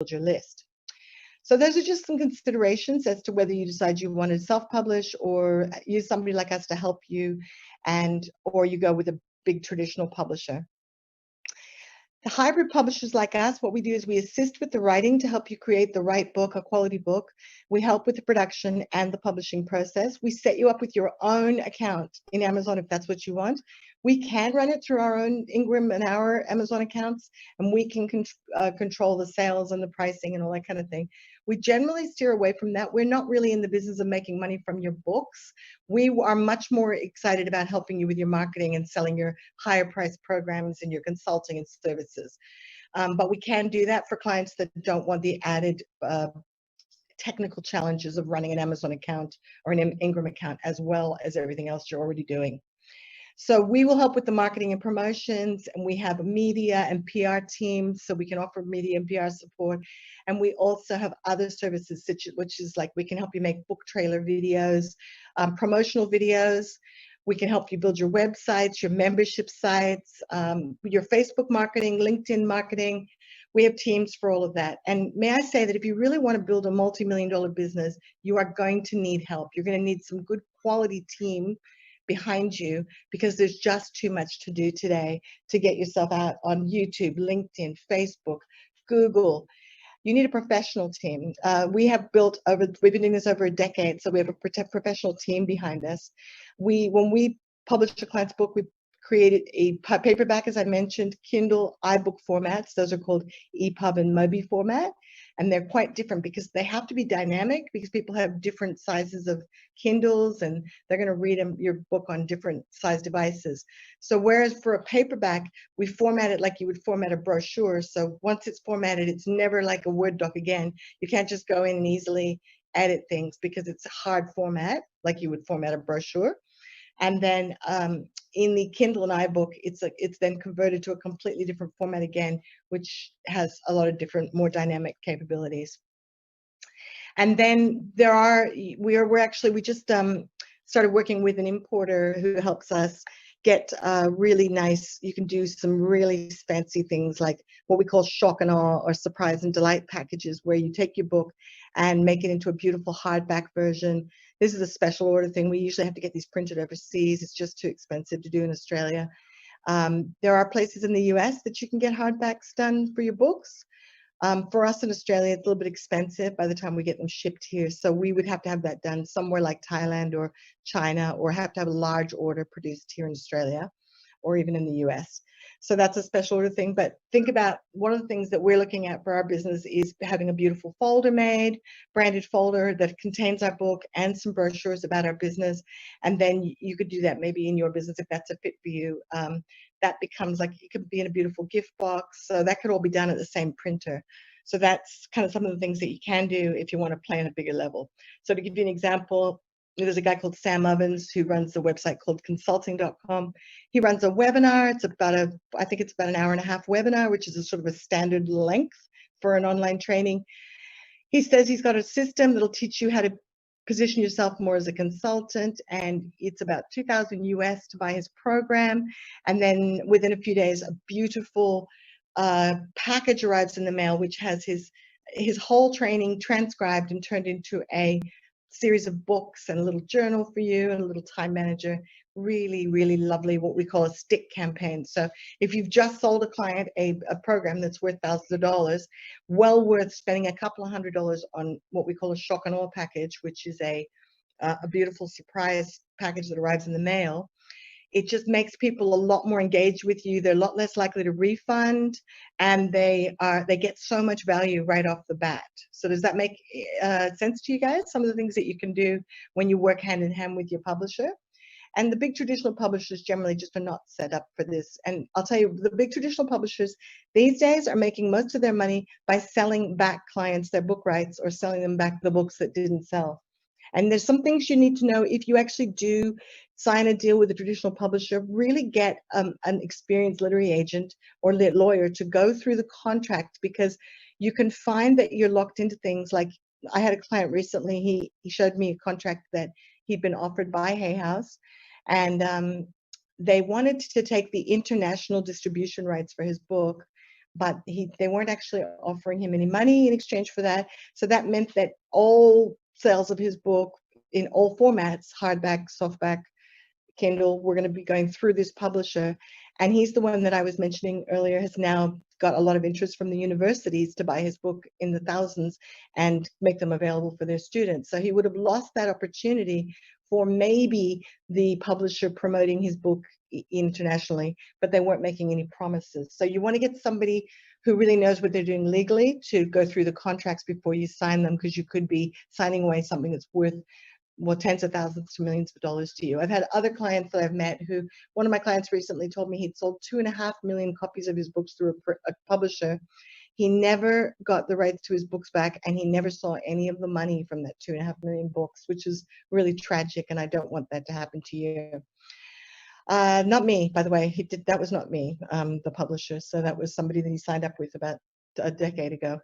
your list. So those are just some considerations as to whether you decide you want to self-publish or use somebody like us to help you, or you go with a big traditional publisher. The hybrid publishers like us, what we do is we assist with the writing to help you create the right book, a quality book. We help with the production and the publishing process. We set you up with your own account in Amazon if that's what you want. We can run it through our own Ingram and our Amazon accounts, and we can control the sales and the pricing and all that kind of thing. We generally steer away from that. We're not really in the business of making money from your books. We are much more excited about helping you with your marketing and selling your higher price programs and your consulting and services. But we can do that for clients that don't want the added technical challenges of running an Amazon account or an Ingram account, as well as everything else you're already doing. So we will help with the marketing and promotions, and we have a media and PR team, so we can offer media and PR support. And we also have other services, which is like we can help you make book trailer videos, promotional videos. We can help you build your websites, your membership sites, your Facebook marketing, LinkedIn marketing. We have teams for all of that. And may I say that if you really want to build a multi-million-dollar business, you are going to need help. You're going to need some good quality team behind you, because there's just too much to do today to get yourself out on YouTube, LinkedIn, Facebook, Google. You need a professional team. We've been doing this over a decade, so we have a professional team behind us. When we publish a client's book, we created a paperback, as I mentioned, Kindle, iBook formats. Those are called EPUB and Mobi format. And they're quite different because they have to be dynamic, because people have different sizes of Kindles and they're going to read your book on different size devices. So whereas for a paperback, we format it like you would format a brochure. So once it's formatted, it's never like a Word doc again. You can't just go in and easily edit things because it's a hard format, like you would format a brochure. And then in the Kindle and iBook, it's then converted to a completely different format again, which has a lot of different, more dynamic capabilities. And then we just started working with an importer who helps us get really nice. You can do some really fancy things like what we call shock and awe or surprise and delight packages, where you take your book and make it into a beautiful hardback version. This is a special order thing. We usually have to get these printed overseas. It's just too expensive to do in Australia. There are places in the US that you can get hardbacks done for your books. For us in Australia, it's a little bit expensive by the time we get them shipped here. So we would have to have that done somewhere like Thailand or China, or have to have a large order produced here in Australia or even in the US. So that's a special order thing. But think about one of the things that we're looking at for our business is having a beautiful folder made, branded folder that contains our book and some brochures about our business. And then you could do that maybe in your business if that's a fit for you. That becomes like, it could be in a beautiful gift box. So that could all be done at the same printer. So that's kind of some of the things that you can do if you want to play on a bigger level. So to give you an example, there's a guy called Sam Ovens who runs a website called consulting.com. He runs a webinar. I think it's about an hour and a half webinar, which is a sort of a standard length for an online training. He says he's got a system that'll teach you how to position yourself more as a consultant, and it's about $2,000 US to buy his program. And then within a few days, a beautiful package arrives in the mail, which has his whole training transcribed and turned into a series of books and a little journal for you and a little time manager. Really, really lovely, what we call a stick campaign. So if you've just sold a client a program that's worth thousands of dollars, well worth spending a couple of $100s on what we call a shock and awe package, which is a beautiful surprise package that arrives in the mail. It just makes people a lot more engaged with you. They're a lot less likely to refund, and they get so much value right off the bat. So does that make sense to you guys? Some of the things that you can do when you work hand in hand with your publisher. And the big traditional publishers generally just are not set up for this. And I'll tell you, the big traditional publishers these days are making most of their money by selling back clients their book rights or selling them back the books that didn't sell. And there's some things you need to know if you actually do sign a deal with a traditional publisher. Really get an experienced literary agent or lawyer to go through the contract, because you can find that you're locked into things. Like, I had a client recently, he showed me a contract that he'd been offered by Hay House, and they wanted to take the international distribution rights for his book, but they weren't actually offering him any money in exchange for that. So that meant that all sales of his book in all formats, hardback, softback, Kindle, we're going to be going through this publisher. And he's the one that I was mentioning earlier, has now got a lot of interest from the universities to buy his book in the thousands and make them available for their students. So he would have lost that opportunity for maybe the publisher promoting his book internationally, but they weren't making any promises. So you want to get somebody who really knows what they're doing legally to go through the contracts before you sign them, because you could be signing away something that's worth, well, tens of thousands to millions of dollars to you. I've had other clients that I've met who, one of my clients recently told me he'd sold 2.5 million copies of his books through a publisher. He never got the rights to his books back, and he never saw any of the money from that 2.5 million books, which is really tragic, and I don't want that to happen to you. Not me, by the way. That was not me, the publisher. So that was somebody that he signed up with about a decade ago.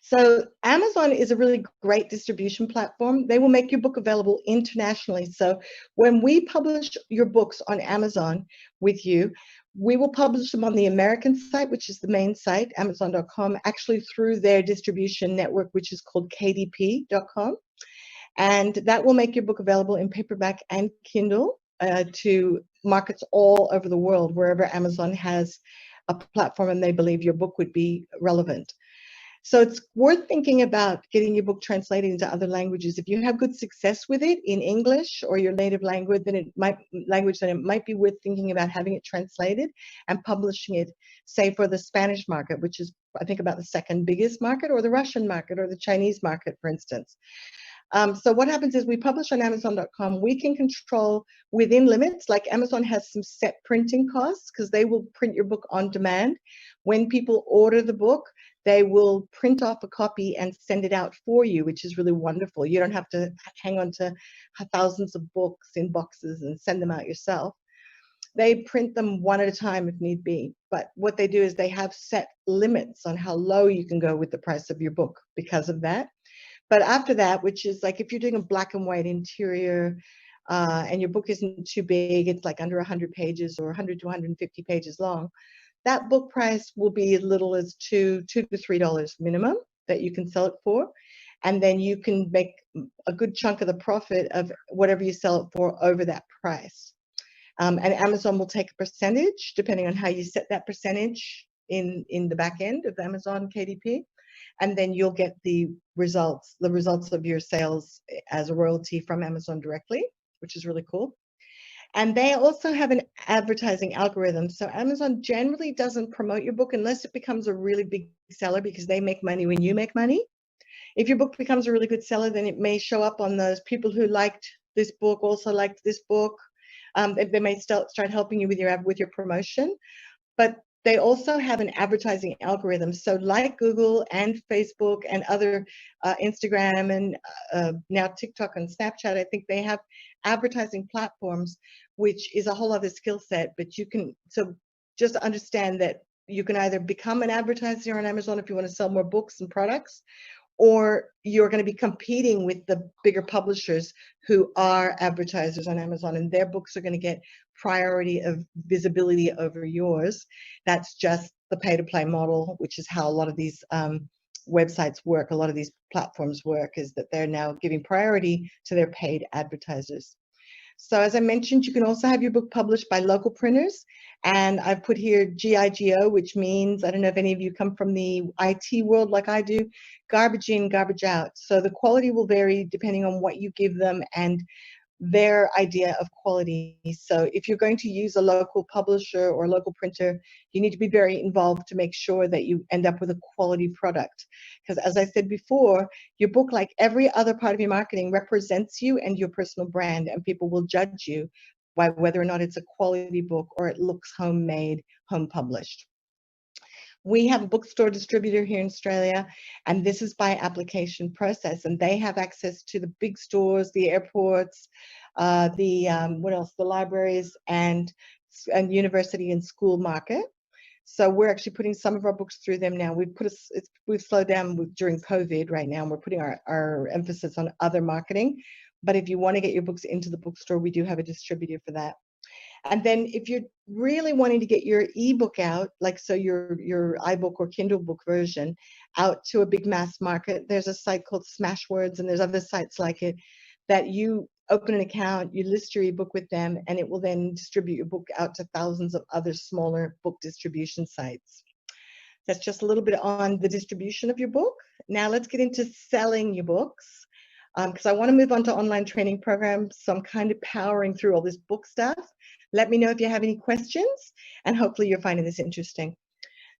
So Amazon is a really great distribution platform. They will make your book available internationally. So when we publish your books on Amazon with you, we will publish them on the American site, which is the main site, Amazon.com, actually through their distribution network, which is called KDP.com. And that will make your book available in paperback and Kindle to markets all over the world, wherever Amazon has a platform and they believe your book would be relevant. So it's worth thinking about getting your book translated into other languages. If you have good success with it in English or your native language, then it might be worth thinking about having it translated and publishing it, say, for the Spanish market, which is, I think, about the second biggest market, or the Russian market, or the Chinese market, for instance. So what happens is we publish on Amazon.com. We can control within limits, like Amazon has some set printing costs because they will print your book on demand. When people order the book, they will print off a copy and send it out for you, which is really wonderful. You don't have to hang on to thousands of books in boxes and send them out yourself. They print them one at a time if need be. But what they do is they have set limits on how low you can go with the price of your book because of that. But after that, which is like if you're doing a black and white interior and your book isn't too big, it's like under 100 pages or 100 to 150 pages long, that book price will be as little as $2 to $3 minimum that you can sell it for. And then you can make a good chunk of the profit of whatever you sell it for over that price. And Amazon will take a percentage depending on how you set that percentage in the back end of Amazon KDP. And then you'll get the results of your sales as a royalty from Amazon directly, which is really cool. And they also have an advertising algorithm. So Amazon generally doesn't promote your book unless it becomes a really big seller, because they make money when you make money. If your book becomes a really good seller, then it may show up on those people who liked this book, also liked this book. They may start helping you with your promotion. But they also have an advertising algorithm. So like Google and Facebook and other Instagram and now TikTok and Snapchat, I think they have advertising platforms, which is a whole other skill set. But you can, so just understand that you can either become an advertiser on Amazon if you want to sell more books and products, or you're going to be competing with the bigger publishers who are advertisers on Amazon, and their books are going to get priority of visibility over yours. That's just the pay-to-play model, which is how a lot of these websites work, a lot of these platforms work, is that they're now giving priority to their paid advertisers. So as I mentioned, you can also have your book published by local printers. And I've put here GIGO, which means, I don't know if any of you come from the IT world like I do, garbage in, garbage out. So the quality will vary depending on what you give them and their idea of quality. So if you're going to use a local publisher or a local printer, you need to be very involved to make sure that you end up with a quality product. Because as I said before, your book, like every other part of your marketing, represents you and your personal brand, and people will judge you by whether or not it's a quality book or it looks homemade, home published. We have a bookstore distributor here in Australia, and this is by application process, and they have access to the big stores, the airports, what else? The libraries and university and school market. So we're actually putting some of our books through them now. We've slowed down during COVID right now, and we're putting our emphasis on other marketing. But if you want to get your books into the bookstore, we do have a distributor for that. And then if you're really wanting to get your ebook out, like so your iBook or Kindle book version out to a big mass market, there's a site called Smashwords, and there's other sites like it that you open an account, you list your ebook with them, and it will then distribute your book out to thousands of other smaller book distribution sites. That's just a little bit on the distribution of your book. Now let's get into selling your books, because I want to move on to online training programs. So I'm kind of powering through all this book stuff. Let me know if you have any questions, and hopefully you're finding this interesting.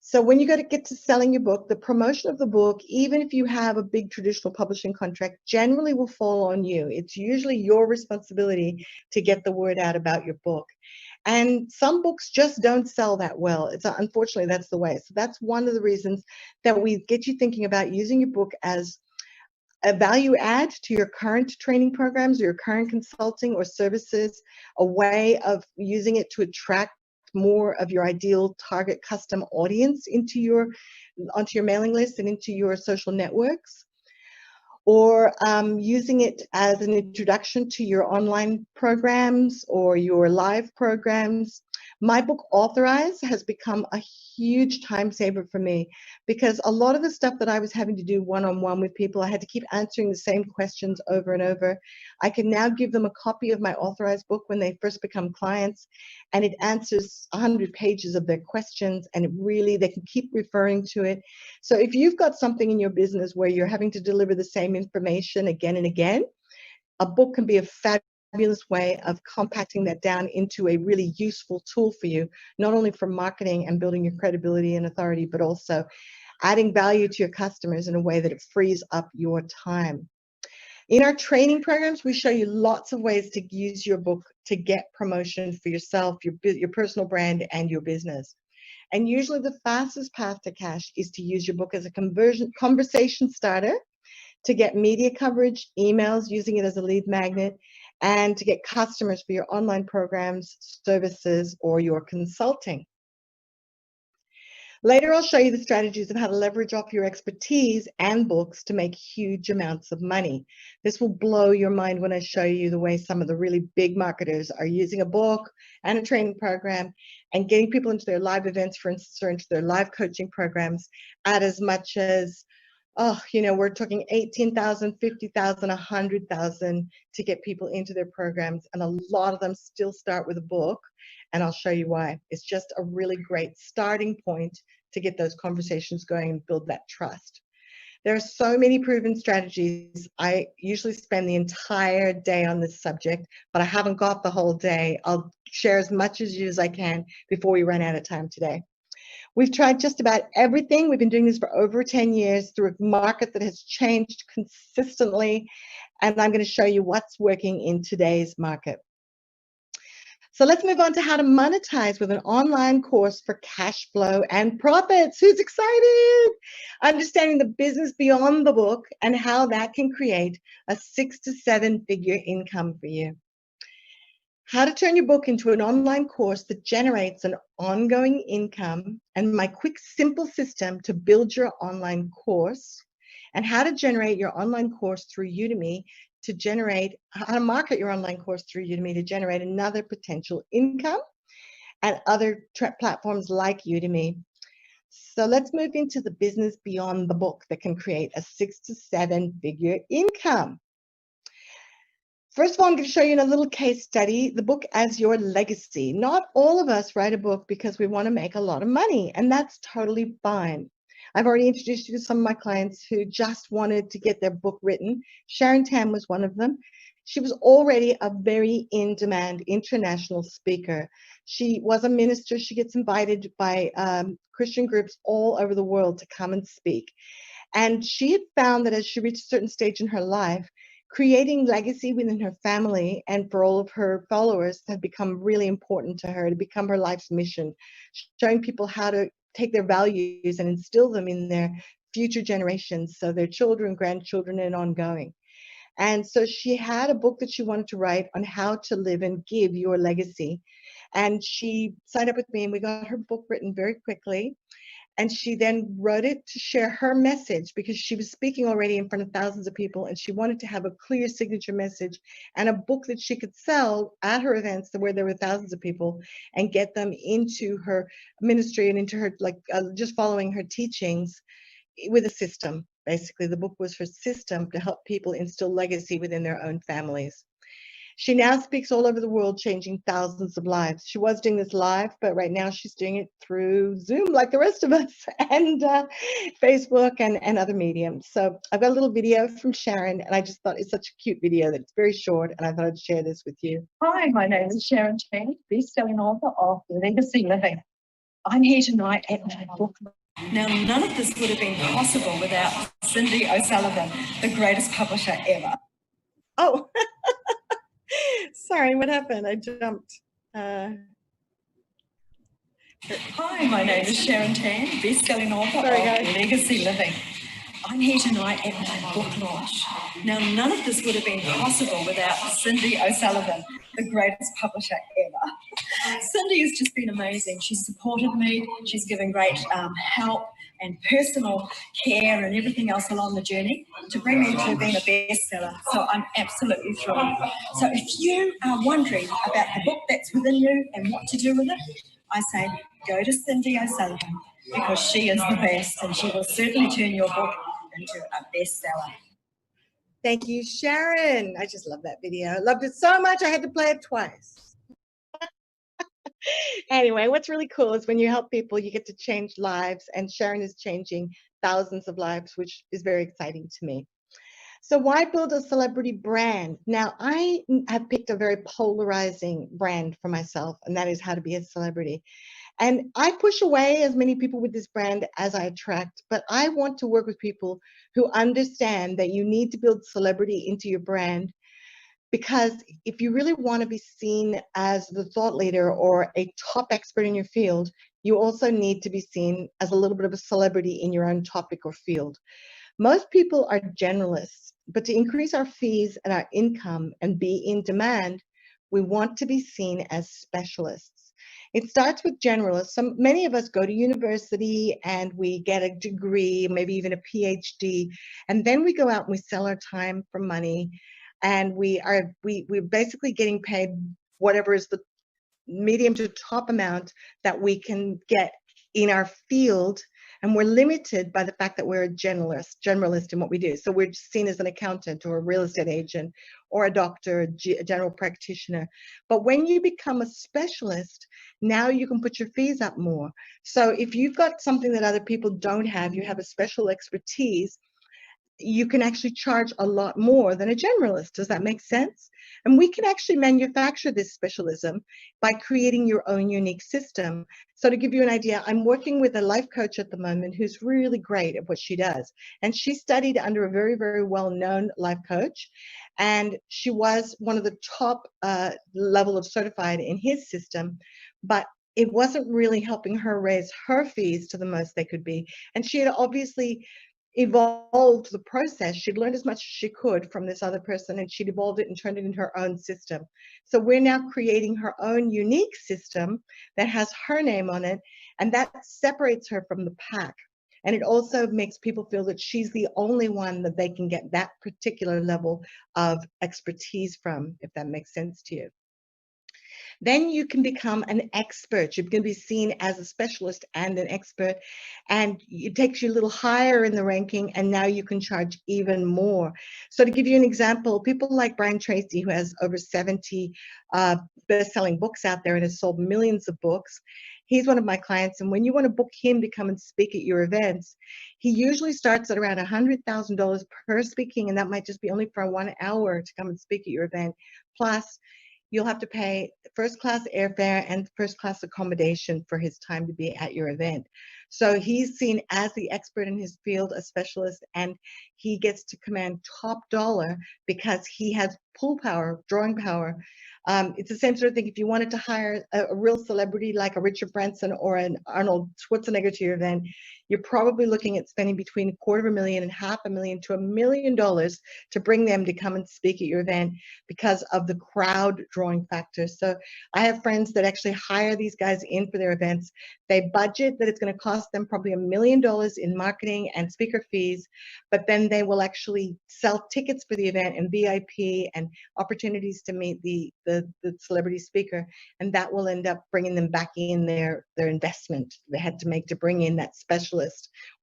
So when you get to selling your book, the promotion of the book, even if you have a big traditional publishing contract, generally will fall on you. It's usually your responsibility to get the word out about your book. And some books just don't sell that well. Unfortunately, that's the way. So that's one of the reasons that we get you thinking about using your book as a value add to your current training programs or your current consulting or services, a way of using it to attract more of your ideal target custom audience onto your mailing list and into your social networks, or using it as an introduction to your online programs or your live programs. My book Authorize has become a huge time saver for me, because a lot of the stuff that I was having to do one-on-one with people, I had to keep answering the same questions over and over. I can now give them a copy of my Authorize book when they first become clients, and it answers 100 pages of their questions, and they can keep referring to it. So if you've got something in your business where you're having to deliver the same information again and again, a book can be a fabulous way of compacting that down into a really useful tool for you, not only for marketing and building your credibility and authority, but also adding value to your customers in a way that it frees up your time. In our training programs, we show you lots of ways to use your book to get promotion for yourself, your personal brand, and your business. And usually the fastest path to cash is to use your book as a conversation starter, to get media coverage, emails, using it as a lead magnet, and to get customers for your online programs, services, or your consulting. Later, I'll show you the strategies of how to leverage off your expertise and books to make huge amounts of money. This will blow your mind when I show you the way some of the really big marketers are using a book and a training program and getting people into their live events, for instance, or into their live coaching programs at as much as, we're talking 18,000, 50,000, 100,000 to get people into their programs. And a lot of them still start with a book. And I'll show you why. It's just a really great starting point to get those conversations going and build that trust. There are so many proven strategies. I usually spend the entire day on this subject, but I haven't got the whole day. I'll share as much as I can before we run out of time today. We've tried just about everything. We've been doing this for over 10 years through a market that has changed consistently, and I'm going to show you what's working in today's market. So let's move on to how to monetize with an online course for cash flow and profits. Who's excited? Understanding the business beyond the book and how that can create a 6 to 7 figure income for you. How to turn your book into an online course that generates an ongoing income, and my quick, simple system to build your online course, and how to generate your online course through Udemy how to market your online course through Udemy to generate another potential income, and other platforms like Udemy. So let's move into the business beyond the book that can create a 6 to 7 figure income. First of all, I'm going to show you in a little case study, the book as your legacy. Not all of us write a book because we want to make a lot of money, and that's totally fine. I've already introduced you to some of my clients who just wanted to get their book written. Sharon Tam was one of them. She was already a very in-demand international speaker. She was a minister. She gets invited by Christian groups all over the world to come and speak. And she had found that as she reached a certain stage in her life, creating legacy within her family and for all of her followers had become really important to her, to become her life's mission, showing people how to take their values and instill them in their future generations, so their children, grandchildren, and ongoing. And so she had a book that she wanted to write on how to live and give your legacy. And she signed up with me, and we got her book written very quickly. And she then wrote it to share her message because she was speaking already in front of thousands of people, and she wanted to have a clear signature message and a book that she could sell at her events where there were thousands of people and get them into her ministry and into her, like, just following her teachings with a system. Basically, the book was her system to help people instill legacy within their own families. She now speaks all over the world, changing thousands of lives. She was doing this live, but right now she's doing it through Zoom like the rest of us, and Facebook and other mediums. So I've got a little video from Sharon, and I just thought it's such a cute video that it's very short, and I thought I'd share this with you. Hi, my name is Sharon Chen, best-selling author of Legacy Living. I'm here tonight at my book. Now, none of this would have been possible without Cindy O'Sullivan, the greatest publisher ever. Oh, sorry, what happened? I jumped. Hi, my name is Sharon Tan, best-selling author of Legacy Living. I'm here tonight at my book launch. Now, none of this would have been possible without Cindy O'Sullivan, the greatest publisher ever. Cindy has just been amazing. She's supported me. She's given great help and personal care and everything else along the journey to bring me to being a bestseller. So I'm absolutely thrilled. So if you are wondering about the book that's within you and what to do with it, I say go to Cindy O'Sullivan because she is the best and she will certainly turn your book into a bestseller. Thank you, Sharon. I just love that video. I loved it so much I had to play it twice. Anyway, what's really cool is when you help people, you get to change lives, and Sharon is changing thousands of lives, which is very exciting to me. So why build a celebrity brand? Now, I have picked a very polarizing brand for myself, and that is how to be a celebrity. And I push away as many people with this brand as I attract, but I want to work with people who understand that you need to build celebrity into your brand, because if you really want to be seen as the thought leader or a top expert in your field, you also need to be seen as a little bit of a celebrity in your own topic or field. Most people are generalists, but to increase our fees and our income and be in demand, we want to be seen as specialists. It starts with generalists. Many of us go to university and we get a degree, maybe even a PhD, and then we go out and we sell our time for money, and we're basically getting paid whatever is the medium to top amount that we can get in our field, and we're limited by the fact that we're a generalist in what we do. So we're seen as an accountant or a real estate agent or a doctor, a general practitioner. But when you become a specialist, now you can put your fees up more. So if you've got something that other people don't have, you have a special expertise, you can actually charge a lot more than a generalist. Does that make sense? And we can actually manufacture this specialism by creating your own unique system. So to give you an idea, I'm working with a life coach at the moment who's really great at what she does. And she studied under a very, very well-known life coach. And she was one of the top level of certified in his system, but it wasn't really helping her raise her fees to the most they could be. And she had obviously evolved the process. She'd learned as much as she could from this other person, and she'd evolved it and turned it into her own system. So we're now creating her own unique system that has her name on it, and that separates her from the pack. And it also makes people feel that she's the only one that they can get that particular level of expertise from, if that makes sense to you. Then you can become an expert. You're going to be seen as a specialist and an expert, and it takes you a little higher in the ranking, and now you can charge even more. So to give you an example, people like Brian Tracy, who has over 70 best-selling books out there and has sold millions of books, he's one of my clients, and when you want to book him to come and speak at your events, he usually starts at around $100,000 per speaking, and that might just be only for 1 hour to come and speak at your event. Plus, you'll have to pay first-class airfare and first-class accommodation for his time to be at your event. So he's seen as the expert in his field, a specialist, and he gets to command top dollar because he has pull power, drawing power. It's the same sort of thing. If you wanted to hire a real celebrity like a Richard Branson or an Arnold Schwarzenegger to your event, you're probably looking at spending between $250,000 and $500,000 to $1 million to bring them to come and speak at your event because of the crowd drawing factor. So I have friends that actually hire these guys in for their events. They budget that it's going to cost them probably $1 million in marketing and speaker fees, but then they will actually sell tickets for the event and VIP and opportunities to meet the celebrity speaker, and that will end up bringing them back in their investment they had to make to bring in that specialist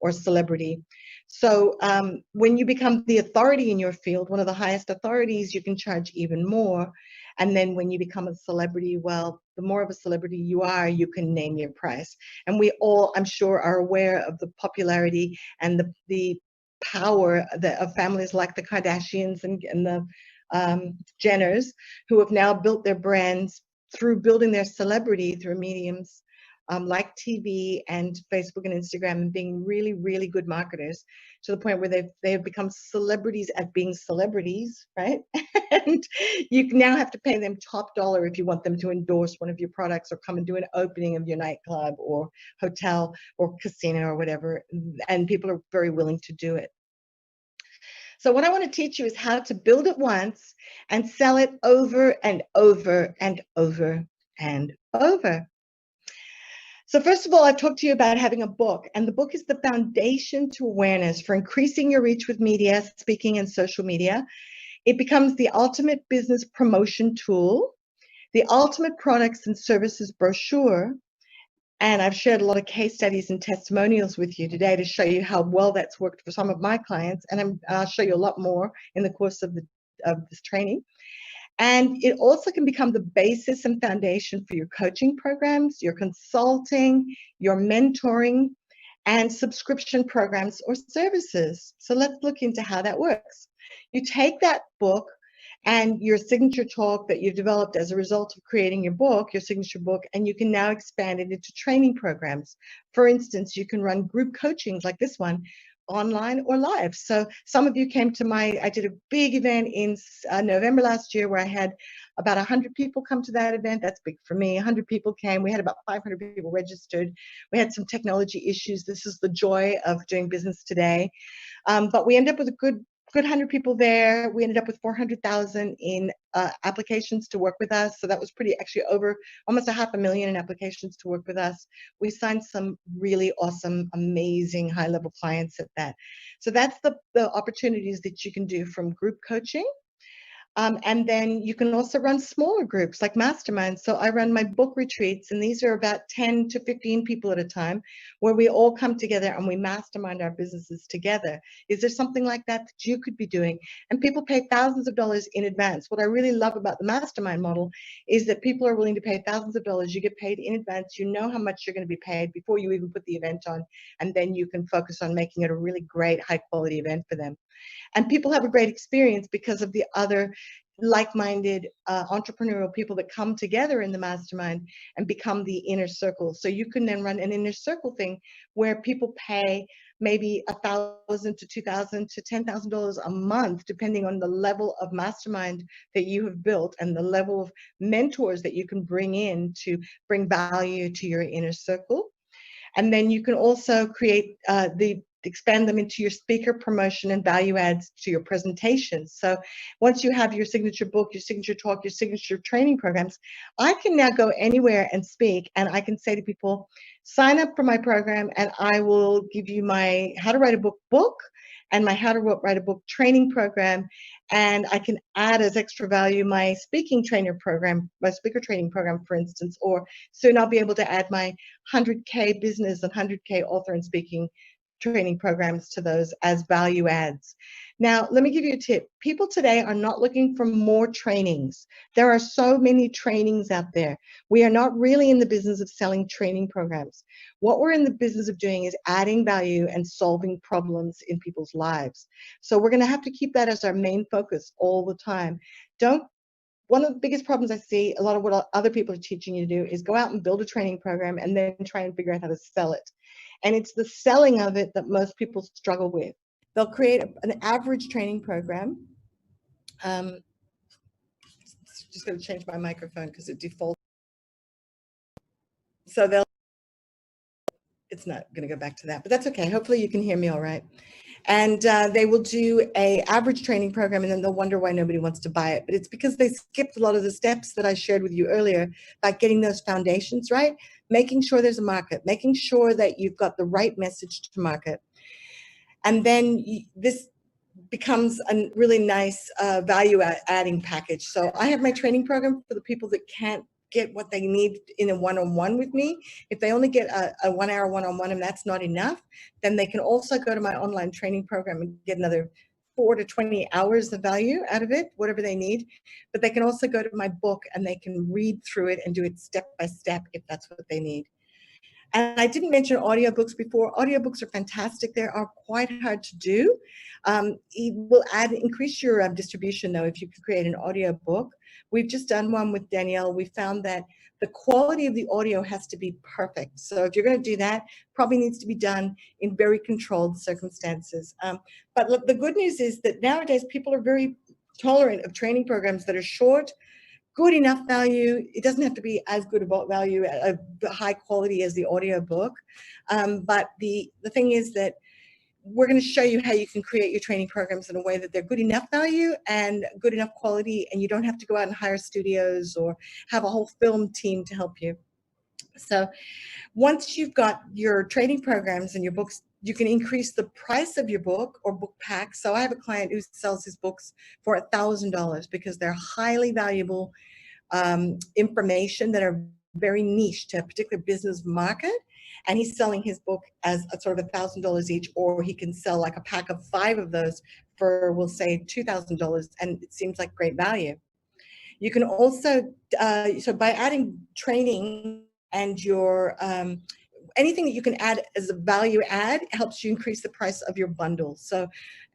or celebrity. So when you become the authority in your field, one of the highest authorities, you can charge even more. And then when you become a celebrity, well, the more of a celebrity you are, you can name your price. And we all, I'm sure, are aware of the popularity and the power of families like the Kardashians and the Jenners, who have now built their brands through building their celebrity through mediums like TV and Facebook and Instagram, and being really, really good marketers to the point where they have become celebrities at being celebrities, right? And you now have to pay them top dollar if you want them to endorse one of your products or come and do an opening of your nightclub or hotel or casino or whatever. And people are very willing to do it. So what I want to teach you is how to build it once and sell it over and over and over and over. So first of all, I've talked to you about having a book, and the book is the foundation to awareness for increasing your reach with media, speaking, and social media. It becomes the ultimate business promotion tool, the ultimate products and services brochure, and I've shared a lot of case studies and testimonials with you today to show you how well that's worked for some of my clients, and I'll show you a lot more in the course of this training. And it also can become the basis and foundation for your coaching programs, your consulting, your mentoring, and subscription programs or services. So let's look into how that works. You take that book and your signature talk that you've developed as a result of creating your book, your signature book, and you can now expand it into training programs. For instance, you can run group coachings like this one, online or live. So some of you came to I did a big event in November last year where I had about 100 people come to that event. That's big for me. 100 people came. We had about 500 people registered. We had some technology issues. This is the joy of doing business today. But we ended up with a good 100 people there. We ended up with 400,000 in applications to work with us. So that was pretty, actually over almost 500,000 in applications to work with us. We signed some really awesome, amazing high-level clients at that. So that's the opportunities that you can do from group coaching. And then you can also run smaller groups like masterminds. So I run my book retreats, and these are about 10 to 15 people at a time, where we all come together and we mastermind our businesses together. Is there something like that that you could be doing? And people pay thousands of dollars in advance. What I really love about the mastermind model is that people are willing to pay thousands of dollars. You get paid in advance. You know how much you're going to be paid before you even put the event on, and then you can focus on making it a really great, high-quality event for them. And people have a great experience because of the other like-minded entrepreneurial people that come together in the mastermind and become the inner circle. So you can then run an inner circle thing where people pay maybe $1,000 to $2,000 to $10,000 a month, depending on the level of mastermind that you have built and the level of mentors that you can bring in to bring value to your inner circle. And then you can also create expand them into your speaker promotion and value adds to your presentations. So once you have your signature book, your signature talk, your signature training programs, I can now go anywhere and speak, and I can say to people, sign up for my program and I will give you my How to Write a Book and my How to Write a Book training program. And I can add as extra value my speaking trainer program, my speaker training program, for instance, or soon I'll be able to add my 100K business and 100K author and speaking training programs to those as value adds. Now, let me give you a tip. People today are not looking for more trainings. There are so many trainings out there. We are not really in the business of selling training programs. What we're in the business of doing is adding value and solving problems in people's lives. So we're going to have to keep that as our main focus all the time. One of the biggest problems I see, a lot of what other people are teaching you to do, is go out and build a training program and then try and figure out how to sell it. And it's the selling of it that most people struggle with. They'll create an average training program. just going to change my microphone because it defaults. So it's not going to go back to that, but that's okay. Hopefully you can hear me all right. And they will do a average training program, and then they'll wonder why nobody wants to buy it. But it's because they skipped a lot of the steps that I shared with you earlier about getting those foundations right, making sure there's a market, making sure that you've got the right message to market. And then this becomes a really nice value adding package. So I have my training program for the people that can't get what they need in a one-on-one with me. If they only get a 1 hour one-on-one and that's not enough, then they can also go to my online training program and get another 4 to 20 hours of value out of it, whatever they need. But they can also go to my book and they can read through it and do it step by step if that's what they need. And I didn't mention audiobooks before. Audiobooks are fantastic. They are quite hard to do. It will increase your distribution, though, if you can create an audiobook. We've just done one with Danielle. We found that the quality of the audio has to be perfect. So if you're going to do that, probably needs to be done in very controlled circumstances. But look, the good news is that nowadays people are very tolerant of training programs that are short, good enough value. It doesn't have to be as good about value, high quality as the audiobook. But the thing is that we're going to show you how you can create your training programs in a way that they're good enough value and good enough quality, and you don't have to go out and hire studios or have a whole film team to help you. So once you've got your training programs and your books, you can increase the price of your book or book pack. So I have a client who sells his books for $1,000 because they're highly valuable information that are very niche to a particular business market. And he's selling his book as a sort of $1,000 each, or he can sell like a pack of 5 of those for, we'll say, $2,000, and it seems like great value. You can also, so by adding training and your anything that you can add as a value add helps you increase the price of your bundle. So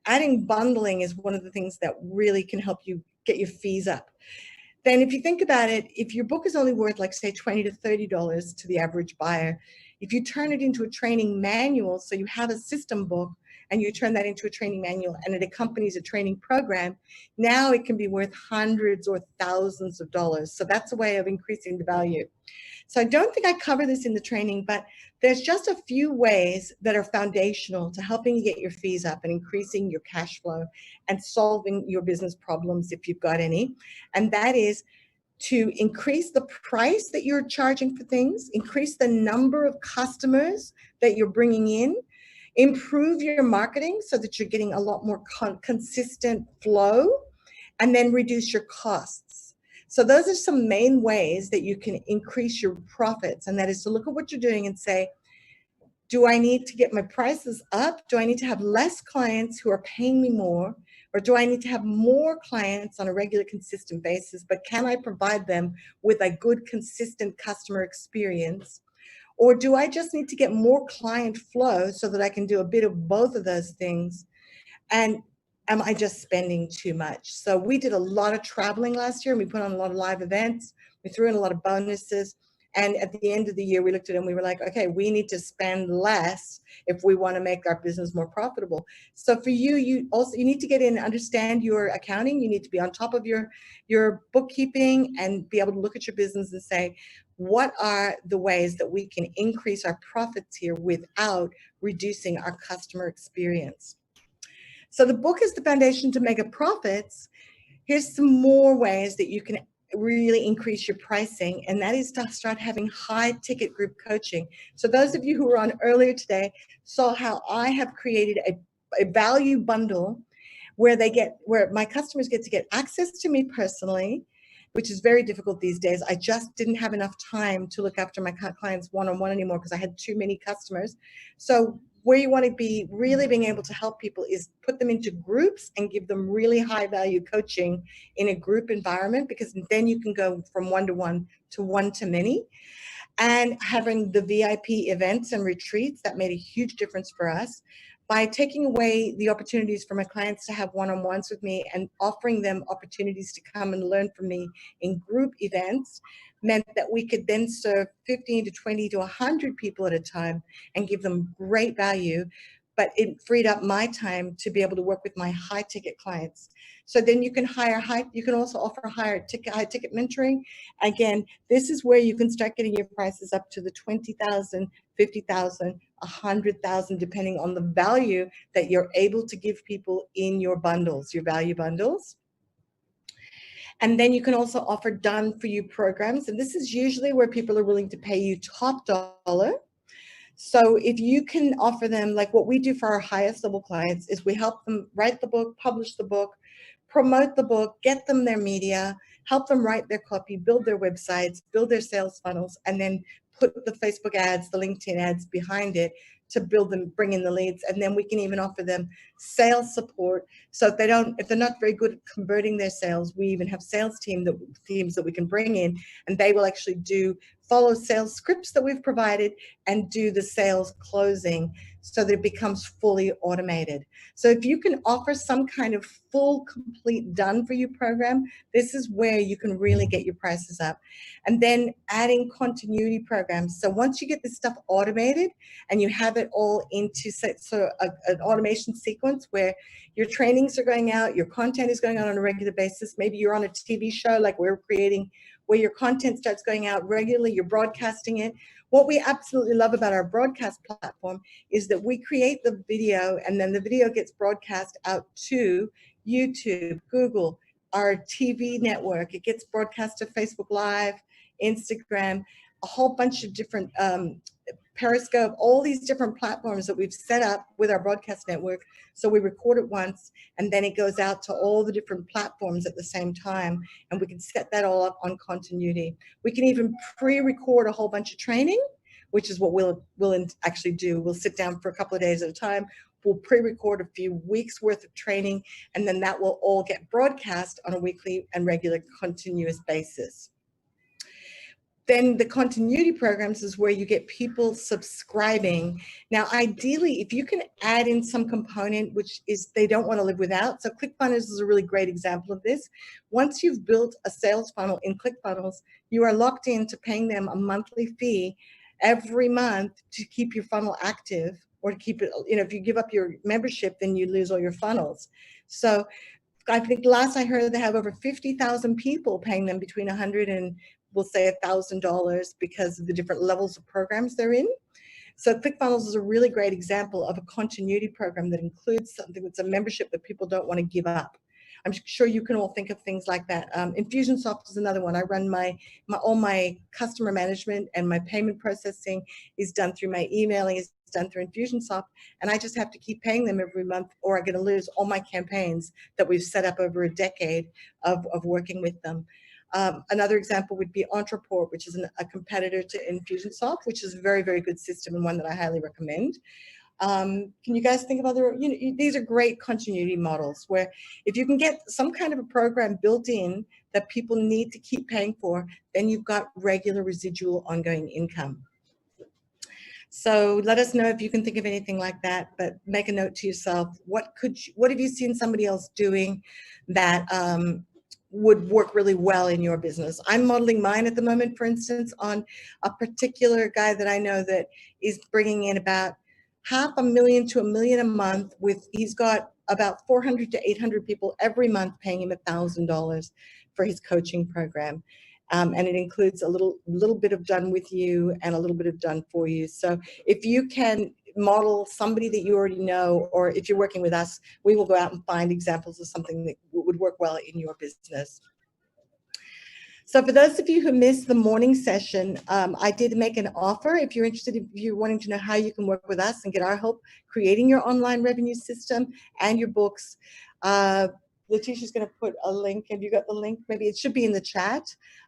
adding bundling is one of the things that really can help you get your fees up. Then if you think about it, if your book is only worth, like, say, $20 to $30 to the average buyer, if you turn it into a training manual, so you have a system book and you turn that into a training manual and it accompanies a training program, now it can be worth hundreds or thousands of dollars. So that's a way of increasing the value. So I don't think I cover this in the training, but there's just a few ways that are foundational to helping you get your fees up and increasing your cash flow and solving your business problems if you've got any. And that is to increase the price that you're charging for things, increase the number of customers that you're bringing in, improve your marketing so that you're getting a lot more consistent flow, and then reduce your costs. So those are some main ways that you can increase your profits. And that is to look at what you're doing and say, do I need to get my prices up? Do I need to have less clients who are paying me more? Or do I need to have more clients on a regular, consistent basis? But can I provide them with a good, consistent customer experience? Or do I just need to get more client flow so that I can do a bit of both of those things? And am I just spending too much? So we did a lot of traveling last year, and we put on a lot of live events. We threw in a lot of bonuses. And at the end of the year, we looked at it and we were like, okay, we need to spend less if we want to make our business more profitable. So for you, you need to get in and understand your accounting. You need to be on top of your bookkeeping and be able to look at your business and say, what are the ways that we can increase our profits here without reducing our customer experience? So the book is the foundation to mega profits. Here's some more ways that you can really increase your pricing, and that is to start having high ticket group coaching. So those of you who were on earlier today saw how I have created a value bundle where my customers get to get access to me personally, which is very difficult these days. I just didn't have enough time to look after my clients one-on-one anymore because I had too many customers. So where you want to be really being able to help people is put them into groups and give them really high value coaching in a group environment, because then you can go from one-to-one to one-to-many. And having the VIP events and retreats, that made a huge difference for us. By taking away the opportunities for my clients to have one-on-ones with me and offering them opportunities to come and learn from me in group events, meant that we could then serve 15 to 20 to 100 people at a time and give them great value but it freed up my time to be able to work with my high ticket clients. So then you can you can also offer high ticket mentoring. Again, this is where you can start getting your prices up to the 20,000, 50,000, 100,000, depending on the value that you're able to give people in your bundles, your value bundles. And then you can also offer done for you programs. And this is usually where people are willing to pay you top dollar. So if you can offer them, like what we do for our highest level clients is we help them write the book, publish the book, promote the book, get them their media, help them write their copy, build their websites, build their sales funnels, and then put the Facebook ads, the LinkedIn ads behind it to build them, bring in the leads. And then we can even offer them sales support. So if they're not very good at converting their sales, we even have sales teams that we can bring in, and they will actually follow sales scripts that we've provided and do the sales closing so that it becomes fully automated. So if you can offer some kind of full, complete done for you program, this is where you can really get your prices up. And then adding continuity programs. So once you get this stuff automated and you have it all into an automation sequence where your trainings are going out, your content is going out on a regular basis, maybe you're on a TV show like we're creating, where your content starts going out regularly, you're broadcasting it. What we absolutely love about our broadcast platform is that we create the video and then the video gets broadcast out to YouTube, Google, our TV network. It gets broadcast to Facebook Live, Instagram, a whole bunch of different Periscope, all these different platforms that we've set up with our broadcast network. So we record it once and then it goes out to all the different platforms at the same time, and we can set that all up on continuity. We can even pre-record a whole bunch of training, which is what we'll actually do. We'll sit down for a couple of days at a time. We'll pre-record a few weeks worth of training, and then that will all get broadcast on a weekly and regular continuous basis. Then the continuity programs is where you get people subscribing. Now, ideally, if you can add in some component, which is they don't want to live without. So ClickFunnels is a really great example of this. Once you've built a sales funnel in ClickFunnels, you are locked into paying them a monthly fee every month to keep your funnel active, or to keep it, if you give up your membership, then you lose all your funnels. So I think last I heard they have over 50,000 people paying them between $100 and we'll say $1,000 because of the different levels of programs they're in. So ClickFunnels is a really great example of a continuity program that includes something that's a membership that people don't want to give up. I'm sure you can all think of things like that. Infusionsoft is another one. I run all my customer management and my payment processing is done through my emailing, is done through Infusionsoft, and I just have to keep paying them every month or I'm going to lose all my campaigns that we've set up over a decade of working with them. Another example would be Entreport, which is a competitor to Infusionsoft, which is a very, very good system and one that I highly recommend. Can you guys think of other, these are great continuity models where if you can get some kind of a program built in that people need to keep paying for, then you've got regular residual ongoing income. So let us know if you can think of anything like that, but make a note to yourself. What have you seen somebody else doing that would work really well in your business? I'm modeling mine at the moment, for instance, on a particular guy that I know that is bringing in about $500,000 to $1 million a month. He's got about 400 to 800 people every month paying him $1,000 for his coaching program. And it includes a little bit of done with you and a little bit of done for you. So if you can model somebody that you already know, or if you're working with us, we will go out and find examples of something that would work well in your business. So for those of you who missed the morning session, I did make an offer. If you're interested, if you're wanting to know how you can work with us and get our help creating your online revenue system and your books, Letitia's going to put a link. Have you got the link? Maybe it should be in the chat.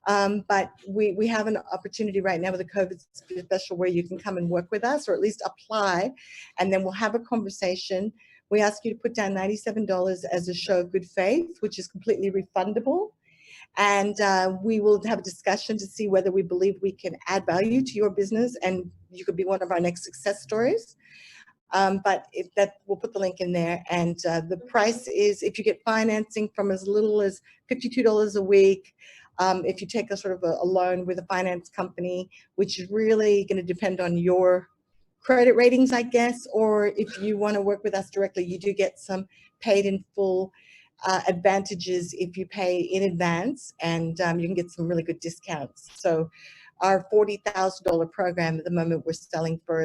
But we have an opportunity right now with the COVID special where you can come and work with us, or at least apply, and then we'll have a conversation. We ask you to put down $97 as a show of good faith, which is completely refundable. And we will have a discussion to see whether we believe we can add value to your business, and you could be one of our next success stories. But we'll put the link in there, and the price is, if you get financing from as little as $52 a week, if you take a sort of a loan with a finance company, which is really going to depend on your credit ratings, I guess, or if you want to work with us directly, you do get some paid in full advantages if you pay in advance, and you can get some really good discounts. So our $40,000 program at the moment we're selling for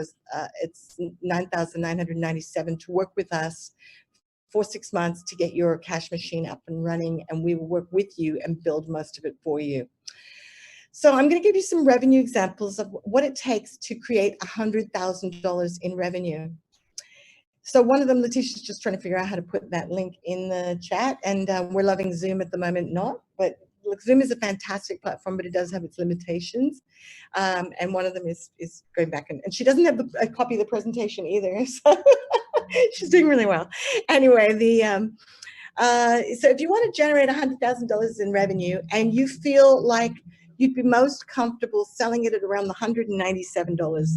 it's $9,997 to work with us for 6 months to get your cash machine up and running, and we will work with you and build most of it for you. So I'm going to give you some revenue examples of what it takes to create $100,000 in revenue. So one of them, Letitia's just trying to figure out how to put that link in the chat, and we're loving Zoom at the moment, but look, Zoom is a fantastic platform, but it does have its limitations. And one of them is going back, and she doesn't have a copy of the presentation either, so she's doing really well. Anyway, so if you want to generate $100,000 in revenue and you feel like you'd be most comfortable selling it at around the $197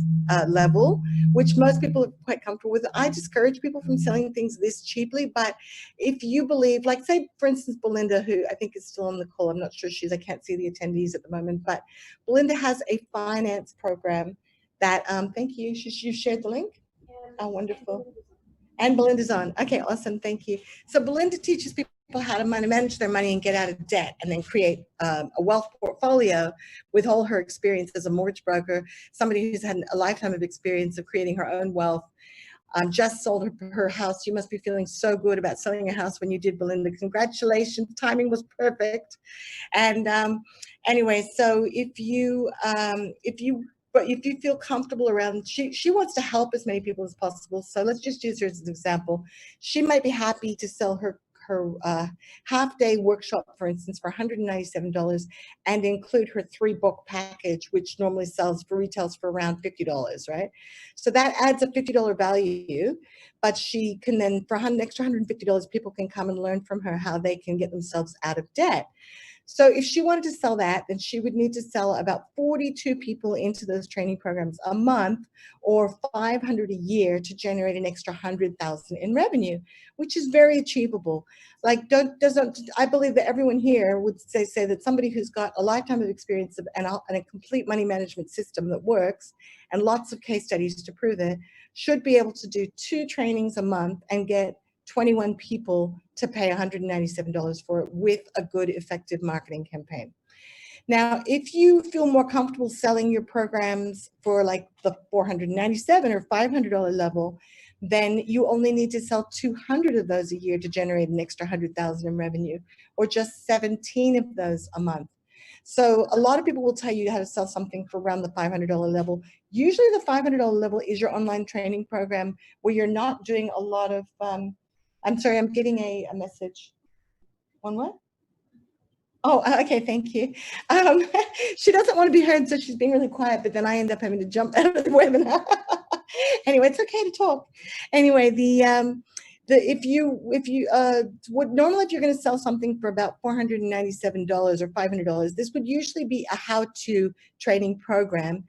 level, which most people are quite comfortable with. I discourage people from selling things this cheaply, but if you believe, like say, for instance, Belinda, who I think is still on the call, I'm not sure I can't see the attendees at the moment, but Belinda has a finance program that, thank you, you shared the link? Oh, wonderful. And Belinda's on. Okay, awesome, thank you. So Belinda teaches people how to manage their money and get out of debt, and then create a wealth portfolio with all her experience as a mortgage broker, somebody who's had a lifetime of experience of creating her own wealth. Just sold her house. You must be feeling so good about selling a house when you did, Belinda. Congratulations, timing was perfect. And anyway, so if you feel comfortable around, she wants to help as many people as possible. So let's just use her as an example. She might be happy to sell her half-day workshop, for instance, for $197 and include her 3-book package, which normally retails for around $50, right? So that adds a $50 value, but she can then, for an extra $150, people can come and learn from her how they can get themselves out of debt. So if she wanted to sell that, then she would need to sell about 42 people into those training programs a month, or 500 a year, to generate an extra 100,000 in revenue, which is very achievable. Like, I believe that everyone here would say that somebody who's got a lifetime of experience and a complete money management system that works, and lots of case studies to prove it, should be able to do 2 trainings a month and get 21 people to pay $197 for it with a good, effective marketing campaign. Now, if you feel more comfortable selling your programs for like the $497 or $500 level, then you only need to sell 200 of those a year to generate an extra 100,000 in revenue, or just 17 of those a month. So a lot of people will tell you how to sell something for around the $500 level. Usually the $500 level is your online training program where you're not doing a lot of, I'm sorry, I'm getting a message. One what? Oh, okay, thank you. She doesn't want to be heard, so she's being really quiet, but then I end up having to jump out of the webinar. Anyway, it's okay to talk. Anyway, if you would normally, if you're going to sell something for about $497 or $500, this would usually be a how-to training program.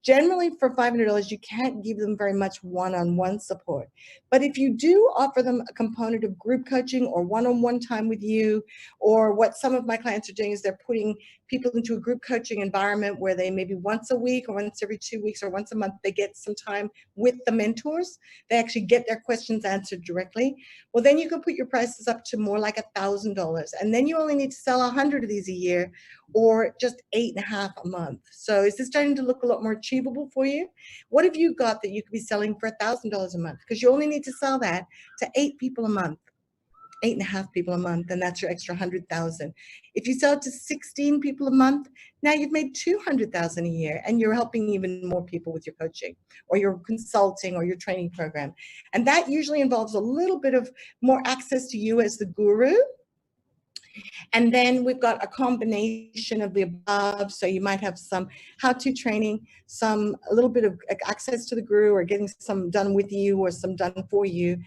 Generally, for $500, you can't give them very much one-on-one support. But if you do offer them a component of group coaching or one-on-one time with you, or what some of my clients are doing is they're putting people into a group coaching environment where they maybe once a week or once every 2 weeks or once a month, they get some time with the mentors. They actually get their questions answered directly. Well, then you can put your prices up to more like $1,000. And then you only need to sell 100 of these a year, or just 8.5 a month. So is this starting to look a lot more achievable for you? What have you got that you could be selling for $1,000 a month? Because you only need to sell that to 8 people a month, 8.5 people a month, and that's your extra 100,000. If you sell it to 16 people a month, now you've made 200,000 a year, and you're helping even more people with your coaching or your consulting or your training program. And that usually involves a little bit of more access to you as the guru. And then we've got a combination of the above. So you might have some how-to training, a little bit of access to the guru, or getting some done with you or some done for you.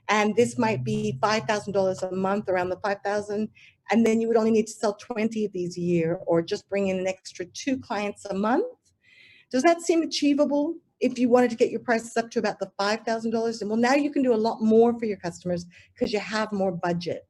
And this might be $5,000 a month, around the 5,000. And then you would only need to sell 20 of these a year, or just bring in an extra 2 clients a month. Does that seem achievable? If you wanted to get your prices up to about the $5,000, and well, now you can do a lot more for your customers because you have more budget.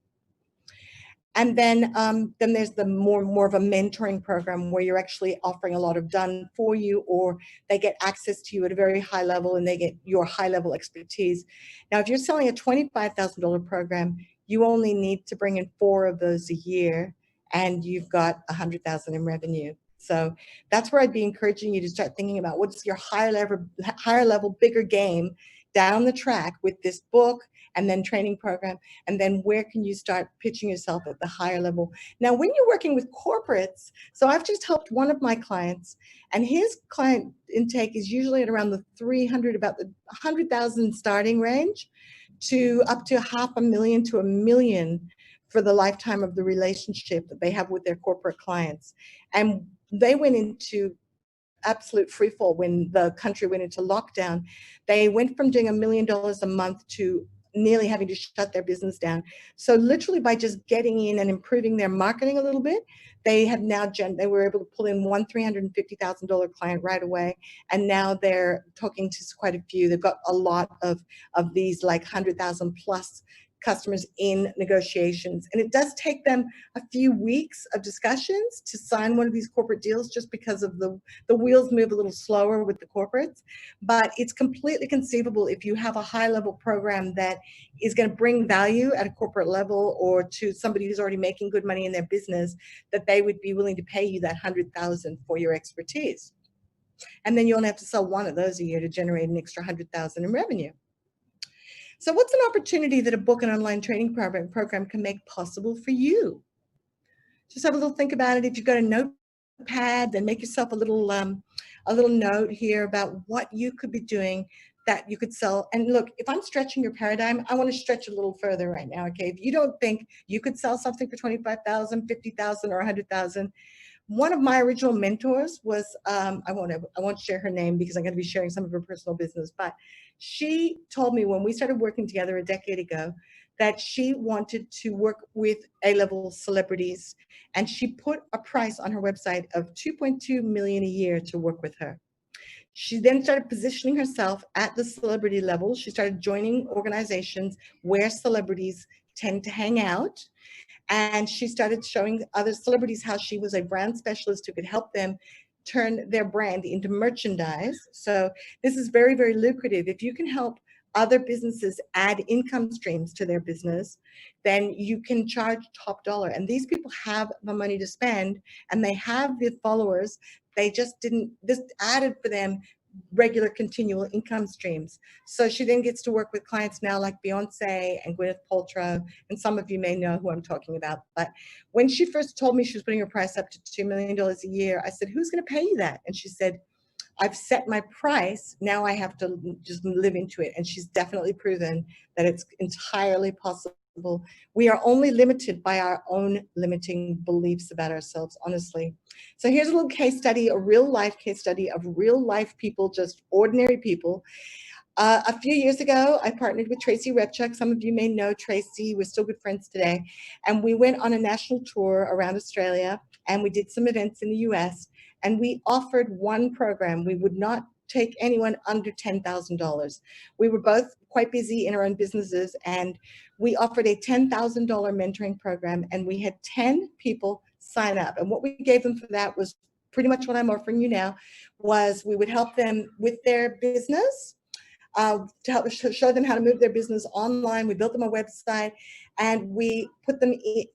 And then there's the more of a mentoring program where you're actually offering a lot of done for you, or they get access to you at a very high level and they get your high level expertise. Now, if you're selling a $25,000 program, you only need to bring in 4 of those a year, and you've got 100,000 in revenue. So that's where I'd be encouraging you to start thinking about what's your higher level, bigger game down the track with this book and then training program, and then where can you start pitching yourself at the higher level. Now, when you're working with corporates, so I've just helped one of my clients, and his client intake is usually at around the 300, about the 100,000 starting range, to up to $500,000 to $1 million for the lifetime of the relationship that they have with their corporate clients. And they went into absolute free fall when the country went into lockdown. They went from doing $1 million a month to nearly having to shut their business down. So literally by just getting in and improving their marketing a little bit, they were able to pull in one $350,000 client right away. And now they're talking to quite a few. They've got a lot of these like 100,000 plus customers in negotiations. And it does take them a few weeks of discussions to sign one of these corporate deals, just because of the wheels move a little slower with the corporates. But it's completely conceivable, if you have a high level program that is going to bring value at a corporate level or to somebody who's already making good money in their business, that they would be willing to pay you that 100,000 for your expertise. And then you only have to sell 1 of those a year to generate an extra 100,000 in revenue. So what's an opportunity that a book and online training program can make possible for you? Just have a little think about it. If you've got a notepad, then make yourself a little note here about what you could be doing that you could sell. And look, if I'm stretching your paradigm, I want to stretch a little further right now, okay? If you don't think you could sell something for 25,000, 50,000, or 100,000, one of my original mentors was, I won't share her name because I'm going to be sharing some of her personal business, but she told me when we started working together a decade ago that she wanted to work with A-level celebrities, and she put a price on her website of $2.2 million a year to work with her. She then started positioning herself at the celebrity level. She started joining organizations where celebrities tend to hang out. And she started showing other celebrities how she was a brand specialist who could help them turn their brand into merchandise. So this is very, very lucrative. If you can help other businesses add income streams to their business, then you can charge top dollar. And these people have the money to spend, and they have the followers. They just didn't, this added for them regular continual income streams. So she then gets to work with clients now like Beyonce and Gwyneth Paltrow, and some of you may know who I'm talking about. But when she first told me she was putting her price up to $2 million a year, I said, who's going to pay you that? And she said, I've set my price, now I have to just live into it. And she's definitely proven that it's entirely possible. We are only limited by our own limiting beliefs about ourselves, honestly. So here's a little case study, a real life case study of real life people, just ordinary people. A few years ago, I partnered with Tracy Repchuk. Some of you may know Tracy. We're still good friends today. And we went on a national tour around Australia, and we did some events in the US, and we offered one program. We would not take anyone under $10,000. We were both quite busy in our own businesses, and we offered a $10,000 mentoring program, and we had 10 people sign up. And what we gave them for that was pretty much what I'm offering you now, was we would help them with their business, to help show them how to move their business online. We built them a website, and we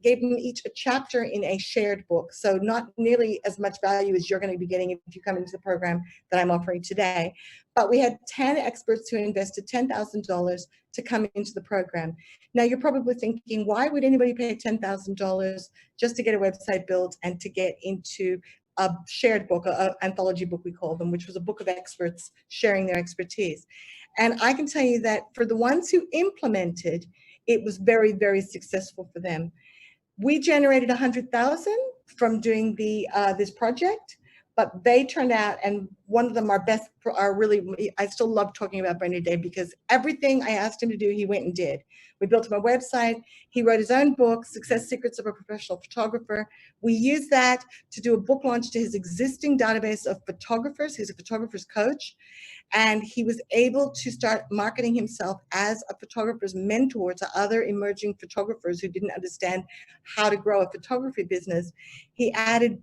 gave them each a chapter in a shared book. So not nearly as much value as you're going to be getting if you come into the program that I'm offering today. But we had 10 experts who invested $10,000 to come into the program. Now you're probably thinking, why would anybody pay $10,000 just to get a website built and to get into a shared book, an anthology book we call them, which was a book of experts sharing their expertise? And I can tell you that for the ones who implemented, it was very, very successful for them. We generated 100,000 from doing this project, but they turned out, and one of them, our best are really, I still love talking about Brendan Day because everything I asked him to do, he went and did. We built him a website. He wrote his own book, Success Secrets of a Professional Photographer. We used that to do a book launch to his existing database of photographers. He's a photographer's coach. And he was able to start marketing himself as a photographer's mentor to other emerging photographers who didn't understand how to grow a photography business. He added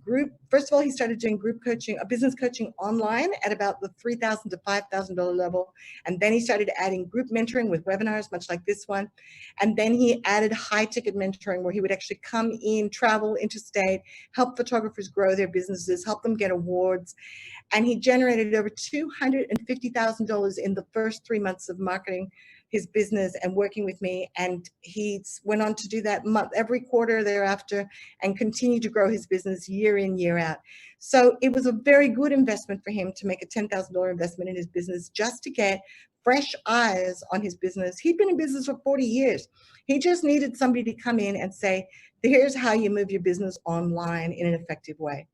first of all, he started doing group coaching, business coaching online at about the $3,000 to $5,000 level. And then he started adding group mentoring with webinars, much like this one. And then he added high ticket mentoring where he would actually come in, travel interstate, help photographers grow their businesses, help them get awards. And he generated over $250,000 in the first 3 months of marketing his business and working with me. And he went on to do that every quarter thereafter and continue to grow his business year in, year out. So it was a very good investment for him to make a $10,000 investment in his business just to get fresh eyes on his business. He'd been in business for 40 years. He just needed somebody to come in and say, here's how you move your business online in an effective way.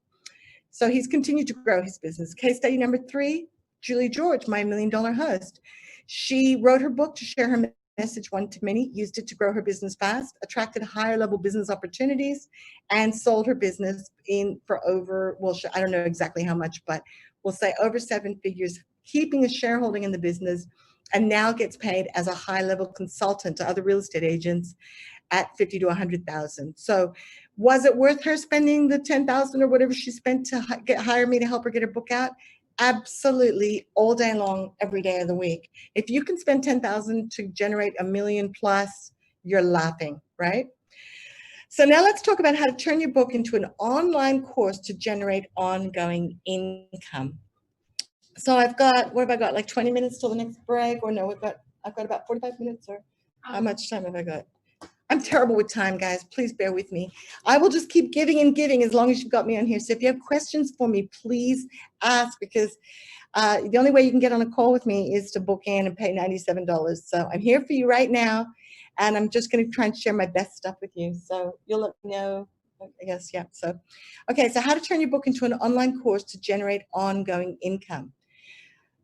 So he's continued to grow his business. Case study number 3, Julie George, my $1 Million Host. She wrote her book to share her message one to many, used it to grow her business fast, attracted higher level business opportunities, and sold her business for over, well, I don't know exactly how much, but we'll say over 7 figures, keeping a shareholding in the business, and now gets paid as a high level consultant to other real estate agents at $50,000 to $100,000. So was it worth her spending the $10,000 or whatever she spent to hire me to help her get her book out? Absolutely, all day long, every day of the week. If you can spend $10,000 to generate $1 million plus, you're laughing, right? So now let's talk about how to turn your book into an online course to generate ongoing income. So I've got, what have I got? Like 20 minutes till the next break, or no? I've got about 45 minutes, or how much time have I got? I'm terrible with time, guys. Please bear with me. I will just keep giving and giving as long as you've got me on here. So if you have questions for me, please ask, because the only way you can get on a call with me is to book in and pay $97. So I'm here for you right now, and I'm just going to try and share my best stuff with you. So you'll let me know, I guess, yeah. So, okay, so how to turn your book into an online course to generate ongoing income.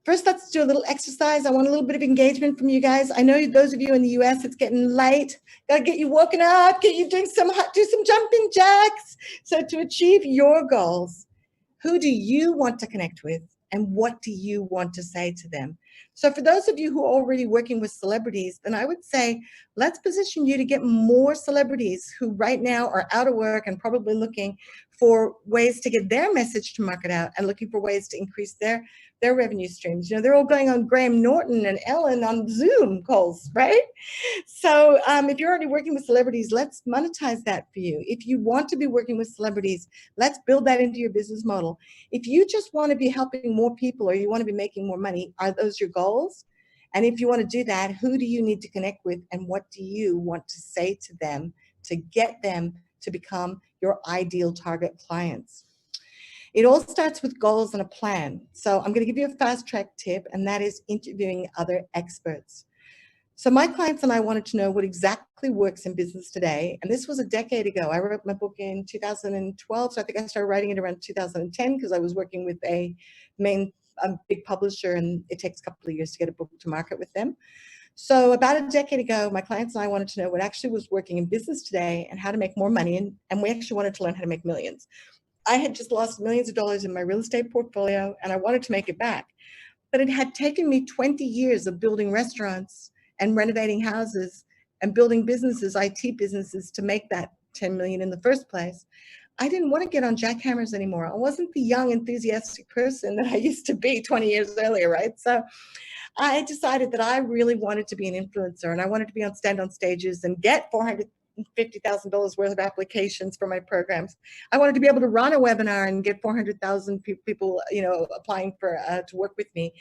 First, let's do a little exercise. I want a little bit of engagement from you guys. I know those of you in the US, it's getting late. Got to get you woken up, get you do some jumping jacks. So to achieve your goals, who do you want to connect with, and what do you want to say to them? So for those of you who are already working with celebrities, then I would say, let's position you to get more celebrities who right now are out of work and probably looking for ways to get their message to market out and looking for ways to increase their revenue streams. You know, they're all going on Graham Norton and Ellen on Zoom calls, right? So if you're already working with celebrities, let's monetize that for you. If you want to be working with celebrities, let's build that into your business model. If you just want to be helping more people or you want to be making more money, are those your goals? And if you want to do that, who do you need to connect with, and what do you want to say to them to get them to become your ideal target clients? It all starts with goals and a plan. So I'm going to give you a fast track tip, and that is interviewing other experts. So my clients and I wanted to know what exactly works in business today. And this was a decade ago. I wrote my book in 2012. So I think I started writing it around 2010 because I was working with a big publisher, and it takes a couple of years to get a book to market with them. So about a decade ago, my clients and I wanted to know what actually was working in business today and how to make more money. And we actually wanted to learn how to make millions. I had just lost millions of dollars in my real estate portfolio, and I wanted to make it back. But it had taken me 20 years of building restaurants and renovating houses and building businesses, IT businesses, to make that 10 million in the first place. I didn't want to get on jackhammers anymore. I wasn't the young, enthusiastic person that I used to be 20 years earlier, right? So I decided that I really wanted to be an influencer, and I wanted to be stand on stages and get $450,000 worth of applications for my programs. I wanted to be able to run a webinar and get 400,000 people, applying for to work with me.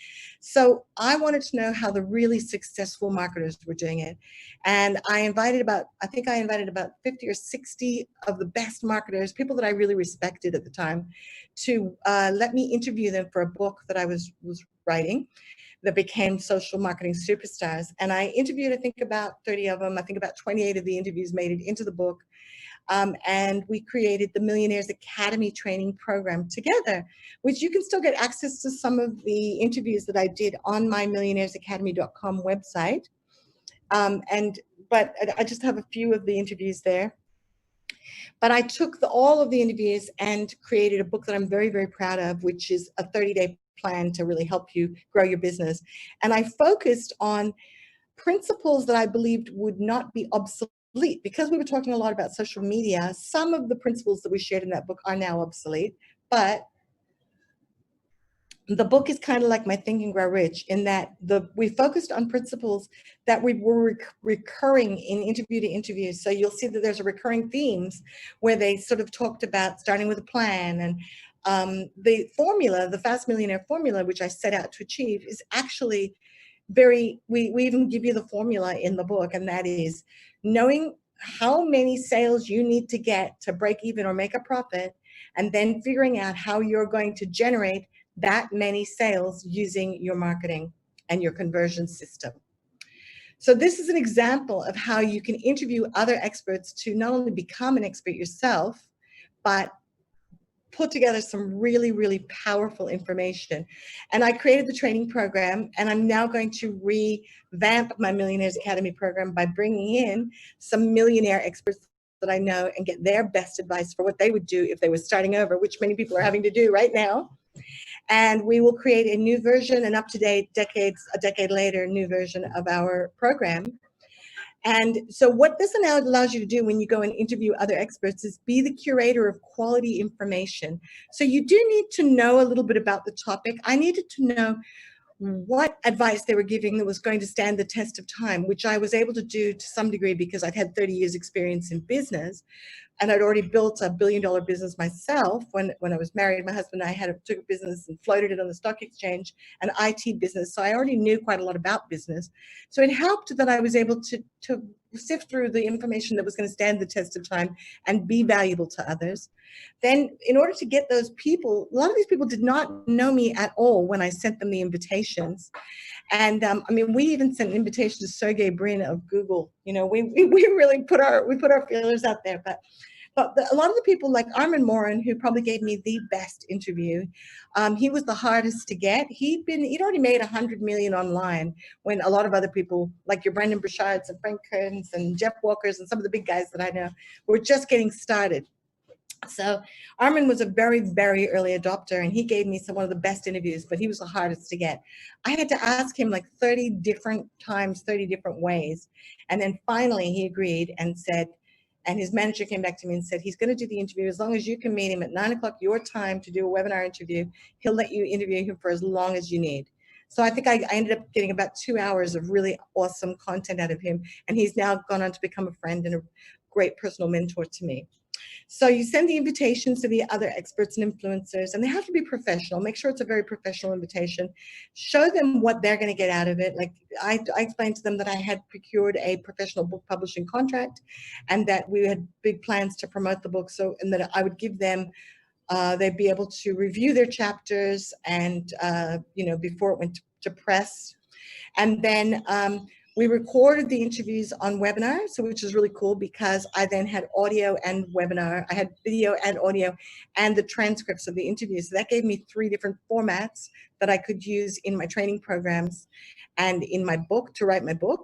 So I wanted to know how the really successful marketers were doing it, and I invited about 50 or 60 of the best marketers, people that I really respected at the time, to let me interview them for a book that I was writing that became social marketing superstars. And I interviewed, I think, about 30 of them. I think about 28 of the interviews made it into the book. And we created the Millionaires Academy training program together, which you can still get access to some of the interviews that I did on my millionairesacademy.com website. But I just have a few of the interviews there. But I took all of the interviews and created a book that I'm very, very proud of, which is a 30-day plan to really help you grow your business. And I focused on principles that I believed would not be obsolete. Because we were talking a lot about social media, some of the principles that we shared in that book are now obsolete, but the book is kind of like my Think and Grow Rich in that we focused on principles that we were recurring in interview to interview. So you'll see that there's a recurring themes where they sort of talked about starting with a plan, and the formula, the Fast Millionaire formula, which I set out to achieve, is actually we even give you the formula in the book, and that is knowing how many sales you need to get to break even or make a profit, and then figuring out how you're going to generate that many sales using your marketing and your conversion system. So this is an example of how you can interview other experts to not only become an expert yourself, but put together some really, really powerful information. And I created the training program, and I'm now going to revamp my Millionaires Academy program by bringing in some millionaire experts that I know and get their best advice for what they would do if they were starting over, which many people are having to do right now. And we will create a new version, an up-to-date, a decade later, new version of our program. And so what this now allows you to do when you go and interview other experts is be the curator of quality information. So you do need to know a little bit about the topic. I needed to know what advice they were giving that was going to stand the test of time, which I was able to do to some degree because I'd had 30 years experience in business. And I'd already built a $1 billion business myself when I was married. My husband and I took a business and floated it on the stock exchange, an IT business. So I already knew quite a lot about business. So it helped that I was able to sift through the information that was going to stand the test of time and be valuable to others. Then in order to get those people, a lot of these people did not know me at all when I sent them the invitations. And I mean, we even sent an invitation to Sergey Brin of Google. You know, we really put our feelers out there. But a lot of the people like Armin Morin, who probably gave me the best interview, he was the hardest to get. He'd already made 100 million online when a lot of other people like your Brendan Burchards and Frank Kearns and Jeff Walkers and some of the big guys that I know were just getting started. So Armin was a very, very early adopter, and he gave me one of the best interviews, but he was the hardest to get. I had to ask him like 30 different times, 30 different ways. And then finally he agreed and said, and his manager came back to me and said, he's going to do the interview as long as you can meet him at 9 o'clock your time to do a webinar interview. He'll let you interview him for as long as you need. So I think I ended up getting about 2 hours of really awesome content out of him. And he's now gone on to become a friend and a great personal mentor to me. So you send the invitations to the other experts and influencers, and they have to be professional. Make sure it's a very professional invitation. Show them what they're going to get out of it. Like I explained to them that I had procured a professional book publishing contract, and that we had big plans to promote the book. So, and that I would give them, they'd be able to review their chapters, and before it went to press, and then. We recorded the interviews on webinar, which is really cool because I then had audio and webinar. I had video and audio and the transcripts of the interviews. So that gave me 3 different formats that I could use in my training programs and in my book to write my book.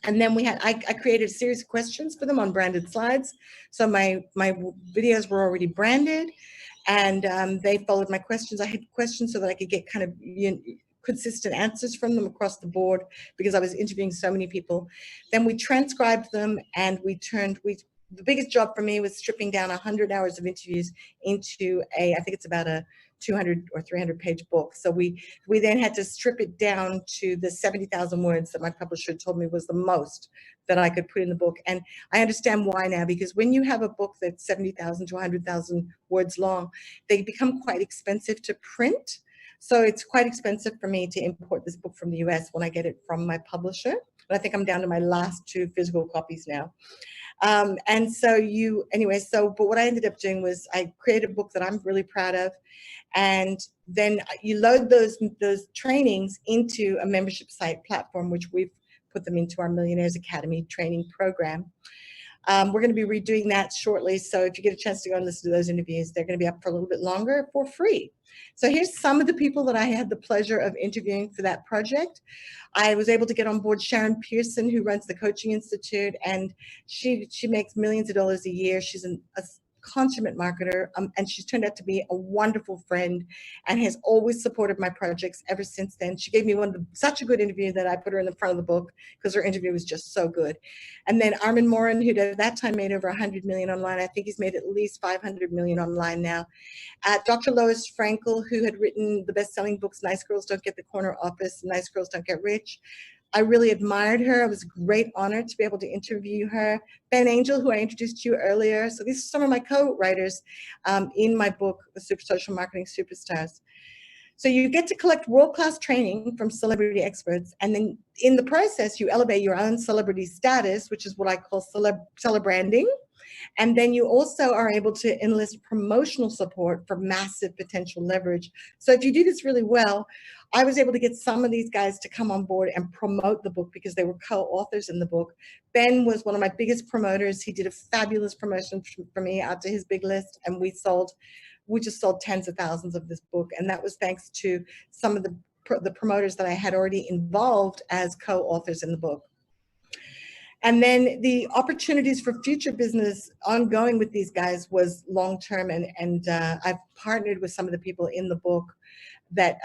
And then I created a series of questions for them on branded slides. So my videos were already branded, and they followed my questions. I had questions so that I could get kind of consistent answers from them across the board because I was interviewing so many people. Then we transcribed them, and the biggest job for me was stripping down 100 hours of interviews into I think it's about a 200 or 300 page book. So we then had to strip it down to the 70,000 words that my publisher told me was the most that I could put in the book. And I understand why now, because when you have a book that's 70,000 to 100,000 words long, they become quite expensive to print. So it's quite expensive for me to import this book from the US when I get it from my publisher. But I think I'm down to my last 2 physical copies now. And so but what I ended up doing was I created a book that I'm really proud of. And then you load those trainings into a membership site platform, which we've put them into our Millionaires Academy training program. We're going to be redoing that shortly. So if you get a chance to go and listen to those interviews, they're going to be up for a little bit longer for free. So here's some of the people that I had the pleasure of interviewing for that project. I was able to get on board Sharon Pearson, who runs the Coaching Institute, and she makes millions of dollars a year. She's a consummate marketer, and she's turned out to be a wonderful friend and has always supported my projects ever since then. She gave me such a good interview that I put her in the front of the book because her interview was just so good. And then Armin Morin, who at that time made over 100 million online. I think he's made at least 500 million online now. Dr. Lois Frankel, who had written the best-selling books, Nice Girls Don't Get the Corner Office, Nice Girls Don't Get Rich. I really admired her. It was a great honor to be able to interview her. Ben Angel, who I introduced to you earlier. So these are some of my co-writers in my book, The Super Social Marketing Superstars. So you get to collect world-class training from celebrity experts, and then in the process, you elevate your own celebrity status, which is what I call celebranding. And then you also are able to enlist promotional support for massive potential leverage. So if you do this really well, I was able to get some of these guys to come on board and promote the book because they were co-authors in the book. Ben was one of my biggest promoters. He did a fabulous promotion for me out to his big list, and we just sold tens of thousands of this book. And that was thanks to some of the promoters that I had already involved as co-authors in the book. And then the opportunities for future business ongoing with these guys was long-term. And I've partnered with some of the people in the book that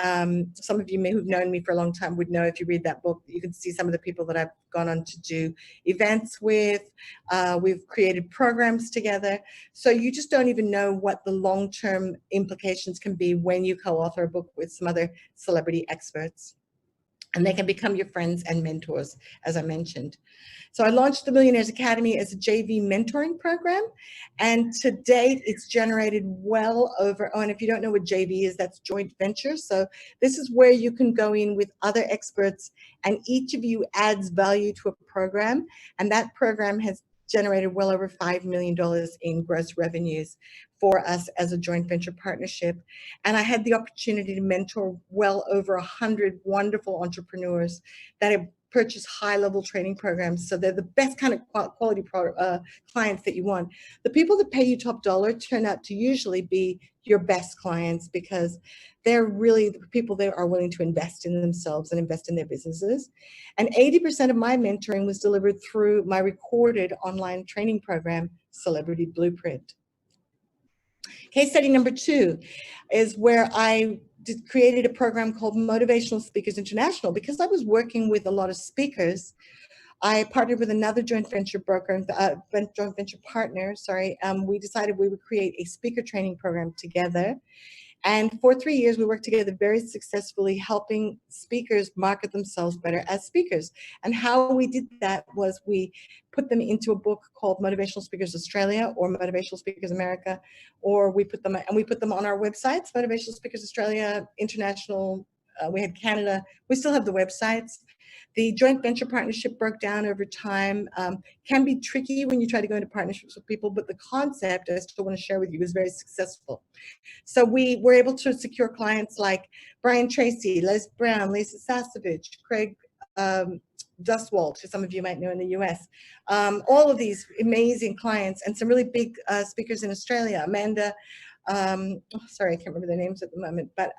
some of you who've known me for a long time would know. If you read that book, you can see some of the people that I've gone on to do events with. We've created programs together. So you just don't even know what the long-term implications can be when you co-author a book with some other celebrity experts. And they can become your friends and mentors, as I mentioned. So I launched the Millionaires Academy as a JV mentoring program. And to date, it's generated well over, and if you don't know what JV is, that's joint venture. So this is where you can go in with other experts and each of you adds value to a program. And that program has generated well over $5 million in gross revenues for us as a joint venture partnership. And I had the opportunity to mentor well over 100 wonderful entrepreneurs that have purchased high-level training programs. So they're the best kind of quality clients that you want. The people that pay you top dollar turn out to usually be your best clients because they're really the people that are willing to invest in themselves and invest in their businesses. And 80% of my mentoring was delivered through my recorded online training program, Celebrity Blueprint. Case study number 2 is where I created a program called Motivational Speakers International. Because I was working with a lot of speakers, I partnered with another joint venture joint venture partner, we decided we would create a speaker training program together. And for 3 years, we worked together very successfully, helping speakers market themselves better as speakers. And how we did that was we put them into a book called Motivational Speakers Australia or Motivational Speakers America, or we put them on our websites, Motivational Speakers Australia, International, we had Canada. We still have the websites. The joint venture partnership broke down over time. Can be tricky when you try to go into partnerships with people, but the concept I still want to share with you is very successful. So we were able to secure clients like Brian Tracy, Les Brown, Lisa Sasevich, Craig Dustwalt, who some of you might know in the US. All of these amazing clients and some really big speakers in Australia. Amanda, sorry, I can't remember their names at the moment, but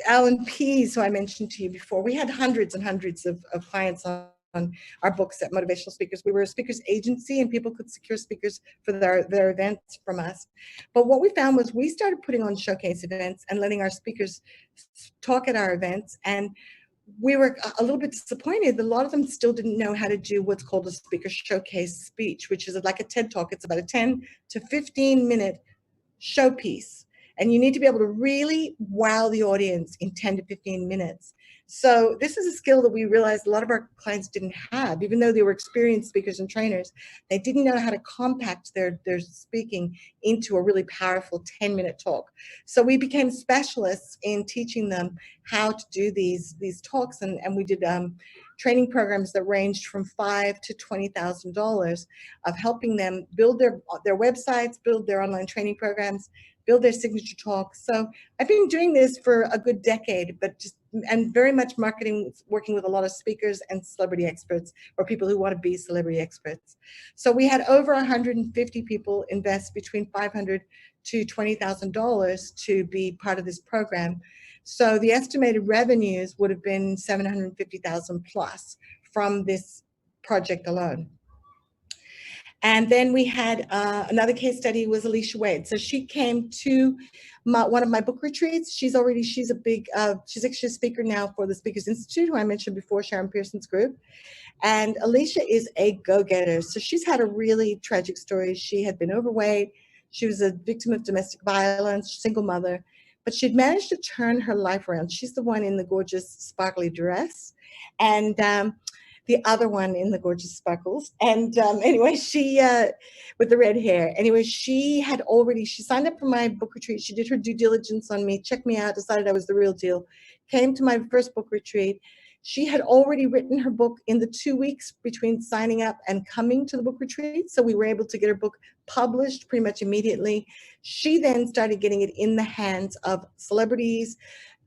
Alan Pease, who I mentioned to you before. We had hundreds and hundreds of clients on our books at Motivational Speakers. We were a speakers agency and people could secure speakers for their events from us. But what we found was we started putting on showcase events and letting our speakers talk at our events. And we were a little bit disappointed. A lot of them still didn't know how to do what's called a speaker showcase speech, which is like a TED Talk. It's about a 10 to 15 minute showpiece. And you need to be able to really wow the audience in 10 to 15 minutes. So this is a skill that we realized a lot of our clients didn't have. Even though they were experienced speakers and trainers, they didn't know how to compact their speaking into a really powerful 10-minute talk. So we became specialists in teaching them how to do these talks, and we did training programs that ranged from $5,000 to $20,000 of helping them build their websites, build their online training programs, build their signature talks. So I've been doing this for a good decade, and very much marketing, working with a lot of speakers and celebrity experts, or people who want to be celebrity experts. So we had over 150 people invest between $500 to $20,000 to be part of this program. So the estimated revenues would have been 750,000 plus from this project alone. And then we had another case study was Alicia Wade. So she came to one of my book retreats. She's actually a speaker now for the Speakers Institute, who I mentioned before, Sharon Pearson's group. And Alicia is a go-getter. So she's had a really tragic story. She had been overweight. She was a victim of domestic violence, single mother, but she'd managed to turn her life around. She's the one in the gorgeous sparkly dress. And the other one in the gorgeous sparkles. And anyway, she, with the red hair. Anyway, she signed up for my book retreat. She did her due diligence on me, checked me out, decided I was the real deal, came to my first book retreat. She had already written her book in the 2 weeks between signing up and coming to the book retreat. So we were able to get her book published pretty much immediately. She then started getting it in the hands of celebrities.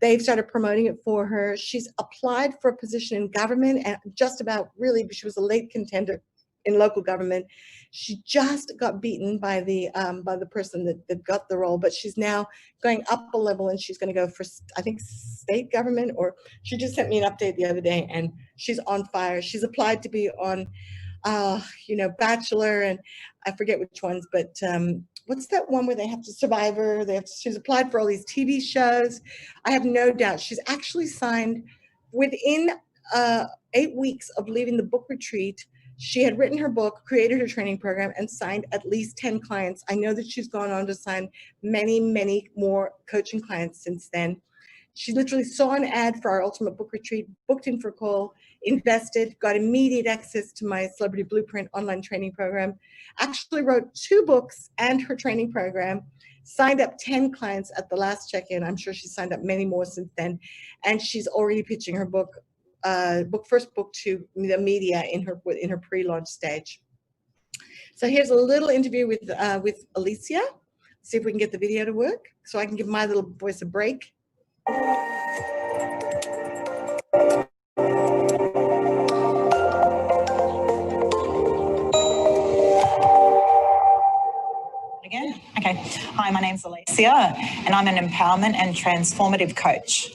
They've started promoting it for her. She's applied for a position in government, and she was a late contender in local government. She just got beaten by the person that got the role, but she's now going up a level, and she's going to go for, I think, state government, or she just sent me an update the other day, and she's on fire. She's applied to be on, Bachelor, and I forget which ones, but what's that one where they have to Survivor? She's applied for all these TV shows. I have no doubt she's actually signed within 8 weeks of leaving the book retreat. She had written her book, created her training program, and signed at least 10 clients. I know that she's gone on to sign many, many more coaching clients since then. She literally saw an ad for our Ultimate Book Retreat, booked in for a call, invested, got immediate access to my Celebrity Blueprint online training program, actually wrote 2 books and her training program, signed up 10 clients at the last check-in. I'm sure she's signed up many more since then. And she's already pitching her first book to the media in her pre-launch stage. So here's a little interview with Alicia. See if we can get the video to work so I can give my little voice a break. Again? Okay. Hi, my name's Alicia, and I'm an empowerment and transformative coach.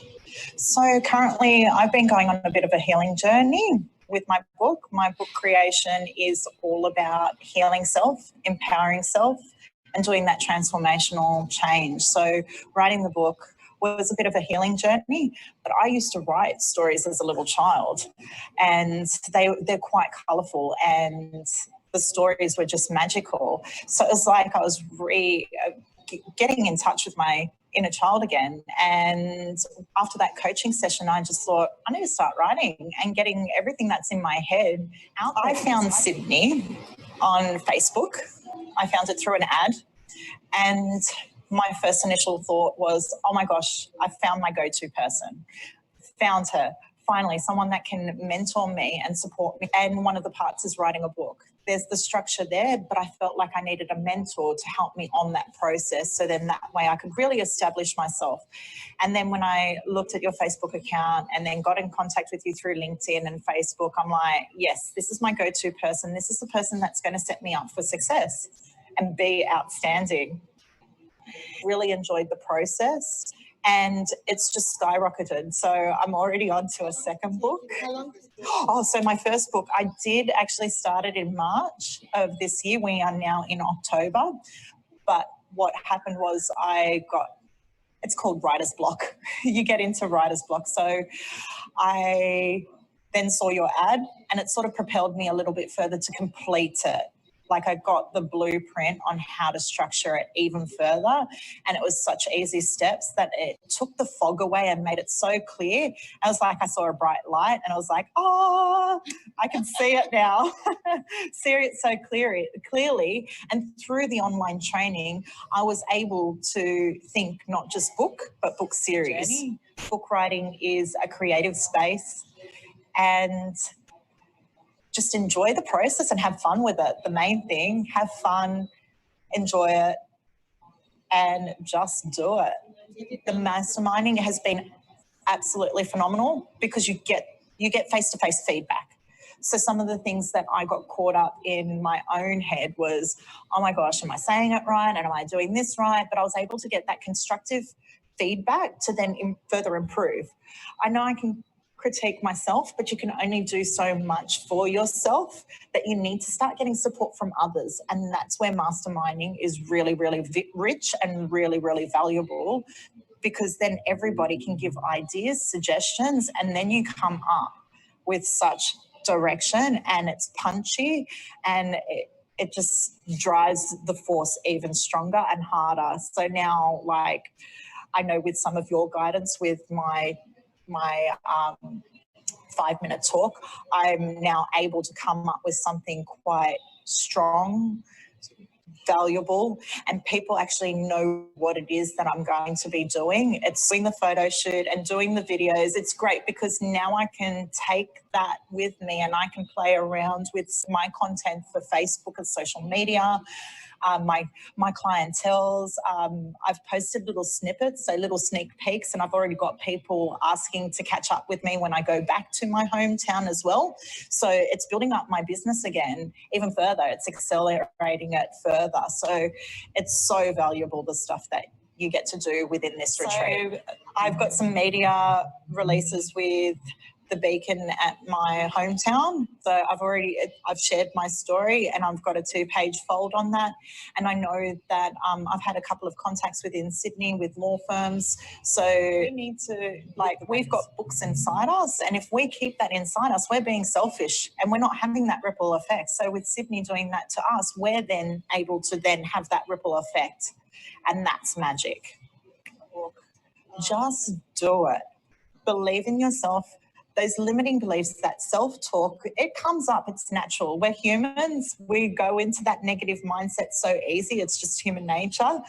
So currently I've been going on a bit of a healing journey with my book. My book creation is all about healing self, empowering self, and doing that transformational change. So writing the book was a bit of a healing journey, but I used to write stories as a little child, and they're quite colourful, and the stories were just magical. So it was like I was getting in touch with my inner child again. And after that coaching session, I just thought, I need to start writing and getting everything that's in my head out there. I found Sydney on Facebook. I found it through an ad, and my first initial thought was, oh my gosh, I found my go-to person. Found her. Finally, someone that can mentor me and support me. And one of the parts is writing a book. There's the structure there, but I felt like I needed a mentor to help me on that process. So then that way I could really establish myself. And then when I looked at your Facebook account and then got in contact with you through LinkedIn and Facebook, I'm like, yes, this is my go-to person. This is the person that's going to set me up for success and be outstanding. Really enjoyed the process, and it's just skyrocketed. So I'm already on to a second book. How long? Oh, so my first book, I did actually start it in March of this year. We are now in October. But what happened was it's called writer's block. You get into writer's block. So I then saw your ad, and it sort of propelled me a little bit further to complete it. Like I got the blueprint on how to structure it even further. And it was such easy steps that it took the fog away and made it so clear. I was like, I saw a bright light and I was like, oh, I can see it now. See it so clearly. And through the online training, I was able to think not just book, but book series. Book writing is a creative space. and just enjoy the process and have fun with it. The main thing, have fun, enjoy it, and just do it. The masterminding has been absolutely phenomenal because you get face-to-face feedback. So some of the things that I got caught up in my own head was, oh my gosh, am I saying it right? And am I doing this right? But I was able to get that constructive feedback to then further improve. I know I can critique myself, but you can only do so much for yourself, that you need to start getting support from others. And that's where masterminding is really, really rich and really, really valuable, because then everybody can give ideas, suggestions, and then you come up with such direction, and it's punchy, and it just drives the force even stronger and harder. So now, like, I know with some of your guidance with my 5-minute talk, I'm now able to come up with something quite strong, valuable, and people actually know what it is that I'm going to be doing. It's doing the photo shoot and doing the videos. It's great because now I can take that with me and I can play around with my content for Facebook and social media. My clientels, I've posted little snippets, so little sneak peeks, and I've already got people asking to catch up with me when I go back to my hometown as well. So it's building up my business again even further. It's accelerating it further. So it's so valuable, the stuff that you get to do within this retreat. I've got some media releases with the Beacon at my hometown. So I've shared my story, and I've got a 2-page fold on that. And I know that I've had a couple of contacts within Sydney with law firms. So we need to, we've got books inside us, and if we keep that inside us, we're being selfish and we're not having that ripple effect. So with Sydney doing that to us, we're then able to then have that ripple effect, and that's magic. Just do it. Believe in yourself. Those limiting beliefs, that self-talk, it comes up. It's natural. We're humans. We go into that negative mindset so easy. It's just human nature.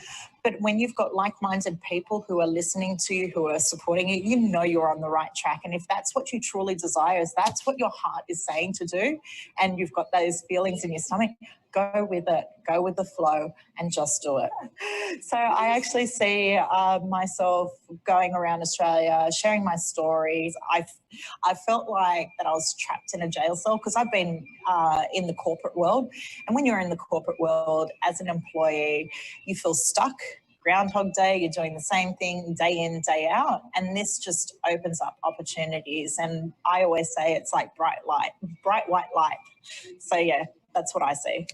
But when you've got like-minded people who are listening to you, who are supporting you, you know you're on the right track. And if that's what you truly desire, if that's what your heart is saying to do, and you've got those feelings in your stomach, go with it, go with the flow, and just do it. So I actually see myself going around Australia, sharing my stories. I felt like that I was trapped in a jail cell because I've been in the corporate world. And when you're in the corporate world as an employee, you feel stuck. Groundhog Day, you're doing the same thing day in, day out. And this just opens up opportunities. And I always say it's like bright white light. So yeah, that's what I see.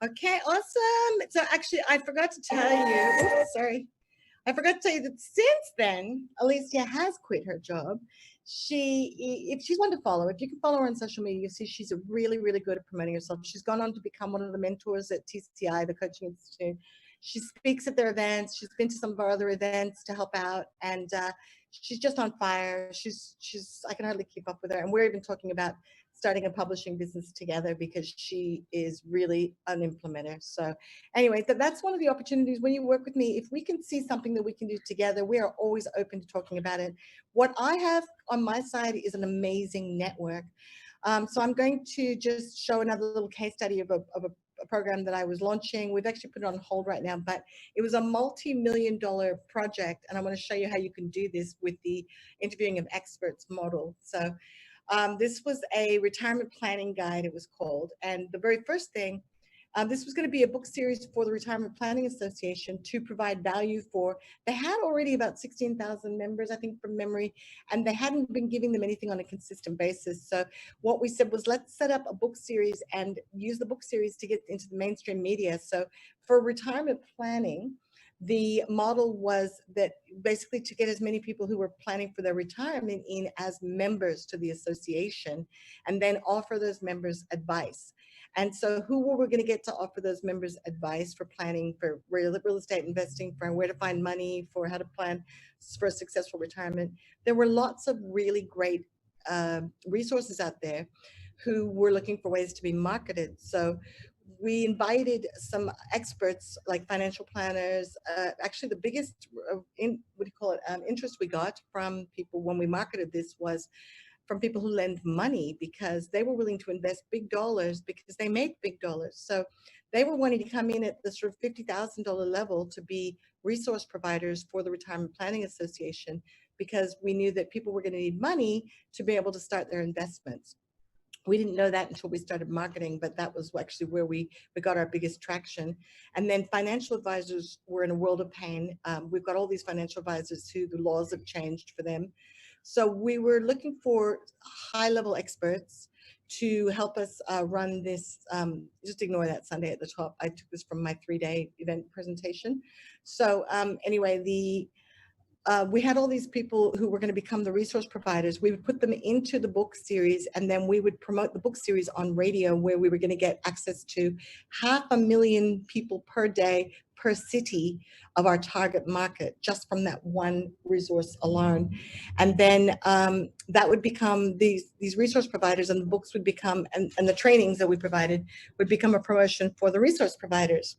Okay, awesome. So actually, I forgot to tell you, I forgot to tell you that since then, Alicia has quit her job. If she's one to follow, if you can follow her on social media, you see she's really, really good at promoting herself. She's gone on to become one of the mentors at TCI, the Coaching Institute. She speaks at their events. She's been to some of our other events to help out, and she's just on fire. I can hardly keep up with her, and we're even talking about starting a publishing business together because she is really an implementer. So anyway, that's one of the opportunities when you work with me. If we can see something that we can do together, we are always open to talking about it. What I have on my side is an amazing network. So I'm going to just show another little case study of a program that I was launching. We've actually put it on hold right now, but it was a multi-million-dollar project, and I want to show you how you can do this with the interviewing of experts model. So this was a retirement planning guide, it was called. And the very first thing, this was going to be a book series for the Retirement Planning Association to provide value for, they had already about 16,000 members, I think, from memory, and they hadn't been giving them anything on a consistent basis. So what we said was, let's set up a book series and use the book series to get into the mainstream media. So for retirement planning, the model was that basically to get as many people who were planning for their retirement in as members to the association, and then offer those members advice. And so who were we going to get to offer those members advice for planning for real estate investing, for where to find money, for how to plan for a successful retirement? There were lots of really great resources out there who were looking for ways to be marketed. So we invited some experts like financial planners. Actually, the biggest interest we got from people when we marketed this was from people who lend money, because they were willing to invest big dollars because they make big dollars. So they were wanting to come in at the sort of $50,000 level to be resource providers for the Retirement Planning Association, because we knew that people were going to need money to be able to start their investments. We didn't know that until we started marketing, but that was actually where we got our biggest traction. And then financial advisors were in a world of pain. We've got all these financial advisors who the laws have changed for them. So we were looking for high-level experts to help us run this. Just ignore that Sunday at the top. I took this from my 3-day event presentation. So anyway, we had all these people who were going to become the resource providers. We would put them into the book series, and then we would promote the book series on radio, where we were going to get access to 500,000 people per day per city of our target market, just from that one resource alone. And then that would become these resource providers, and the books would become, and the trainings that we provided would become a promotion for the resource providers.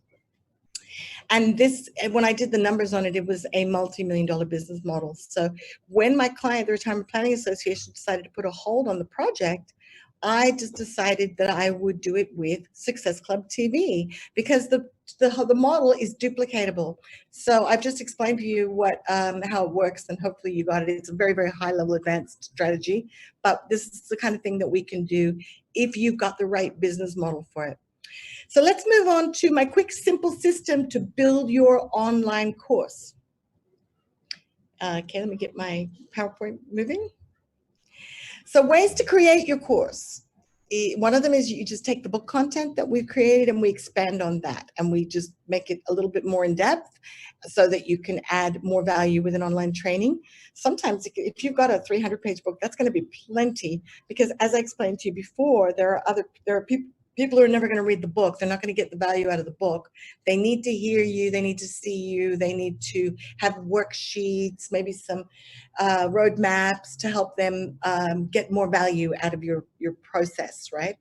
And this, when I did the numbers on it, it was a multi-million-dollar business model. So when my client, the Retirement Planning Association, decided to put a hold on the project, I just decided that I would do it with Success Club TV, because the model is duplicatable. So I've just explained to you how it works, and hopefully you got it. It's a very, very high level advanced strategy, but this is the kind of thing that we can do if you've got the right business model for it. So let's move on to my quick, simple system to build your online course. Okay, let me get my PowerPoint moving. So ways to create your course. One of them is you just take the book content that we've created and we expand on that, and we just make it a little bit more in depth so that you can add more value with an online training. Sometimes if you've got a 300-page book, that's going to be plenty, because as I explained to you before, there are people who are never going to read the book. They're not going to get the value out of the book. They need to hear you. They need to see you. They need to have worksheets, maybe some roadmaps to help them get more value out of your process, right?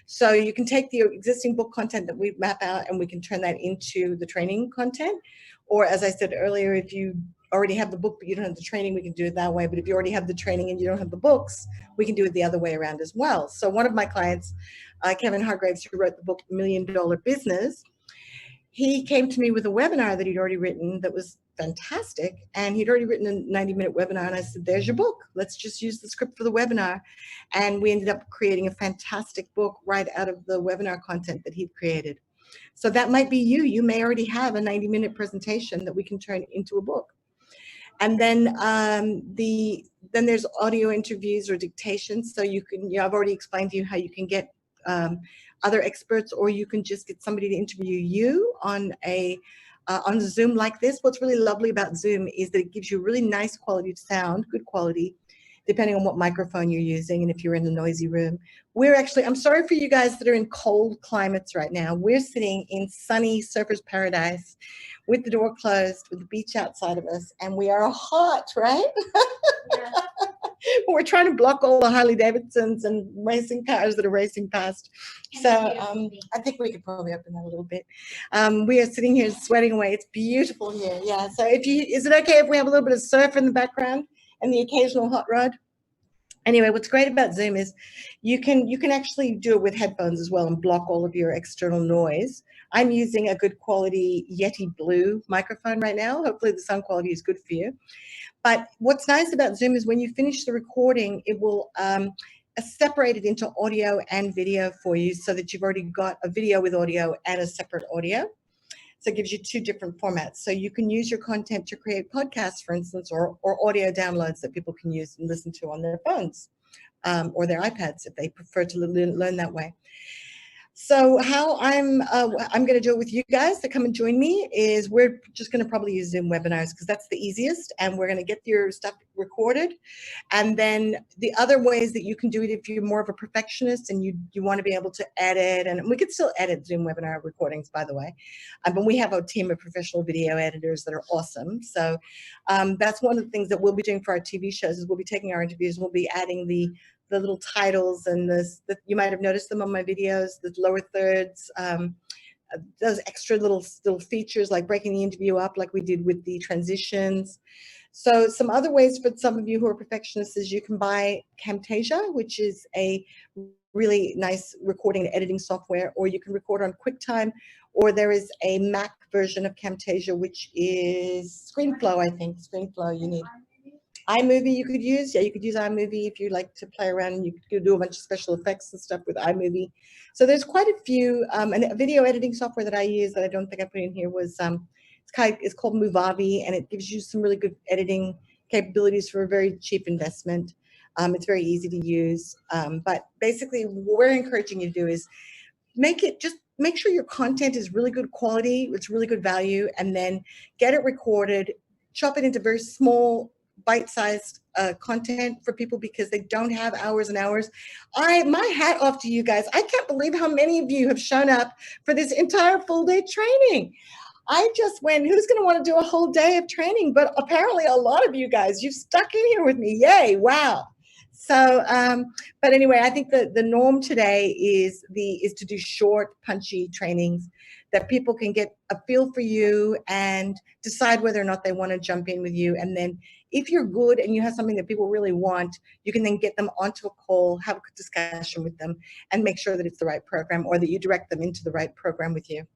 So you can take the existing book content that we map out and we can turn that into the training content. Or as I said earlier, if you already have the book but you don't have the training, we can do it that way. But if you already have the training and you don't have the books, we can do it the other way around as well. So one of my clients, Kevin Hargraves, who wrote the book $1 Million Business, he came to me with a webinar that he'd already written that was fantastic, and he'd already written a 90-minute webinar, and I said, there's your book. Let's just use the script for the webinar. And we ended up creating a fantastic book right out of the webinar content that he'd created. So that might be you. You may already have a 90-minute presentation that we can turn into a book. And then then there's audio interviews or dictations. So you can, I've already explained to you how you can get other experts, or you can just get somebody to interview you on Zoom like this. What's really lovely about Zoom is that it gives you really nice quality of sound, good quality, depending on what microphone you're using and if you're in a noisy room. We're actually, I'm sorry for you guys that are in cold climates right now. We're sitting in sunny surfer's paradise with the door closed, with the beach outside of us, and we are hot, right? Yeah. We're trying to block all the Harley Davidsons and racing cars that are racing past. So I think we could probably open that a little bit. We are sitting here sweating away. It's beautiful here. Yeah. So is it okay if we have a little bit of surf in the background and the occasional hot rod? Anyway, what's great about Zoom is you can actually do it with headphones as well and block all of your external noise. I'm using a good quality Yeti Blue microphone right now. Hopefully the sound quality is good for you. But what's nice about Zoom is when you finish the recording, it will separate it into audio and video for you, so that you've already got a video with audio and a separate audio. So it gives you two different formats. So you can use your content to create podcasts, for instance, or audio downloads that people can use and listen to on their phones or their iPads if they prefer to learn that way. So how I'm going to do it with you guys to come and join me is we're just going to probably use Zoom webinars because that's the easiest, and we're going to get your stuff recorded. And then the other ways that you can do it, if you're more of a perfectionist and you want to be able to edit, and we could still edit Zoom webinar recordings, by the way. But we have a team of professional video editors that are awesome. So that's one of the things that we'll be doing for our TV shows is we'll be taking our interviews, we'll be adding the little titles and you might have noticed them on my videos, the lower thirds, those extra little features like breaking the interview up like we did with the transitions. So some other ways for some of you who are perfectionists is you can buy Camtasia, which is a really nice recording and editing software, or you can record on QuickTime, or there is a Mac version of Camtasia, which is ScreenFlow, I think. ScreenFlow you need. iMovie you could use. Yeah, you could use iMovie if you like to play around, and you could do a bunch of special effects and stuff with iMovie. So there's quite a few, and a video editing software that I use that I don't think I put in here was, it's called Movavi, and it gives you some really good editing capabilities for a very cheap investment. It's very easy to use, but basically what we're encouraging you to do is make sure your content is really good quality, it's really good value, and then get it recorded, chop it into very small bite-sized content for people because they don't have hours and hours. My hat off to you guys. I can't believe how many of you have shown up for this entire full day training. I just went, who's going to want to do a whole day of training? But apparently a lot of you guys, you've stuck in here with me. Yay, wow. So, but anyway, I think the norm today is to do short, punchy trainings that people can get a feel for you and decide whether or not they want to jump in with you. And then if you're good and you have something that people really want, you can then get them onto a call, have a discussion with them, and make sure that it's the right program or that you direct them into the right program with you.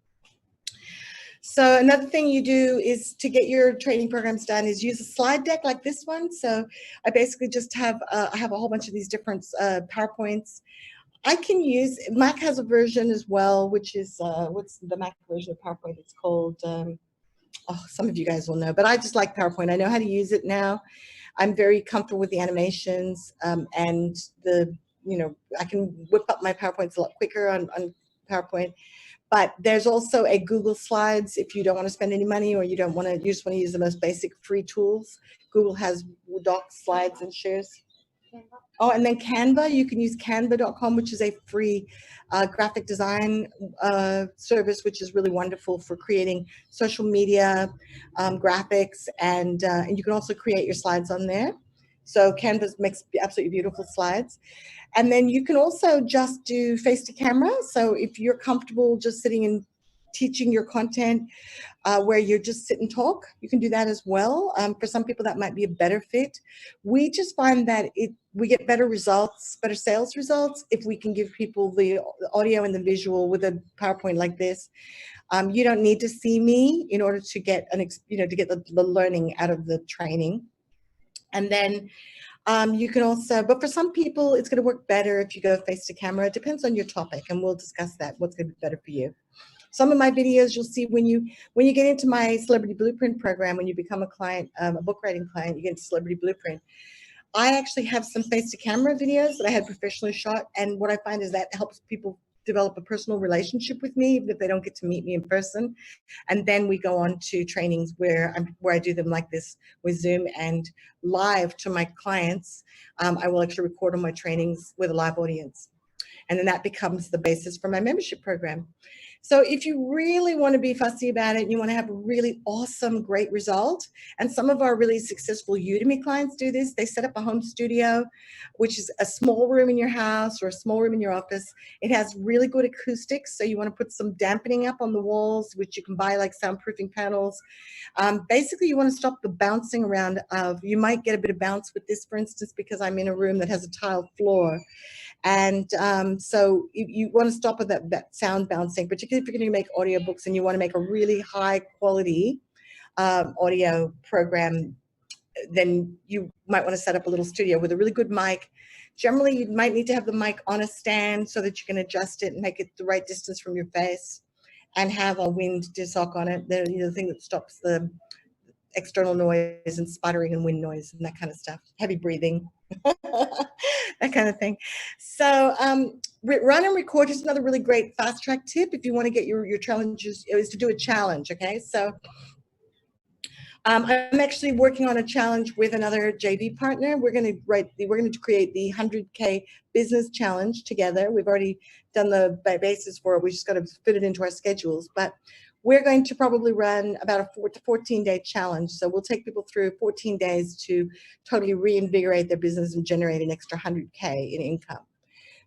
So another thing you do is to get your training programs done is use a slide deck like this one. So I basically just have I have a whole bunch of these different PowerPoints. I can use, Mac has a version as well, which is, what's the Mac version of PowerPoint? It's called, some of you guys will know, but I just like PowerPoint. I know how to use it now. I'm very comfortable with the animations and I can whip up my PowerPoints a lot quicker on PowerPoint. But there's also a Google Slides if you don't want to spend any money or you just want to use the most basic free tools. Google has Docs, Slides, and Shares. Oh, and then Canva, you can use canva.com, which is a free graphic design service, which is really wonderful for creating social media graphics, and you can also create your slides on there. So Canva makes absolutely beautiful slides. And then you can also just do face to camera. So if you're comfortable just sitting and teaching your content where you just sit and talk, you can do that as well. For some people, that might be a better fit. We just find that we get better results, better sales results, if we can give people the audio and the visual with a PowerPoint like this. You don't need to see me in order to get the learning out of the training. And then you can also, but for some people, it's going to work better if you go face to camera. It depends on your topic, and we'll discuss that, what's going to be better for you. Some of my videos you'll see when you get into my Celebrity Blueprint program, when you become a client, a book writing client, you get into Celebrity Blueprint. I actually have some face to camera videos that I had professionally shot, and what I find is that helps people develop a personal relationship with me, even if they don't get to meet me in person. And then we go on to trainings where I do them like this with Zoom and live to my clients. I will actually record on my trainings with a live audience. And then that becomes the basis for my membership program. So if you really want to be fussy about it and you want to have a really awesome, great result, and some of our really successful Udemy clients do this, they set up a home studio, which is a small room in your house or a small room in your office. It has really good acoustics, so you want to put some dampening up on the walls, which you can buy like soundproofing panels. Basically, you want to stop the bouncing around of, you might get a bit of bounce with this, for instance, because I'm in a room that has a tiled floor. And so you want to stop with that sound bouncing, particularly if you're going to make audiobooks and you want to make a really high quality audio program, then you might want to set up a little studio with a really good mic. Generally, you might need to have the mic on a stand so that you can adjust it and make it the right distance from your face, and have a wind sock on it, the thing that stops the external noise and sputtering and wind noise and that kind of stuff, heavy breathing. That kind of thing. So run and record is another really great fast track tip if you want to get your challenges, is to do a challenge. Okay, so I'm actually working on a challenge with another JV partner. We're going to create the 100K business challenge together. We've already done the basis for it. We just got to fit it into our schedules, but we're going to probably run about a 4 to 14-day challenge. So we'll take people through 14 days to totally reinvigorate their business and generate an extra 100K in income.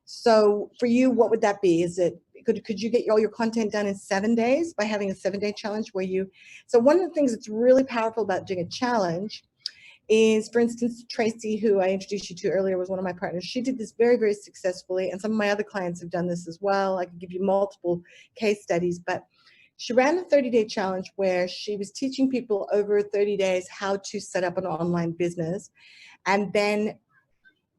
So for you, what would that be? Is it could you get all your content done in 7 days by having a 7-day challenge where so one of the things that's really powerful about doing a challenge is, for instance, Tracy, who I introduced you to earlier, was one of my partners. She did this very, very successfully, and some of my other clients have done this as well. I could give you multiple case studies, but she ran a 30-day challenge where she was teaching people over 30 days how to set up an online business. And then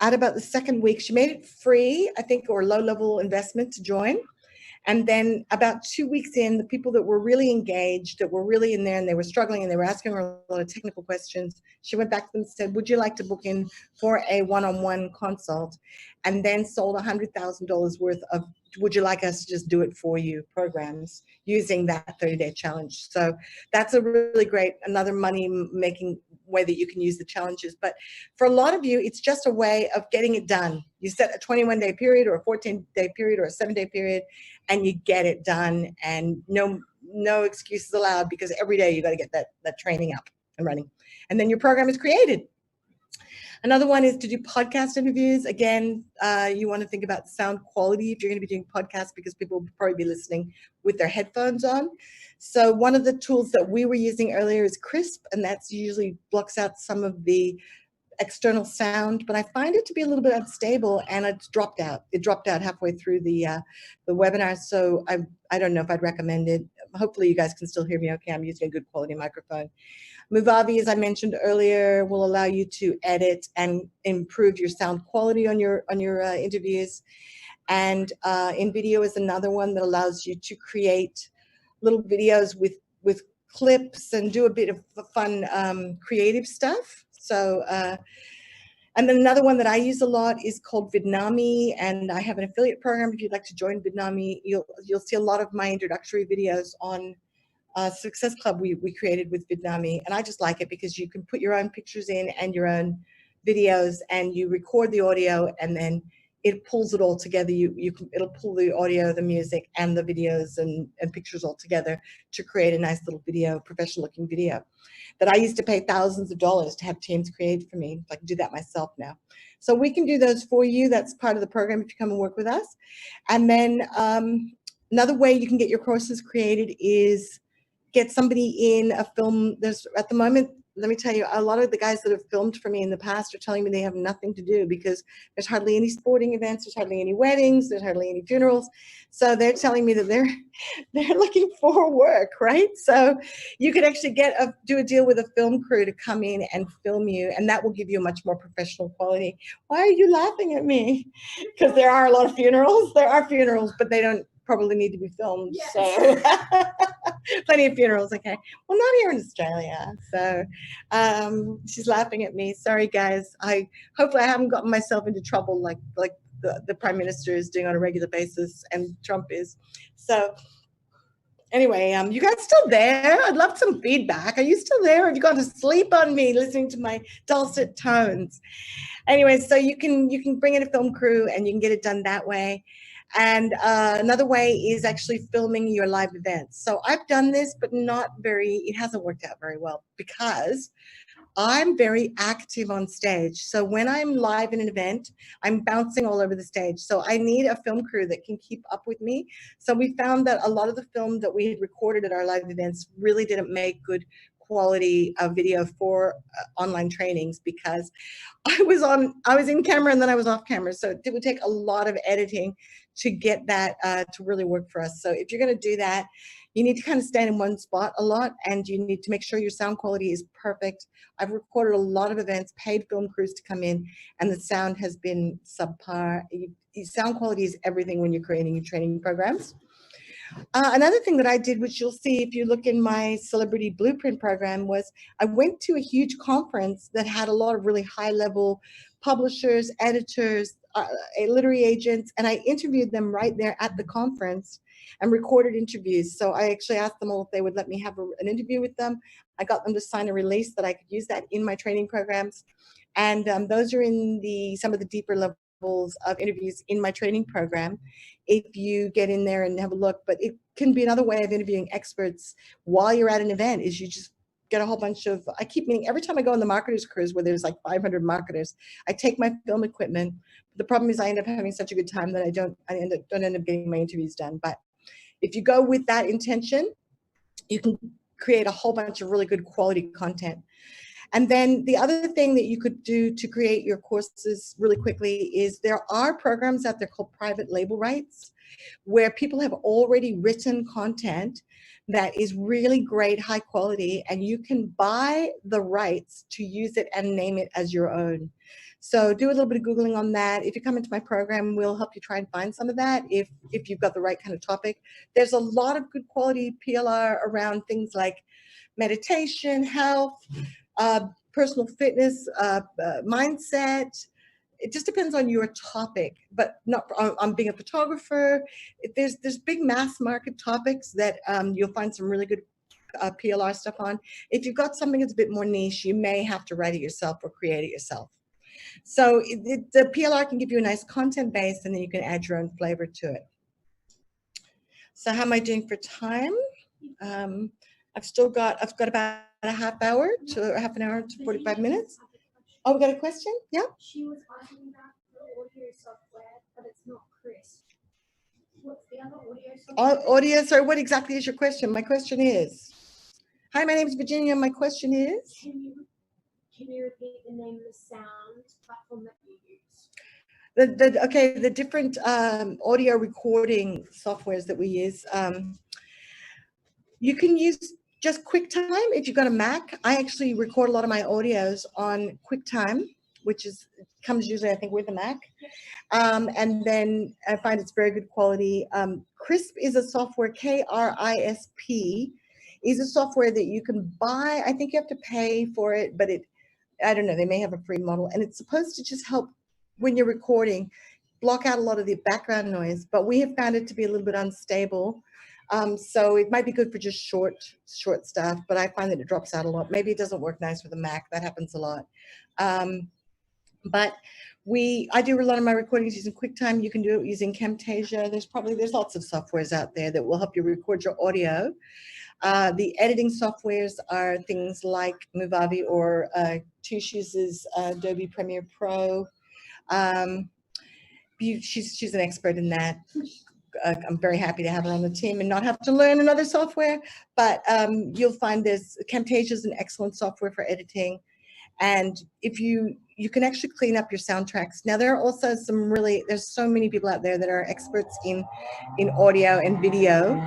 at about the second week, she made it free, I think, or low-level investment to join. And then about 2 weeks in, the people that were really engaged, that were really in there and they were struggling and they were asking her a lot of technical questions, she went back to them and said, would you like to book in for a one-on-one consult? And then sold $100,000 worth of would you like us to just do it for you programs using that 30-day challenge. So that's a really great, another money-making way that you can use the challenges. But for a lot of you, it's just a way of getting it done. You set a 21-day period or a 14-day period or a 7-day period, and you get it done, and no excuses allowed, because every day you got to get that training up and running. And then your program is created. Another one is to do podcast interviews. Again, you want to think about sound quality if you're going to be doing podcasts, because people will probably be listening with their headphones on. So one of the tools that we were using earlier is Krisp, and that's usually blocks out some of the external sound, but I find it to be a little bit unstable, and it's dropped out. It dropped out halfway through the webinar, so I don't know if I'd recommend it. Hopefully you guys can still hear me okay. I'm using a good quality microphone. Movavi, as I mentioned earlier, will allow you to edit and improve your sound quality on your interviews. And InVideo is another one that allows you to create little videos with clips and do a bit of fun creative stuff. So, and then another one that I use a lot is called Vidnami, and I have an affiliate program. If you'd like to join Vidnami, you'll see a lot of my introductory videos on Success Club we created with Vidnami, and I just like it because you can put your own pictures in and your own videos, and you record the audio, and then it pulls it all together. It'll pull the audio, the music, and the videos and pictures all together to create a nice little video, professional looking video that I used to pay thousands of dollars to have teams create for me. I can do that myself now. So we can do those for you. That's part of the program if you come and work with us. And then another way you can get your courses created is get somebody in a film. There's at the moment, let me tell you, a lot of the guys that have filmed for me in the past are telling me they have nothing to do because there's hardly any sporting events, there's hardly any weddings, there's hardly any funerals. So they're telling me that they're looking for work, right? So you could actually do a deal with a film crew to come in and film you, and that will give you a much more professional quality. Why are you laughing at me? Because there are a lot of funerals. There are funerals, but they don't probably need to be filmed. Yes. So plenty of funerals. Okay, well, not here in Australia. So she's laughing at me. Sorry guys, hopefully I haven't gotten myself into trouble like the Prime Minister is doing on a regular basis and Trump is. So anyway, you guys still there? I'd love some feedback. Are you still there? Have you gone to sleep on me listening to my dulcet tones? Anyway, so you can bring in a film crew and you can get it done that way. And another way is actually filming your live events. So I've done this, but it hasn't worked out very well because I'm very active on stage. So when I'm live in an event, I'm bouncing all over the stage. So I need a film crew that can keep up with me. So we found that a lot of the film that we had recorded at our live events really didn't make good quality of video for online trainings because I was in camera and then I was off camera. So it would take a lot of editing to get that to really work for us. So if you're going to do that, you need to kind of stand in one spot a lot, and you need to make sure your sound quality is perfect. I've recorded a lot of events, paid film crews to come in, and the sound has been subpar. Sound quality is everything when you're creating your training programs. Another thing that I did, which you'll see if you look in my Celebrity Blueprint program, was I went to a huge conference that had a lot of really high-level publishers, editors, literary agents, and I interviewed them right there at the conference and recorded interviews. So I actually asked them all if they would let me have an interview with them. I got them to sign a release that I could use that in my training programs. And those are in some of the deeper levels of interviews in my training program if you get in there and have a look. But it can be another way of interviewing experts while you're at an event, is you just get a whole bunch of, I keep meaning every time I go on the marketers cruise where there's like 500 marketers, I take my film equipment. The problem is I end up having such a good time that I don't end up getting my interviews done. But if you go with that intention, you can create a whole bunch of really good quality content. And then the other thing that you could do to create your courses really quickly is there are programs out there called private label rights, where people have already written content that is really great, high quality, and you can buy the rights to use it and name it as your own. So do a little bit of Googling on that. If you come into my program, we'll help you try and find some of that if you've got the right kind of topic. There's a lot of good quality PLR around things like meditation, health, personal fitness, mindset. It just depends on your topic, but not on being a photographer. There's big mass market topics that you'll find some really good PLR stuff on. If you've got something that's a bit more niche, you may have to write it yourself or create it yourself. So the PLR can give you a nice content base, and then you can add your own flavor to it. So how am I doing for time? I've got about a half an hour to 45 minutes. Oh, we got a question? Yeah. She was asking about the audio software, but it's not Chris. What's the other audio software? Audio, sorry, what exactly is your question? My question is, hi, my name is Virginia. My question is? Can you repeat the name of the sound platform that you use? Okay, the different audio recording softwares that we use. You can use just QuickTime if you've got a Mac. I actually record a lot of my audios on QuickTime, which comes usually, I think, with a Mac. And then I find it's very good quality. Krisp is a software, K-R-I-S-P, is a software that you can buy. I think you have to pay for it, but I don't know, they may have a free model. And it's supposed to just help when you're recording, block out a lot of the background noise, but we have found it to be a little bit unstable. So it might be good for just short stuff, but I find that it drops out a lot. Maybe it doesn't work nice with a Mac. That happens a lot. But I do a lot of my recordings using QuickTime. You can do it using Camtasia. There's lots of softwares out there that will help you record your audio. The editing softwares are things like Movavi or Tushu's Adobe Premiere Pro. She's an expert in that. I'm very happy to have her on the team and not have to learn another software, but you'll find Camtasia is an excellent software for editing. And if you can actually clean up your soundtracks. Now there are also there's so many people out there that are experts in audio and video.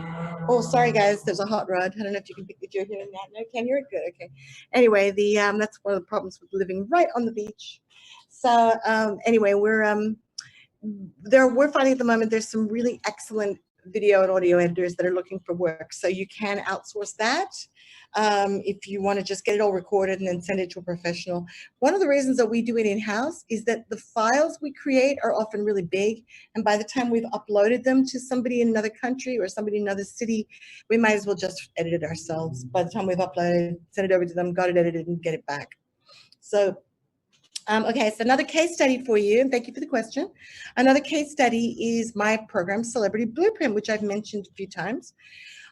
Oh, sorry guys, there's a hot rod. I don't know if you're hearing that. No, Ken, you're good, okay. Anyway, that's one of the problems with living right on the beach. So anyway, we're finding at the moment there's some really excellent video and audio editors that are looking for work. So you can outsource that if you want to just get it all recorded and then send it to a professional. One of the reasons that we do it in-house is that the files we create are often really big. And by the time we've uploaded them to somebody in another country or somebody in another city, we might as well just edit it ourselves. By the time we've uploaded, send it over to them, got it edited, and get it back. So okay, so another case study for you, and thank you for the question. Another case study is my program, Celebrity Blueprint, which I've mentioned a few times.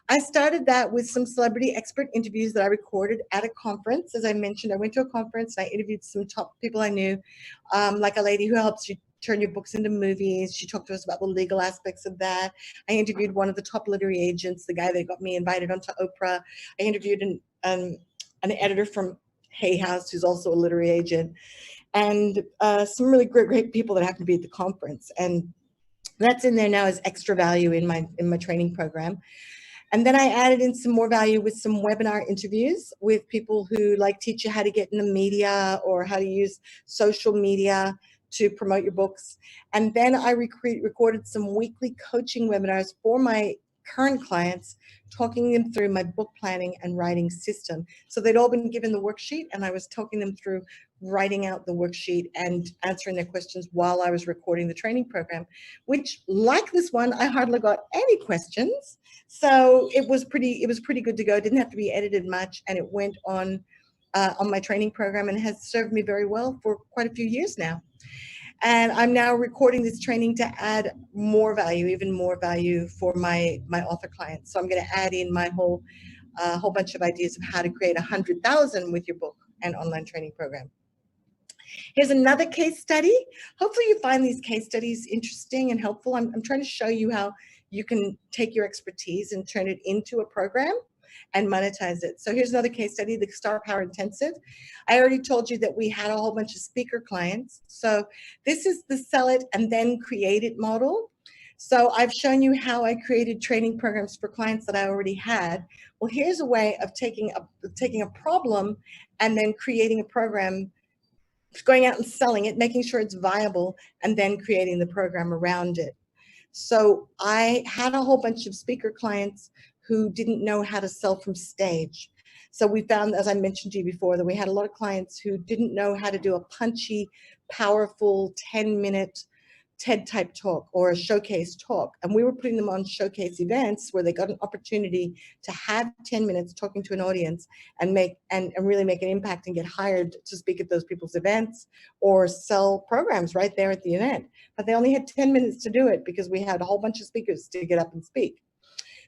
I started that with some celebrity expert interviews that I recorded at a conference. As I mentioned, I went to a conference and I interviewed some top people I knew, like a lady who helps you turn your books into movies. She talked to us about the legal aspects of that. I interviewed one of the top literary agents, the guy that got me invited onto Oprah. I interviewed an editor from Hay House, who's also a literary agent, and some really great people that happen to be at the conference. And that's in there now as extra value in my training program. And then I added in some more value with some webinar interviews with people who teach you how to get in the media or how to use social media to promote your books. And then I recorded some weekly coaching webinars for my current clients, talking them through my book planning and writing system. So they'd all been given the worksheet, and I was talking them through writing out the worksheet and answering their questions while I was recording the training program, which, like this one, I hardly got any questions. So it was pretty good to go. It didn't have to be edited much, and it went on my training program and has served me very well for quite a few years now. And I'm now recording this training to add more value, even more value for my author clients. So I'm going to add in my whole a whole bunch of ideas of how to create 100,000 with your book and online training program. Here's another case study. Hopefully you find these case studies interesting and helpful. I'm trying to show you how you can take your expertise and turn it into a program and monetize it. So here's another case study, the Star Power Intensive. I already told you that we had a whole bunch of speaker clients. So this is the sell it and then create it model. So I've shown you how I created training programs for clients that I already had. Well, here's a way of taking a problem and then creating a program, going out and selling it, making sure it's viable, and then creating the program around it. So I had a whole bunch of speaker clients who didn't know how to sell from stage. So we found, as I mentioned to you before, that we had a lot of clients who didn't know how to do a punchy, powerful 10-minute TED type talk or a showcase talk. And we were putting them on showcase events where they got an opportunity to have 10 minutes talking to an audience and really make an impact and get hired to speak at those people's events or sell programs right there at the event. But they only had 10 minutes to do it because we had a whole bunch of speakers to get up and speak.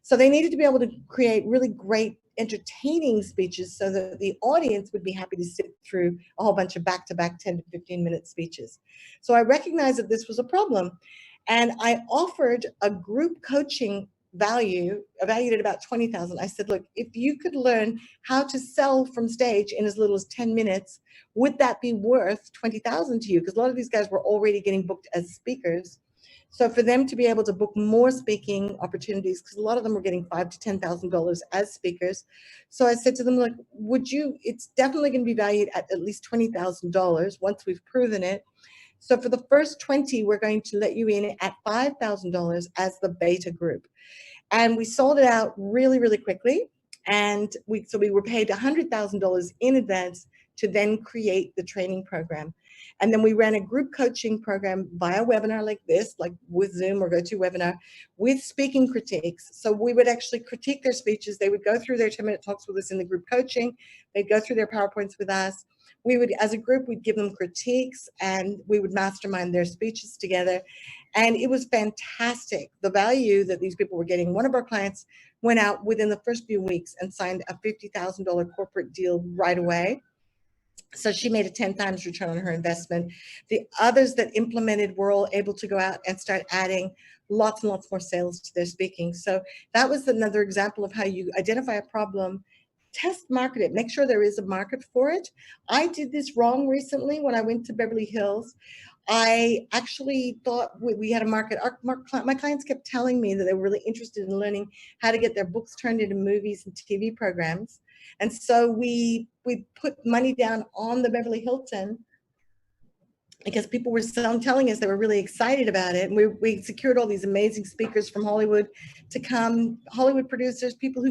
So they needed to be able to create really great entertaining speeches so that the audience would be happy to sit through a whole bunch of back-to-back 10 to 15-minute speeches. So I recognized that this was a problem, and I offered a group coaching value, valued at about $20,000. I said, look, if you could learn how to sell from stage in as little as 10 minutes, would that be worth $20,000 to you? Because a lot of these guys were already getting booked as speakers. So for them to be able to book more speaking opportunities, because a lot of them were getting $5,000 to $10,000 as speakers. So I said to them, like, it's definitely going to be valued at least $20,000 once we've proven it. So for the first 20, we're going to let you in at $5,000 as the beta group. And we sold it out really, really quickly. And we were paid $100,000 in advance to then create the training program. And then we ran a group coaching program via webinar like this, like with Zoom or GoToWebinar, with speaking critiques. So we would actually critique their speeches. They would go through their 10-minute talks with us in the group coaching. They'd go through their PowerPoints with us. We would, as a group, we'd give them critiques and we would mastermind their speeches together. And it was fantastic, the value that these people were getting. One of our clients went out within the first few weeks and signed a $50,000 corporate deal right away. So she made a 10 times return on her investment. The others that implemented were all able to go out and start adding lots and lots more sales to their speaking. So that was another example of how you identify a problem, test market it, make sure there is a market for it. I did this wrong recently when I went to Beverly Hills. I actually thought we had a market. My clients kept telling me that they were really interested in learning how to get their books turned into movies and TV programs. And so we put money down on the Beverly Hilton because people were telling us they were really excited about it. And we secured all these amazing speakers from Hollywood to come, Hollywood producers, people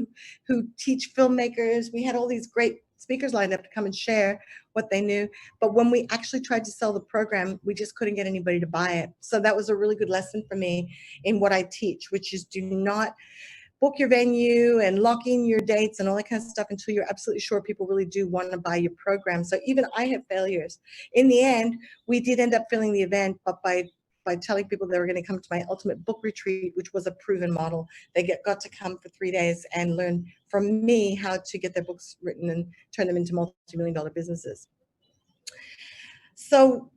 who teach filmmakers. We had all these great speakers lined up to come and share what they knew. But when we actually tried to sell the program, we just couldn't get anybody to buy it. So that was a really good lesson for me in what I teach, which is do not book your venue and lock in your dates and all that kind of stuff until you're absolutely sure people really do want to buy your program. So even I have failures. In the end, we did end up filling the event, but by telling people they were going to come to my ultimate book retreat, which was a proven model. They got to come for 3 days and learn from me how to get their books written and turn them into multi-million-dollar businesses. So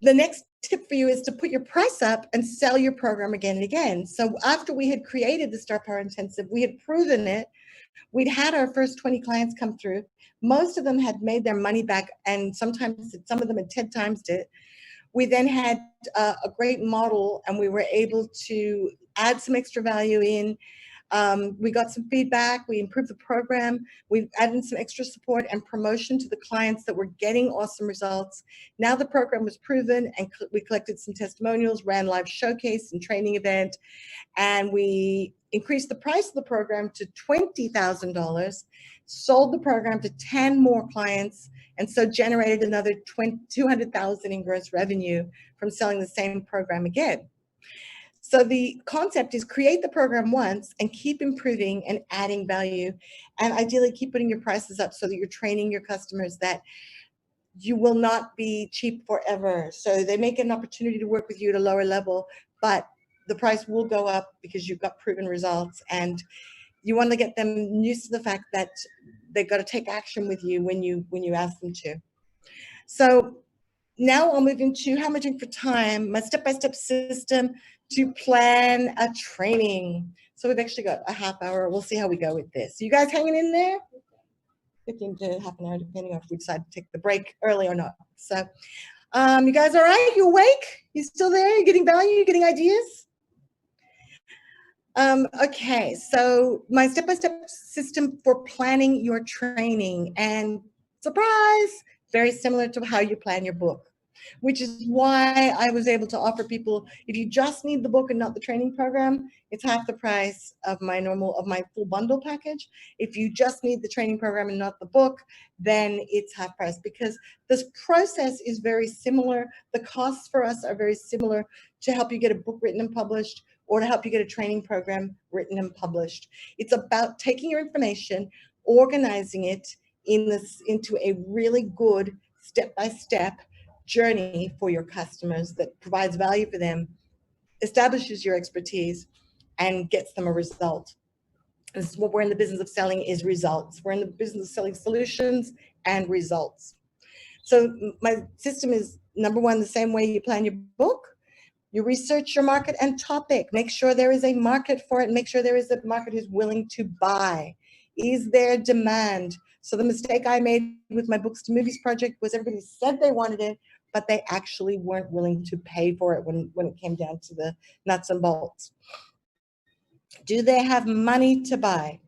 the next tip for you is to put your price up and sell your program again and again. So after we had created the Star Power Intensive, we had proven it. We'd had our first 20 clients come through. Most of them had made their money back, and sometimes some of them had 10 times it. We then had a great model, and we were able to add some extra value in. We got some feedback, we improved the program, we added some extra support and promotion to the clients that were getting awesome results. Now the program was proven, and we collected some testimonials, ran live showcase and training event, and we increased the price of the program to $20,000, sold the program to 10 more clients, and so generated another $200,000 in gross revenue from selling the same program again. So the concept is create the program once and keep improving and adding value, and ideally keep putting your prices up so that you're training your customers that you will not be cheap forever. So they make an opportunity to work with you at a lower level, but the price will go up because you've got proven results and you want to get them used to the fact that they've got to take action with you when you ask them to. So now I'll move into how I'm doing for time, my step-by-step system to plan a training. So we've actually got a half hour. We'll see how we go with this. You guys hanging in there? 15 to half an hour, depending on if we decide to take the break early or not. So you guys all right? You awake? You still there? You getting value? You getting ideas? Okay, so my step-by-step system for planning your training, and surprise, very similar to how you plan your book, which is why I was able to offer people, if you just need the book and not the training program, it's half the price of my full bundle package. If you just need the training program and not the book, then it's half price, because this process is very similar. The costs for us are very similar to help you get a book written and published, or to help you get a training program written and published. It's about taking your information, organizing it into a really good step-by-step journey for your customers that provides value for them, establishes your expertise, and gets them a result. This is what we're in the business of selling, is results. We're in the business of selling solutions and results. So my system is, number one, the same way you plan your book. You research your market and topic. Make sure there is a market for it. Make sure there is a market who's willing to buy. Is there demand? So the mistake I made with my Books to Movies project was everybody said they wanted it, but they actually weren't willing to pay for it when it came down to the nuts and bolts. Do they have money to buy?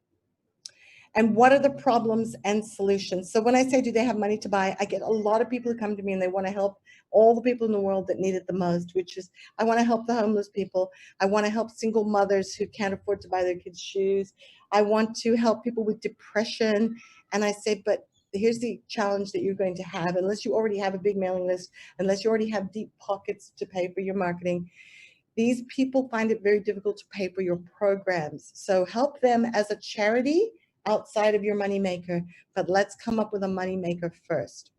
And what are the problems and solutions? So when I say, do they have money to buy, I get a lot of people who come to me and they want to help all the people in the world that need it the most, which is, I want to help the homeless people. I want to help single mothers who can't afford to buy their kids shoes. I want to help people with depression. And I say, but here's the challenge that you're going to have, unless you already have a big mailing list, unless you already have deep pockets to pay for your marketing, these people find it very difficult to pay for your programs. So help them as a charity outside of your moneymaker, but let's come up with a moneymaker first.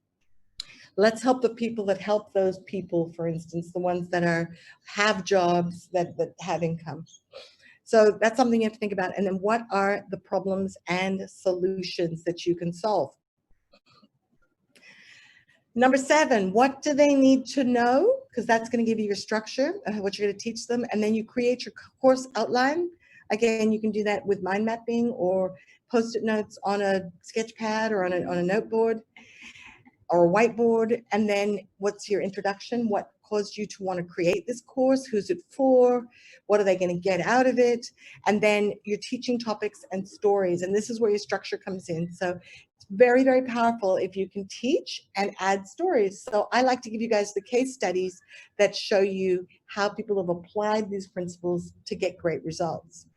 Let's help the people that help those people, for instance, the ones that have jobs, that have income. So that's something you have to think about. And then what are the problems and solutions that you can solve? Number 7, what do they need to know? Because that's going to give you your structure, what you're going to teach them. And then you create your course outline. Again, you can do that with mind mapping or Post-it notes on a sketch pad or on a noteboard or a whiteboard. And then what's your introduction? What caused you to want to create this course? Who's it for? What are they going to get out of it? And then your teaching topics and stories. And this is where your structure comes in. So it's very, very powerful if you can teach and add stories. So I like to give you guys the case studies that show you how people have applied these principles to get great results.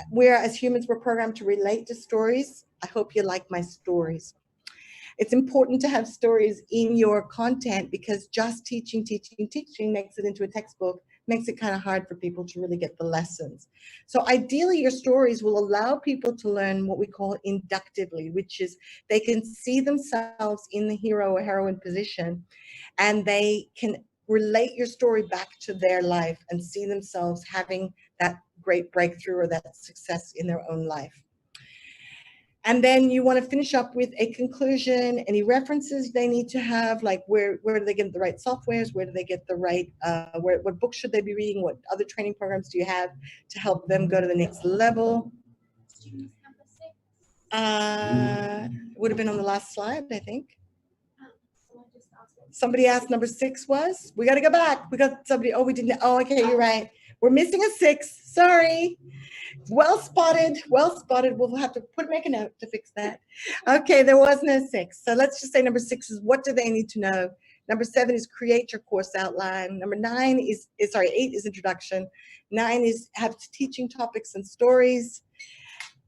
Where as humans, we're programmed to relate to stories. I hope you like my stories. It's important to have stories in your content, because just teaching makes it into a textbook, makes it kind of hard for people to really get the lessons. So ideally, your stories will allow people to learn what we call inductively, which is they can see themselves in the hero or heroine position, and they can relate your story back to their life and see themselves having that great breakthrough or that success in their own life. And then you want to finish up with a conclusion, any references they need to have, like where do they get the right softwares, where do they get the right, what books should they be reading, what other training programs do you have to help them go to the next level. Would have been on the last slide, I think. Somebody asked number 6 was? We got to go back. We got somebody, oh, we didn't, oh, okay, you're right. We're missing a 6, sorry. Well spotted, well spotted. We'll have to make a note to fix that. Okay, there was no 6. So let's just say number 6 is what do they need to know? Number 7 is create your course outline. Number 8 is introduction. 9 is have teaching topics and stories.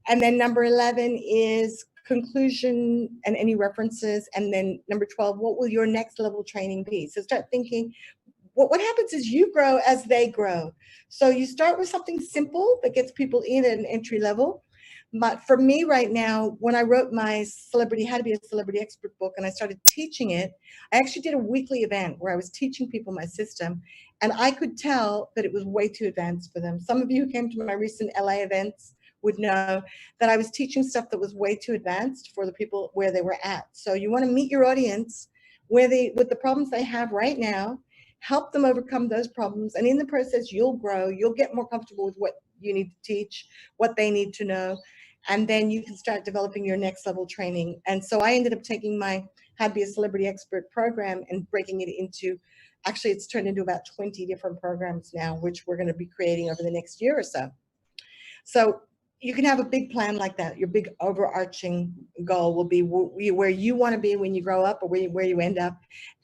And then number 11 is conclusion and any references. And then number 12, what will your next level training be? So start thinking, what happens is you grow as they grow. So you start with something simple that gets people in at an entry level. But for me right now, when I wrote my How to Be a Celebrity Expert book and I started teaching it, I actually did a weekly event where I was teaching people my system, and I could tell that it was way too advanced for them. Some of you who came to my recent LA events would know that I was teaching stuff that was way too advanced for the people where they were at. So you want to meet your audience with the problems they have right now, help them overcome those problems, and in the process you'll grow, you'll get more comfortable with what you need to teach, what they need to know, and then you can start developing your next level training. And so I ended up taking my How to Be a Celebrity Expert program and breaking it into, actually it's turned into about 20 different programs now, which we're going to be creating over the next year or so. So you can have a big plan like that. Your big overarching goal will be where you want to be when you grow up, or where you end up,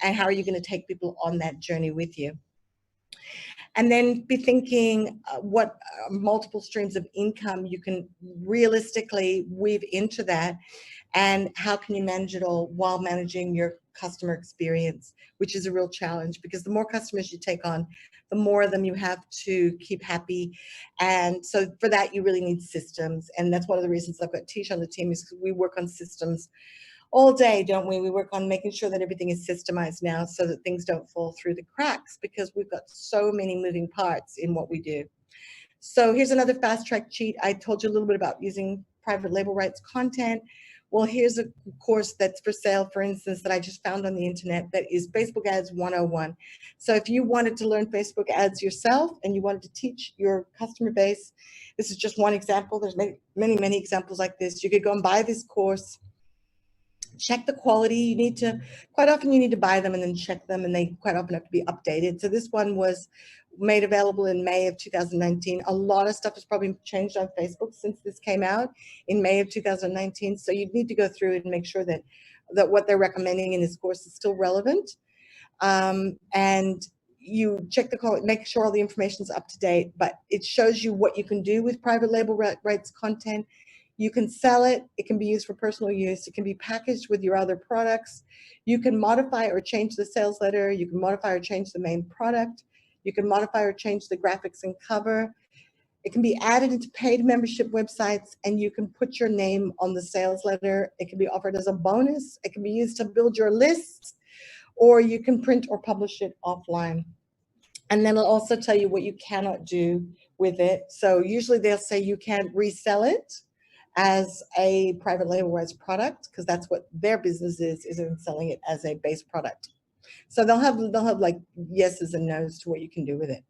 and how are you going to take people on that journey with you. And then be thinking what multiple streams of income you can realistically weave into that, and how can you manage it all while managing your customer experience, which is a real challenge, because the more customers you take on, the more of them you have to keep happy. And so for that, you really need systems. And that's one of the reasons I've got Tish on the team, is because we work on systems all day, don't we? We work on making sure that everything is systemized now so that things don't fall through the cracks, because we've got so many moving parts in what we do. So here's another fast track cheat. I told you a little bit about using private label rights content. Well, here's a course that's for sale, for instance, that I just found on the internet, that is Facebook Ads 101. So if you wanted to learn Facebook ads yourself and you wanted to teach your customer base, this is just one example. There's many examples like this. You could go and buy this course, check the quality. You need to, quite often you need to buy them and then check them, and they quite often have to be updated. So this one was made available in May of 2019. A lot of stuff has probably changed on Facebook since this came out in May of 2019. So you need to go through it and make sure that what they're recommending in this course is still relevant. And you check the quality, make sure all the information is up to date, but it shows you what you can do with private label rights content. You can sell it. It can be used for personal use. It can be packaged with your other products. You can modify or change the sales letter. You can modify or change the main product. You can modify or change the graphics and cover. It can be added into paid membership websites, and you can put your name on the sales letter. It can be offered as a bonus. It can be used to build your lists, or you can print or publish it offline. And then it'll also tell you what you cannot do with it. So usually they'll say you can't resell it as a private label rights product, because that's what their business is in selling it as a base product. So they'll have like yeses and nos to what you can do with it.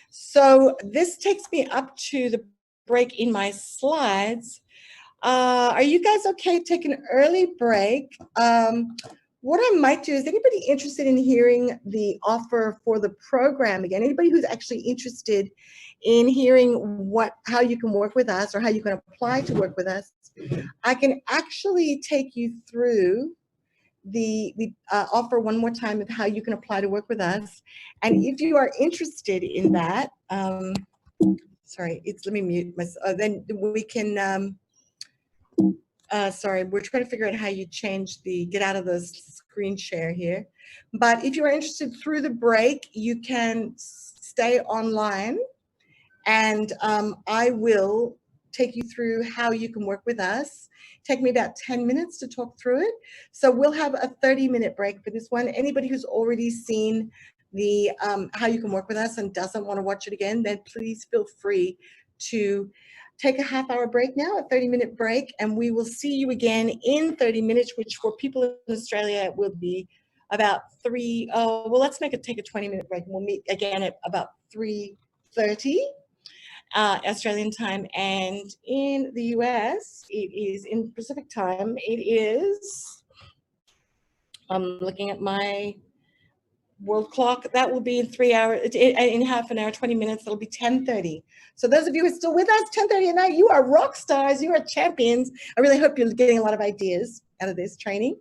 So this takes me up to the break in my slides. Are you guys okay to take an early break? What I might do, is anybody interested in hearing the offer for the program again? Anybody who's actually interested in hearing how you can work with us, or how you can apply to work with us? I can actually take you through the offer one more time of how you can apply to work with us. And if you are interested in that, sorry, let me mute myself. Then we can, sorry, we're trying to figure out how you get out of the screen share here. But if you are interested through the break, you can stay online, and I will take you through how you can work with us. Take me about 10 minutes to talk through it. So we'll have a 30-minute break for this one. Anybody who's already seen the how you can work with us and doesn't want to watch it again, then please feel free to take a half-hour break now, a 30-minute break, and we will see you again in 30 minutes, which for people in Australia will be about let's take a 20-minute break, and we'll meet again at about 3:30. Australian time, and in the US it is in Pacific time. It is, I'm looking at my world clock, that will be in 3 hours, in half an hour, 20 minutes, that'll be 10:30. So those of you who are still with us, 10:30 at night, you are rock stars, you are champions. I really hope you're getting a lot of ideas out of this training.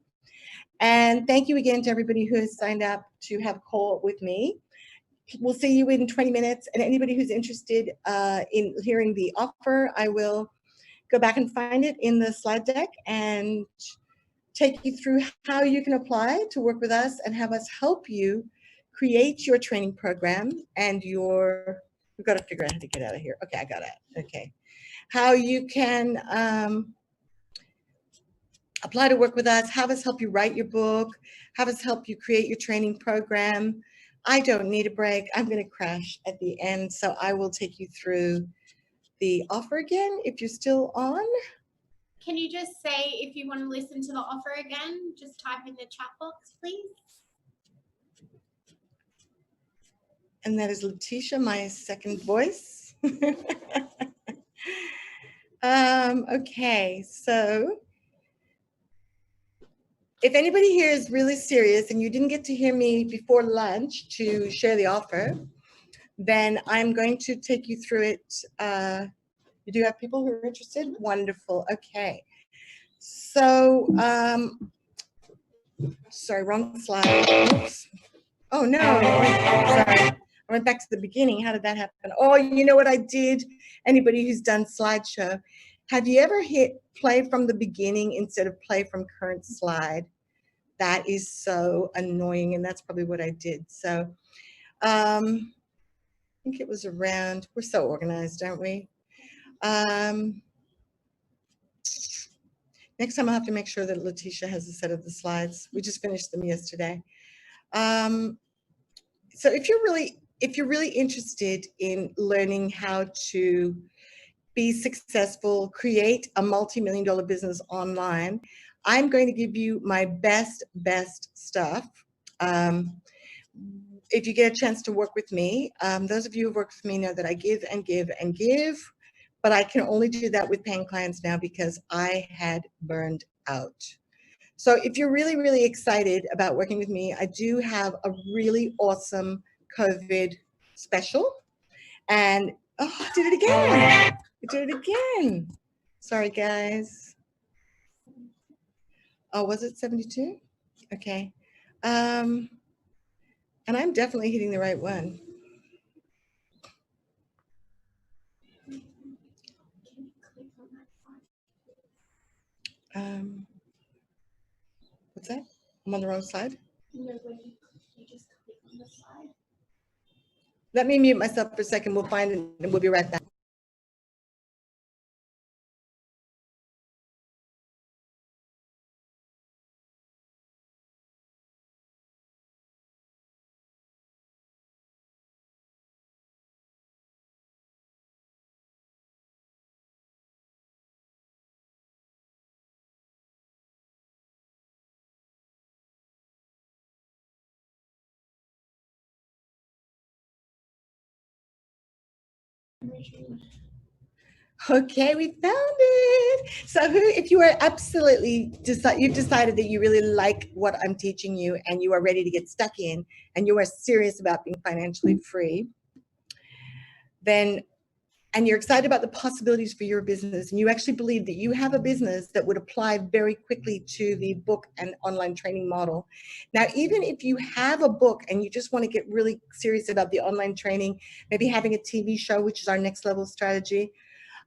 And thank you again to everybody who has signed up to have a call with me. We'll see you in 20 minutes. And anybody who's interested in hearing the offer, I will go back and find it in the slide deck and take you through how you can apply to work with us and have us help you create your training program and we've got to figure out how to get out of here. Okay, I got it. Okay. How you can apply to work with us, have us help you write your book, have us help you create your training program. I don't need a break. I'm going to crash at the end, so I will take you through the offer again if you're still on. Can you just say if you want to listen to the offer again, just type in the chat box, please? And that is Letitia, my second voice. Okay, so if anybody here is really serious and you didn't get to hear me before lunch to share the offer, then I'm going to take you through it. You do have people who are interested? Wonderful. Okay. So, sorry, wrong slide. Oops. Oh, no. Sorry. I went back to the beginning. How did that happen? Oh, you know what I did? Anybody who's done slideshow, have you ever hit play from the beginning instead of play from current slide? That is so annoying, and that's probably what I did. So I think it was around, we're so organized, aren't we? Next time I'll have to make sure that Letitia has a set of the slides. We just finished them yesterday. So if you're really interested in learning how to be successful, create a multi-million-dollar business online, I'm going to give you my best stuff. If you get a chance to work with me, those of you who work with me know that I give and give and give, but I can only do that with paying clients now because I had burned out. So if you're really, really excited about working with me, I do have a really awesome COVID special. And, oh, I did it again. I did it again. Sorry, guys. Oh, was it 72? Okay. And I'm definitely hitting the right one. What's that? I'm on the wrong side. No, when you just click on the slide. Let me mute myself for a second. We'll find it and we'll be right back. Okay, we found it. So if you are absolutely, you've decided that you really like what I'm teaching you and you are ready to get stuck in and you are serious about being financially free, then, and you're excited about the possibilities for your business and you actually believe that you have a business that would apply very quickly to the book and online training model. Now, even if you have a book and you just want to get really serious about the online training, maybe having a TV show, which is our next level strategy,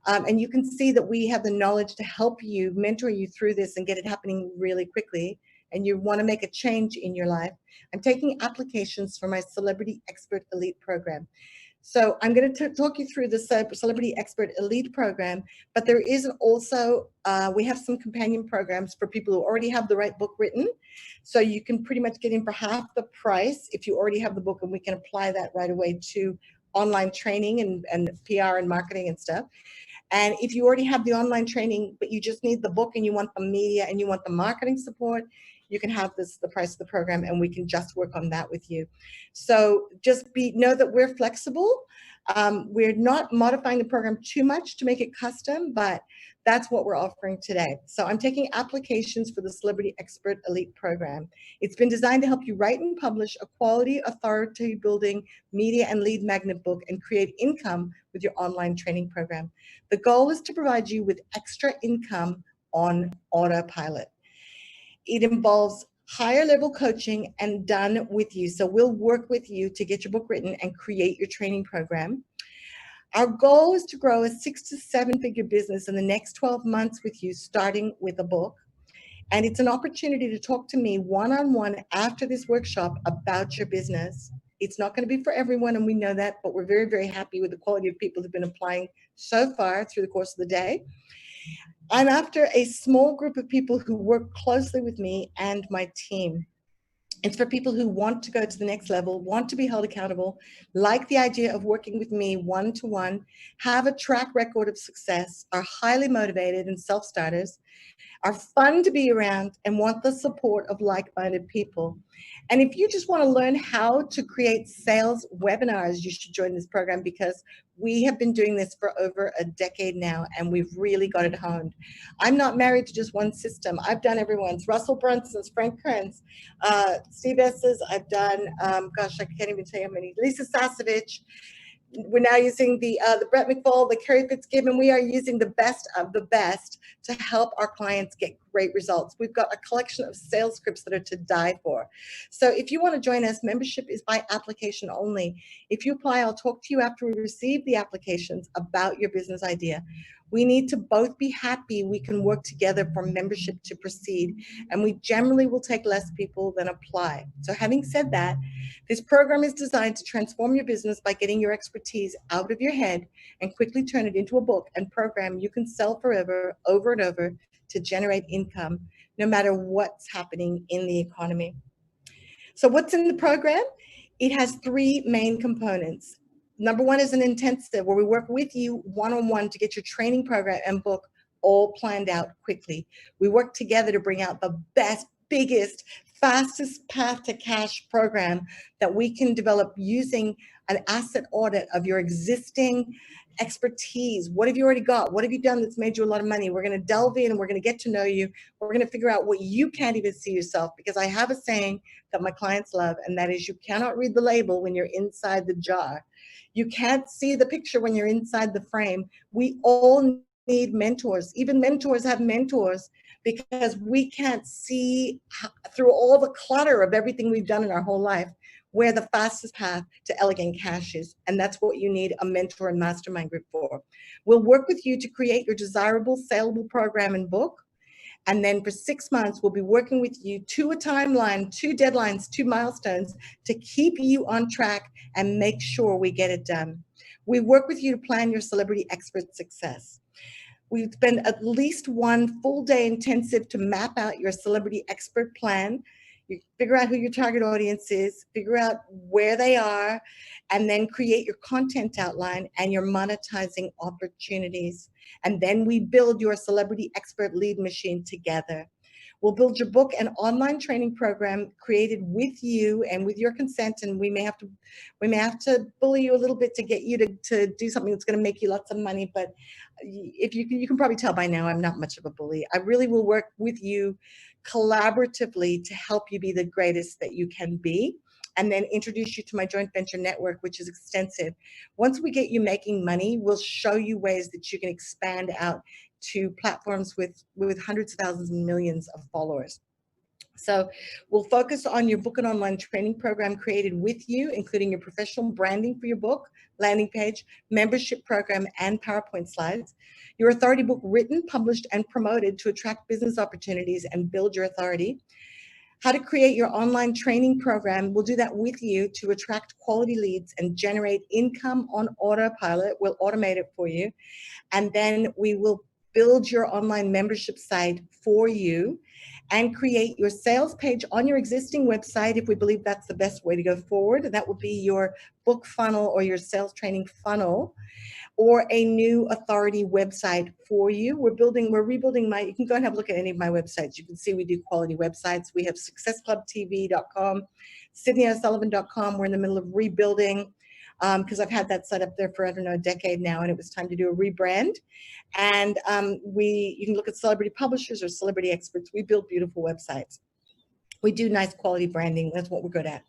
and you can see that we have the knowledge to help you, mentor you through this and get it happening really quickly, and you want to make a change in your life, I'm taking applications for my Celebrity Expert Elite program. So I'm going to talk you through the Celebrity Expert Elite program, but there is also, we have some companion programs for people who already have the right book written. So you can pretty much get in for half the price if you already have the book, and we can apply that right away to online training and PR and marketing and stuff. And if you already have the online training, but you just need the book and you want the media and you want the marketing support, you can have the price of the program and we can just work on that with you. So just know that we're flexible. We're not modifying the program too much to make it custom, but that's what we're offering today. So I'm taking applications for the Celebrity Expert Elite program. It's been designed to help you write and publish a quality, authority building media and lead magnet book and create income with your online training program. The goal is to provide you with extra income on autopilot. It involves higher level coaching and done with you. So we'll work with you to get your book written and create your training program. Our goal is to grow a 6 to 7 figure business in the next 12 months with you, starting with a book. And it's an opportunity to talk to me one-on-one after this workshop about your business. It's not going to be for everyone, and we know that, but we're very, very happy with the quality of people who've been applying so far through the course of the day. I'm after a small group of people who work closely with me and my team. It's for people who want to go to the next level, want to be held accountable, like the idea of working with me one-to-one, have a track record of success, are highly motivated and self-starters, are fun to be around, and want the support of like-minded people. And if you just want to learn how to create sales webinars, you should join this program, because we have been doing this for over a decade now, and we've really got it honed. I'm not married to just one system. I've done everyone's. Russell Brunson's, Frank Kern's, Steve S's. I've done, gosh, I can't even tell you how many. Lisa Sasevich. We're now using the Brett McFall, the Kerry Fitzgibbon. We are using the best of the best to help our clients get great results. We've got a collection of sales scripts that are to die for. So if you want to join us, membership is by application only. If you apply, I'll talk to you after we receive the applications about your business idea. We need to both be happy we can work together for membership to proceed, and we generally will take less people than apply. So having said that, this program is designed to transform your business by getting your expertise out of your head and quickly turn it into a book and program you can sell forever, over and over, to generate income, no matter what's happening in the economy. So what's in the program? It has three main components. Number one is an intensive, where we work with you one-on-one to get your training program and book all planned out quickly. We work together to bring out the best, biggest, fastest path to cash program that we can develop using an asset audit of your existing expertise. What have you already got? What have you done that's made you a lot of money? We're going to delve in and we're going to get to know you. We're going to figure out what you can't even see yourself, because I have a saying that my clients love, and that is, you cannot read the label when you're inside the jar. You can't see the picture when you're inside the frame. We all need mentors. Even mentors have mentors, because we can't see through all the clutter of everything we've done in our whole life where the fastest path to elegant cash is. And that's what you need a mentor and mastermind group for. We'll work with you to create your desirable, saleable program and book. And then for 6 months, we'll be working with you to a timeline, 2 deadlines, 2 milestones to keep you on track and make sure we get it done. We work with you to plan your celebrity expert success. We spend at least 1 full day intensive to map out your celebrity expert plan. You figure out who your target audience is, figure out where they are, and then create your content outline and your monetizing opportunities. And then we build your celebrity expert lead machine together. We'll build your book and online training program created with you and with your consent, and we may have to bully you a little bit to get you to do something that's going to make you lots of money. But if you can probably tell by now, I'm not much of a bully. I really will work with you collaboratively to help you be the greatest that you can be, and then introduce you to my joint venture network, which is extensive. Once we get you making money, we'll show you ways that you can expand out to platforms with hundreds of thousands and millions of followers. So we'll focus on your book and online training program created with you, including your professional branding for your book, landing page, membership program, and PowerPoint slides. Your authority book written, published, and promoted to attract business opportunities and build your authority. How to create your online training program. We'll do that with you to attract quality leads and generate income on autopilot. We'll automate it for you. And then we will build your online membership site for you and create your sales page on your existing website if we believe that's the best way to go forward. And that will be your book funnel or your sales training funnel, or a new authority website for you. We're rebuilding you can go and have a look at any of my websites. You can see we do quality websites. We have successclubtv.com, sydneyosullivan.com. We're in the middle of rebuilding because I've had that set up there for, I don't know, a decade now, and it was time to do a rebrand. And you can look at celebrity publishers or celebrity experts. We build beautiful websites. We do nice quality branding. That's what we're good at.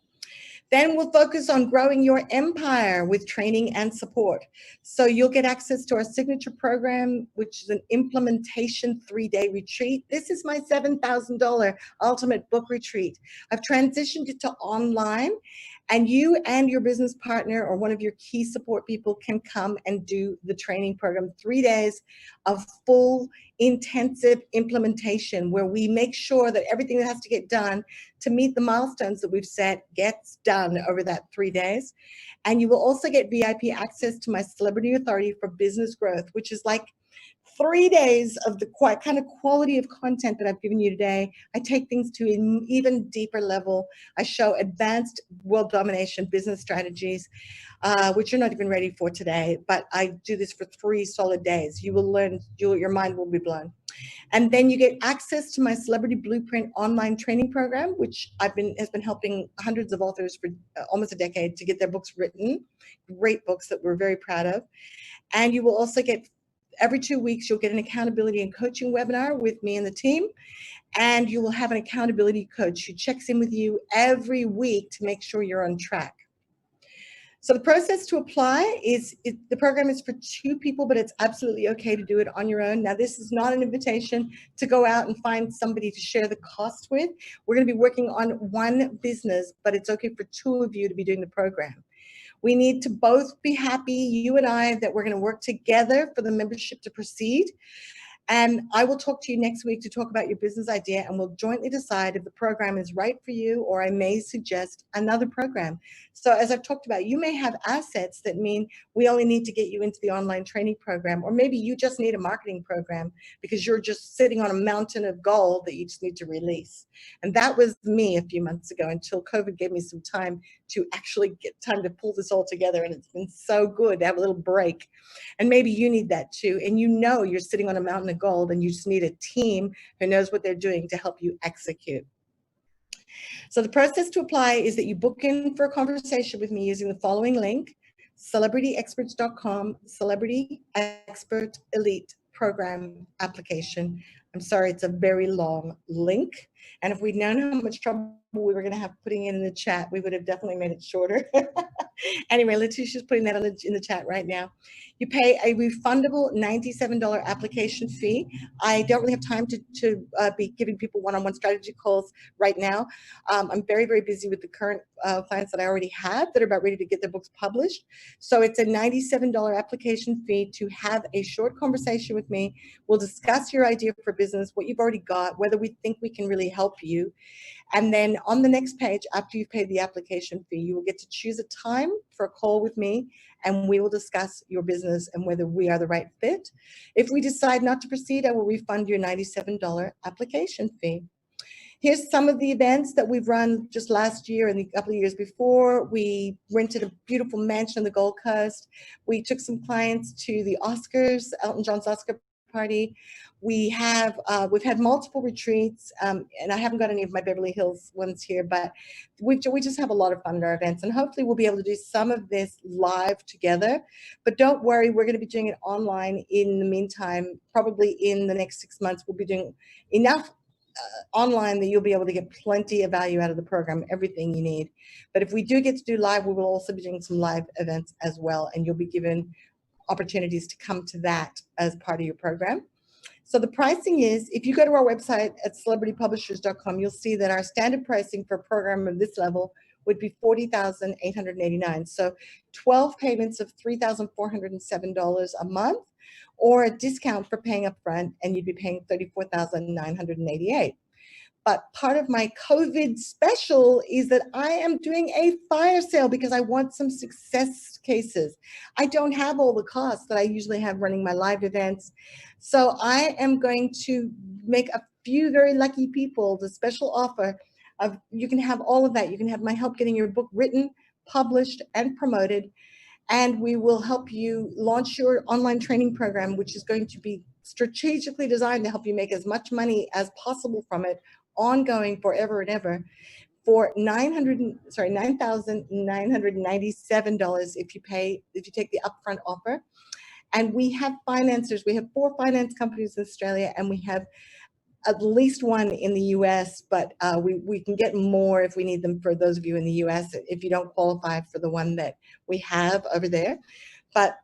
Then we'll focus on growing your empire with training and support. So you'll get access to our signature program, which is an implementation 3-day retreat. This is my $7,000 ultimate book retreat. I've transitioned it to online, and you and your business partner or one of your key support people can come and do the training program. 3 days of full intensive implementation, where we make sure that everything that has to get done to meet the milestones that we've set gets done over that 3 days. And you will also get VIP access to my Celebrity Authority for Business Growth, which is like 3 days of the kind of quality of content that I've given you today. I take things to an even deeper level. I show advanced world domination business strategies, which you're not even ready for today, but I do this for 3 solid days. You will learn, your mind will be blown. And then you get access to my Celebrity Blueprint online training program, which has been helping hundreds of authors for almost a decade to get their books written, great books that we're very proud of. And you will also get, every 2 weeks, you'll get an accountability and coaching webinar with me and the team. And you will have an accountability coach who checks in with you every week to make sure you're on track. So the process to apply is, the program is for 2 people, but it's absolutely okay to do it on your own. Now, this is not an invitation to go out and find somebody to share the cost with. We're going to be working on 1 business, but it's okay for 2 of you to be doing the program. We need to both be happy, you and I, that we're going to work together for the membership to proceed. And I will talk to you next week to talk about your business idea, and we'll jointly decide if the program is right for you, or I may suggest another program. So as I've talked about, you may have assets that mean we only need to get you into the online training program, or maybe you just need a marketing program because you're just sitting on a mountain of gold that you just need to release. And that was me a few months ago, until COVID gave me some time to actually get time to pull this all together. And it's been so good to have a little break. And maybe you need that too. And you know you're sitting on a mountain of gold, and you just need a team who knows what they're doing to help you execute. So the process to apply is that you book in for a conversation with me using the following link: celebrityexperts.com, Celebrity Expert Elite Program application. I'm sorry, it's a very long link. And if we'd known how much trouble we were going to have putting it in the chat, we would have definitely made it shorter. Anyway, Letitia's putting that in the chat right now. You pay a refundable $97 application fee. I don't really have time to be giving people one-on-one strategy calls right now. I'm very, very busy with the current clients that I already have that are about ready to get their books published. So it's a $97 application fee to have a short conversation with me. We'll discuss your idea for business, what you've already got, whether we think we can really help you. And then on the next page, after you've paid the application fee, you will get to choose a time for a call with me, and we will discuss your business and whether we are the right fit. If we decide not to proceed, I will refund your $97 application fee. Here's some of the events that we've run just last year and a couple of years before. We rented a beautiful mansion on the Gold Coast. We took some clients to the Oscars, Elton John's Oscar party. We've had multiple retreats, and I haven't got any of my Beverly Hills ones here, but we just have a lot of fun at our events, and hopefully we'll be able to do some of this live together. But don't worry, we're going to be doing it online in the meantime. Probably in the next 6 months, we'll be doing enough online that you'll be able to get plenty of value out of the program, everything you need. But if we do get to do live, we will also be doing some live events as well, and you'll be given opportunities to come to that as part of your program. So the pricing is, if you go to our website at celebritypublishers.com, you'll see that our standard pricing for a program of this level would be $40,889. So 12 payments of $3,407 a month, or a discount for paying up front, and you'd be paying $34,988. But part of my COVID special is that I am doing a fire sale because I want some success cases. I don't have all the costs that I usually have running my live events. So I am going to make a few very lucky people the special offer of, you can have all of that. You can have my help getting your book written, published, and promoted. And we will help you launch your online training program, which is going to be strategically designed to help you make as much money as possible from it, ongoing forever and ever, for $9,997 if you take the upfront offer. And we have financiers. We have 4 finance companies in Australia, and we have at least 1 in the US, but we can get more if we need them for those of you in the US if you don't qualify for the one that we have over there. But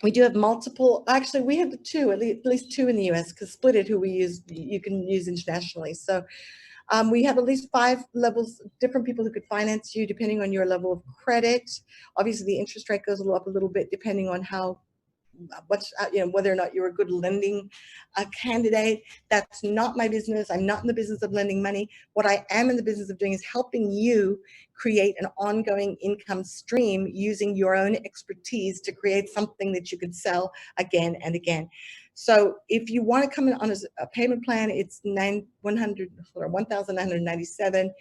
we do have multiple, actually we have 2, at least 2 in the US, because Split It, who we use, you can use internationally. So we have at least 5 levels, different people who could finance you depending on your level of credit. Obviously the interest rate goes up a little bit depending on whether or not you're a good lending candidate. That's not my business. I'm not in the business of lending money. What I am in the business of doing is helping you create an ongoing income stream using your own expertise to create something that you could sell again and again. So if you want to come in on a payment plan, it's 1,997.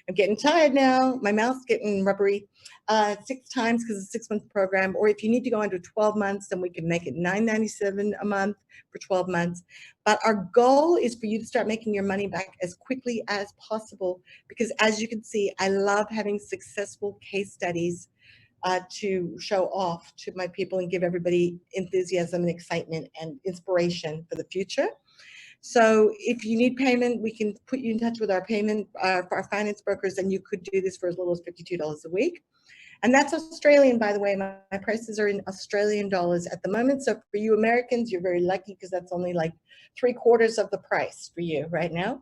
I'm getting tired now. My mouth's getting rubbery. 6 times because it's a 6-month program. Or if you need to go under 12 months, then we can make it $997 a month for 12 months. But our goal is for you to start making your money back as quickly as possible, because as you can see, I love having successful case studies to show off to my people and give everybody enthusiasm and excitement and inspiration for the future. So if you need payment, we can put you in touch with our payment for our finance brokers, and you could do this for as little as $52 a week. And that's Australian, by the way. My prices are in Australian dollars at the moment. So for you Americans, you're very lucky because that's only like 3/4 of the price for you right now.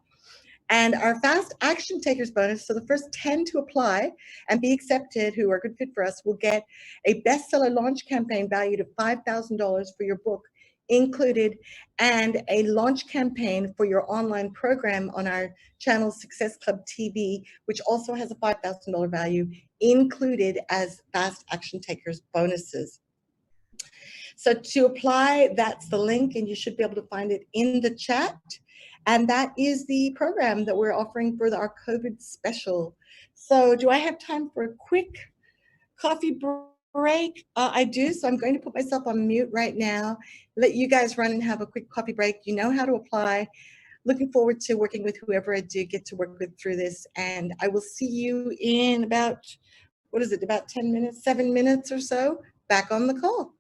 And our fast action takers bonus, so the first 10 to apply and be accepted who are a good fit for us will get a bestseller launch campaign valued at $5,000 for your book included, and a launch campaign for your online program on our channel Success Club TV, which also has a $5,000 value included as fast action takers bonuses. So to apply, that's the link, and you should be able to find it in the chat. And that is the program that we're offering for our COVID special. So do I have time for a quick coffee break? I do, so I'm going to put myself on mute right now, let you guys run and have a quick coffee break. You know how to apply. Looking forward to working with whoever I do get to work with through this. And I will see you in about, what is it, about 10 minutes, 7 minutes or so, back on the call.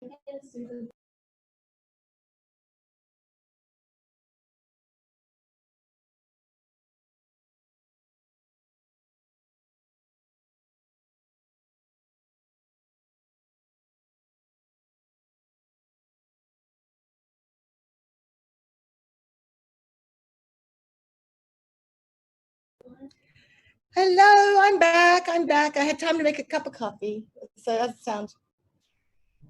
Again, Susan. Hello, I'm back. I'm back. I had time to make a cup of coffee. So that sounds.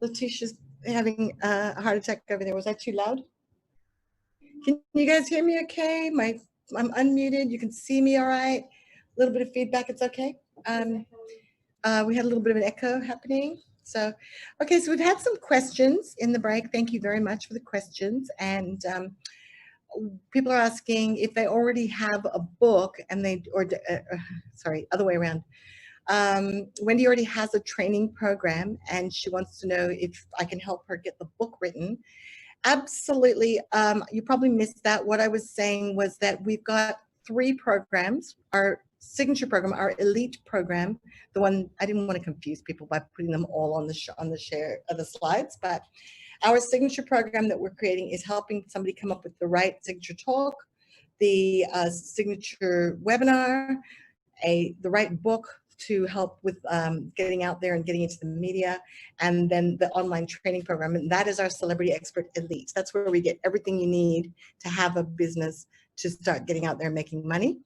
Letitia's having a heart attack over there. Was I too loud? Can you guys hear me okay? I'm unmuted. You can see me all right. A little bit of feedback. It's okay. We had a little bit of an echo happening. So, okay, so we've had some questions in the break. Thank you very much for the questions. And people are asking if they already have a book and sorry, other way around. Wendy already has a training program and she wants to know if I can help her get the book written. Absolutely. You probably missed that. What I was saying was that we've got 3 programs. Our signature program, our elite program, the one I didn't want to confuse people by putting them all on the share of the slides, but our signature program that we're creating is helping somebody come up with the right signature talk, the signature webinar, the right book to help with getting out there and getting into the media, and then the online training program. And that is our Celebrity Expert Elite. That's where we get everything you need to have a business to start getting out there and making money.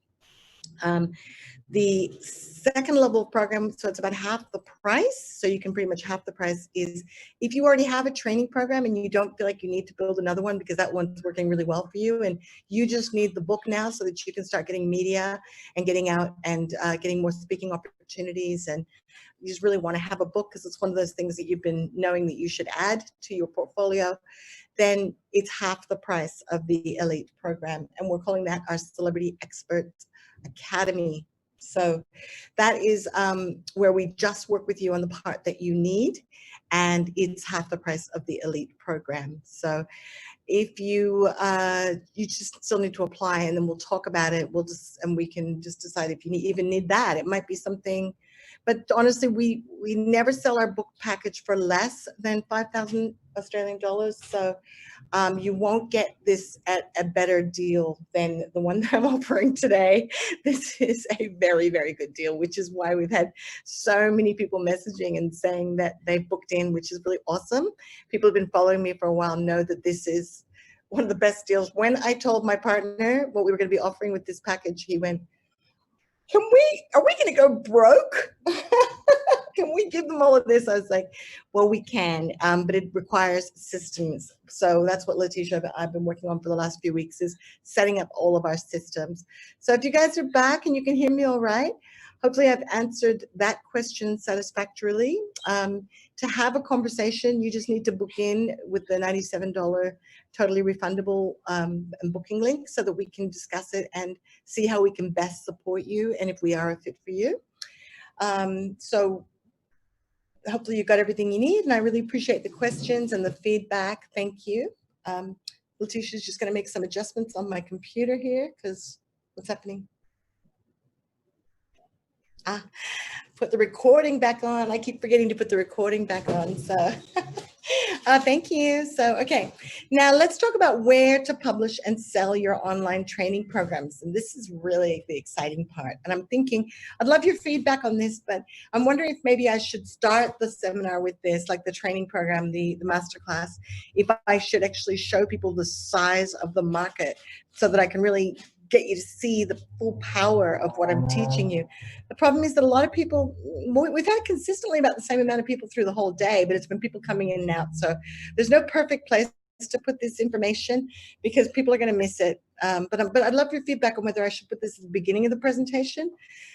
The second level program, so it's about half the price, so you can pretty much half the price, is if you already have a training program and you don't feel like you need to build another one because that one's working really well for you and you just need the book now so that you can start getting media and getting out and getting more speaking opportunities, and you just really want to have a book because it's one of those things that you've been knowing that you should add to your portfolio, then it's half the price of the elite program, and we're calling that our Celebrity Expert Academy. So that is where we just work with you on the part that you need, and it's half the price of the elite program. So if you you just still need to apply, and then we'll talk about it. And we can just decide if you even need that. It might be something, but honestly, we never sell our book package for less than 5,000 Australian dollars. So you won't get this at a better deal than the one that I'm offering today. This is a very, very good deal, which is why we've had so many people messaging and saying that they've booked in, which is really awesome. People have been following me for a while know that this is one of the best deals. When I told my partner what we were going to be offering with this package, he went, are we going to go broke? Can we give them all of this? I was like, well, we can, but it requires systems. So that's what Letitia and I've been working on for the last few weeks, is setting up all of our systems. So if you guys are back and you can hear me all right, hopefully I've answered that question satisfactorily. To have a conversation, you just need to book in with the $97 totally refundable booking link so that we can discuss it and see how we can best support you and if we are a fit for you. So hopefully you got everything you need, and I really appreciate the questions and the feedback. Thank you. Letitia's just going to make some adjustments on my computer here because what's happening? Put the recording back on. I keep forgetting to put the recording back on. So thank you. So, okay, now let's talk about where to publish and sell your online training programs. And this is really the exciting part. And I'm thinking, I'd love your feedback on this, but I'm wondering if maybe I should start the seminar with this, like the training program, the masterclass, if I should actually show people the size of the market so that I can really get you to see the full power of what I'm teaching you. The problem is that a lot of people, we've had consistently about the same amount of people through the whole day, but it's been people coming in and out. So there's no perfect place to put this information because people are going to miss it. But I'd love your feedback on whether I should put this at the beginning of the presentation.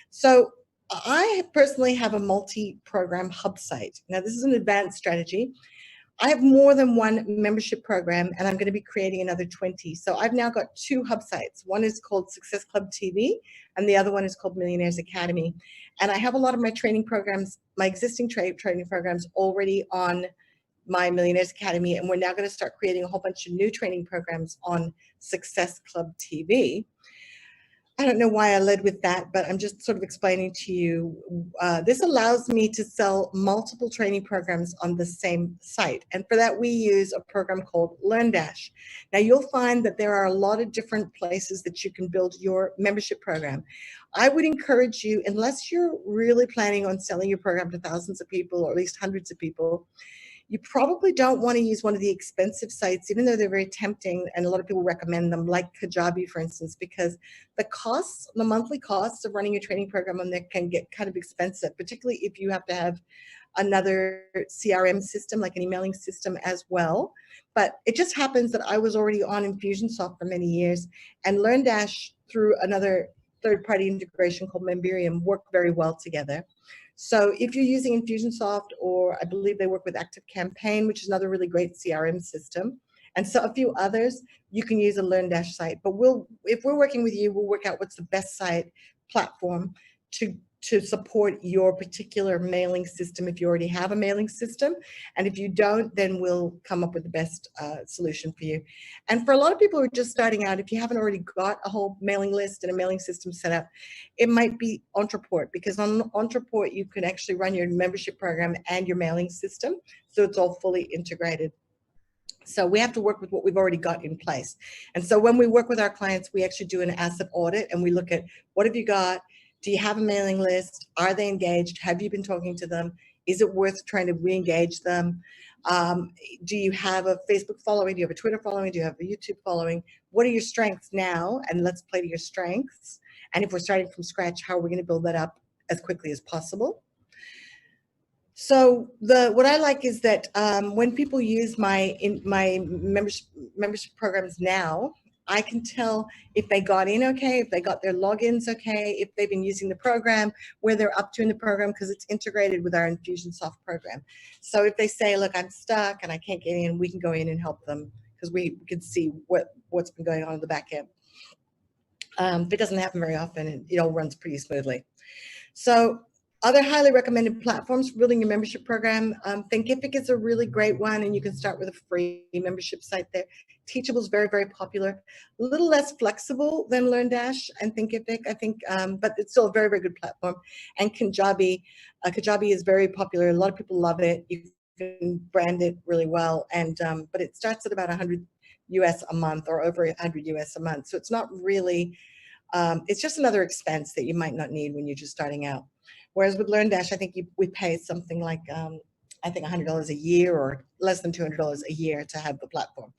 So I personally have a multi-program hub site. Now this is an advanced strategy. I have more than one membership program, and I'm going to be creating another 20. So I've now got 2 hub sites. One is called Success Club TV, and the other one is called Millionaires Academy. And I have a lot of my training programs, my existing training programs already on my Millionaires Academy, and we're now going to start creating a whole bunch of new training programs on Success Club TV. I don't know why I led with that, but I'm just sort of explaining to you. This allows me to sell multiple training programs on the same site. And for that, we use a program called LearnDash. Now, you'll find that there are a lot of different places that you can build your membership program. I would encourage you, unless you're really planning on selling your program to thousands of people or at least hundreds of people, you probably don't want to use one of the expensive sites, even though they're very tempting, and a lot of people recommend them, like Kajabi, for instance, because the monthly costs of running a training program on there can get kind of expensive, particularly if you have to have another CRM system, like an emailing system as well. But it just happens that I was already on Infusionsoft for many years, and LearnDash, through another third-party integration called Memberium, work very well together. So if you're using Infusionsoft, or I believe they work with ActiveCampaign, which is another really great CRM system, and so a few others, you can use a LearnDash site. But if we're working with you, we'll work out what's the best site platform to support your particular mailing system if you already have a mailing system. And if you don't, then we'll come up with the best solution for you. And for a lot of people who are just starting out, if you haven't already got a whole mailing list and a mailing system set up, it might be Ontraport, because on Ontraport, you can actually run your membership program and your mailing system. So it's all fully integrated. So we have to work with what we've already got in place. And so when we work with our clients, we actually do an asset audit, and we look at what have you got? Do you have a mailing list? Are they engaged? Have you been talking to them? Is it worth trying to re-engage them? Do you have a Facebook following? Do you have a Twitter following? Do you have a YouTube following? What are your strengths now? And let's play to your strengths. And if we're starting from scratch, how are we going to build that up as quickly as possible? So what I like is that when people use my membership programs now, I can tell if they got in okay, if they got their logins okay, if they've been using the program, where they're up to in the program, because it's integrated with our Infusionsoft program. So if they say, look, I'm stuck and I can't get in, we can go in and help them, because we can see what's been going on in the back end. It doesn't happen very often, and it all runs pretty smoothly. So other highly recommended platforms for building your membership program. Thinkific is a really great one, and you can start with a free membership site there. Teachable is very, very popular. A little less flexible than LearnDash and Thinkific, I think, but it's still a very, very good platform. And Kajabi is very popular. A lot of people love it. You can brand it really well, and but it starts at about $100 US a month, or over $100 US a month. So it's not really, it's just another expense that you might not need when you're just starting out. Whereas with LearnDash, I think we pay something like, I think $100 a year, or less than $200 a year to have the platform.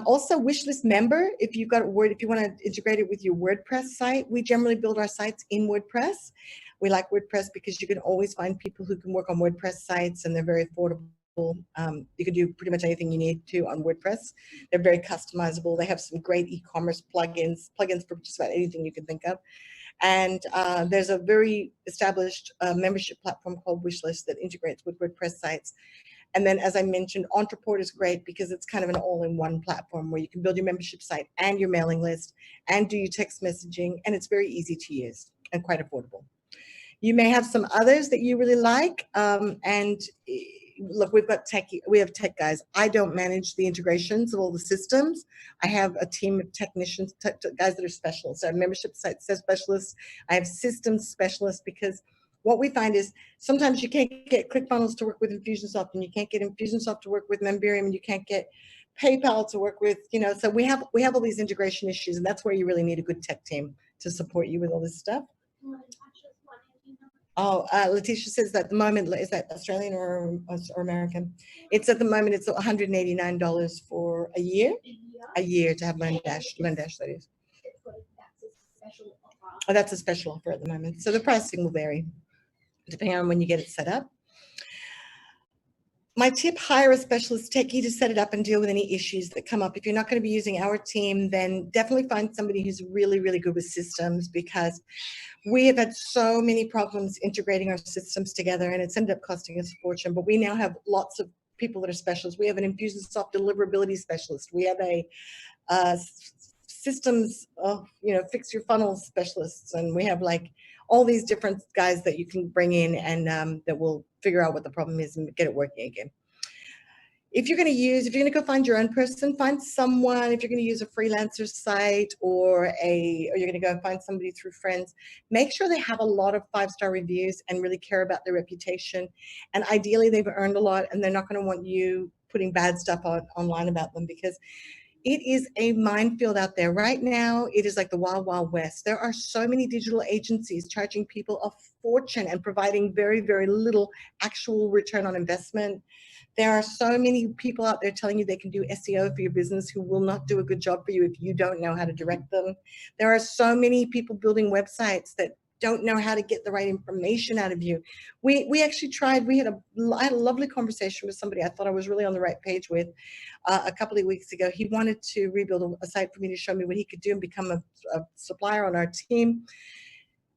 Also, Wishlist Member, if you want to integrate it with your WordPress site. We generally build our sites in WordPress. We like WordPress because you can always find people who can work on WordPress sites, and they're very affordable. You can do pretty much anything you need to on WordPress. They're very customizable. They have some great e-commerce plugins for just about anything you can think of. And there's a very established membership platform called Wishlist that integrates with WordPress sites. And then, as I mentioned, Ontraport is great because it's kind of an all-in-one platform where you can build your membership site and your mailing list and do your text messaging, and it's very easy to use and quite affordable. You may have some others that you really like, and look, we have tech guys. I don't manage the integrations of all the systems. I have a team of technicians, guys that are specialists. I have membership site specialists. I have systems specialists, because what we find is sometimes you can't get ClickFunnels to work with Infusionsoft, and you can't get Infusionsoft to work with Memberium, and you can't get PayPal to work with, so we have all these integration issues, and that's where you really need a good tech team to support you with all this stuff. Oh, Letitia says that at the moment, is that Australian or American? It's at the moment, it's $189 for a year to have LearnDash, that is. Oh, that's a special offer at the moment. So the pricing will vary depending on when you get it set up. My tip, hire a specialist techie to set it up and deal with any issues that come up. If you're not going to be using our team, then definitely find somebody who's really, really good with systems, because we have had so many problems integrating our systems together, and it's ended up costing us a fortune. But we now have lots of people that are specialists. We have an Infusionsoft deliverability specialist. We have a systems, fix your funnels specialists, and we have like all these different guys that you can bring in, and that will figure out what the problem is and get it working again. if you're going to go find your own person, find someone. If you're going to use a freelancer site or you're going to go find somebody through friends, make sure they have a lot of 5-star reviews and really care about their reputation. And ideally they've earned a lot and they're not going to want you putting bad stuff online about them, because it is a minefield out there right now. It is like the wild, wild west. There are so many digital agencies charging people a fortune and providing very, very little actual return on investment. There are so many people out there telling you they can do SEO for your business who will not do a good job for you if you don't know how to direct them. There are so many people building websites that don't know how to get the right information out of you. We actually tried, I had a lovely conversation with somebody I thought I was really on the right page with a couple of weeks ago. He wanted to rebuild a site for me to show me what he could do and become a supplier on our team.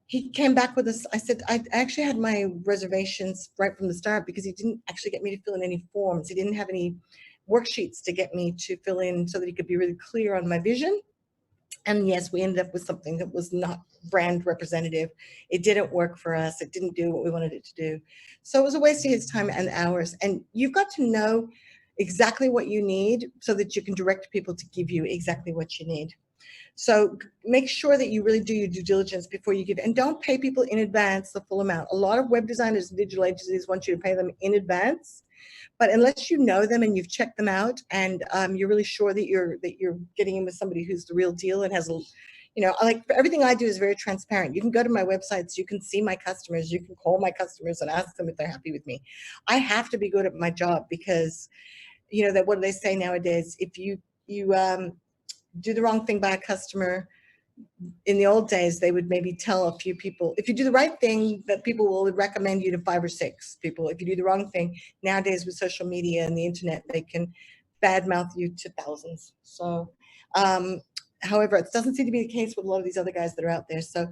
He came back with us. I said, I actually had my reservations right from the start because he didn't actually get me to fill in any forms. He didn't have any worksheets to get me to fill in so that he could be really clear on my vision. And yes, we ended up with something that was not brand representative. It didn't work for us. It didn't do what we wanted it to do. So it was a waste of his time and ours. And you've got to know exactly what you need so that you can direct people to give you exactly what you need. So make sure that you really do your due diligence before you give, and don't pay people in advance the full amount. A lot of web designers and digital agencies want you to pay them in advance, but unless you know them and you've checked them out and you're really sure that you're getting in with somebody who's the real deal and has a, like everything I do is very transparent. You can go to my websites, you can see my customers, you can call my customers and ask them if they're happy with me. I have to be good at my job because, that what do they say nowadays? If you do the wrong thing by a customer, in the old days, they would maybe tell a few people. If you do the right thing, that people will recommend you to 5 or 6 people. If you do the wrong thing, nowadays with social media and the internet, they can badmouth you to thousands. So, however, it doesn't seem to be the case with a lot of these other guys that are out there. So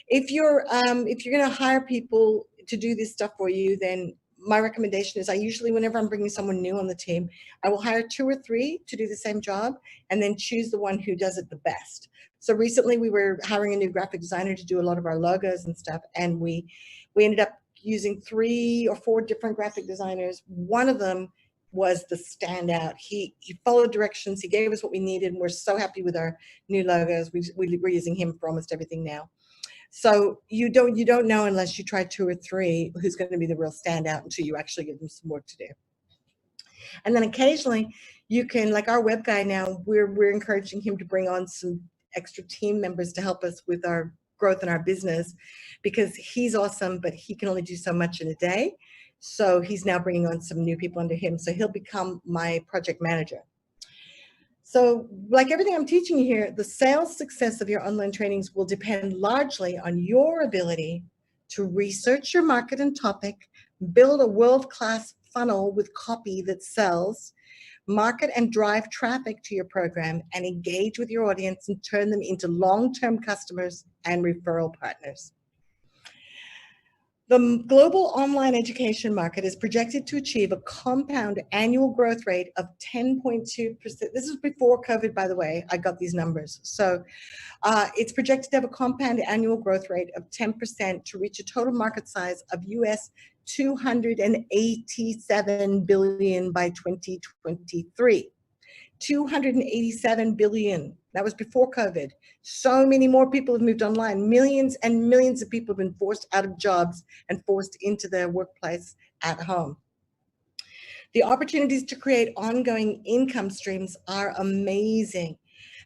if you're going to hire people to do this stuff for you, then my recommendation is whenever I'm bringing someone new on the team, I will hire 2 or 3 to do the same job and then choose the one who does it the best. So recently we were hiring a new graphic designer to do a lot of our logos and stuff. And we ended up using 3 or 4 different graphic designers. One of them was the standout. He followed directions. He gave us what we needed. And we're so happy with our new logos. We're using him for almost everything now. So you don't know unless you try 2 or 3 who's going to be the real standout until you actually give them some work to do. And then occasionally you can, like our web guy now, we're encouraging him to bring on some extra team members to help us with our growth in our business because he's awesome, but he can only do so much in a day. So he's now bringing on some new people under him. So he'll become my project manager. So like everything I'm teaching you here, the sales success of your online trainings will depend largely on your ability to research your market and topic, build a world-class funnel with copy that sells, market and drive traffic to your program, and engage with your audience and turn them into long-term customers and referral partners. The global online education market is projected to achieve a compound annual growth rate of 10.2%. This is before COVID, by the way. I got these numbers. So it's projected to have a compound annual growth rate of 10% to reach a total market size of US $287 billion by 2023. 287 billion. That was before COVID. So many more people have moved online. Millions and millions of people have been forced out of jobs and forced into their workplace at home. The opportunities to create ongoing income streams are amazing.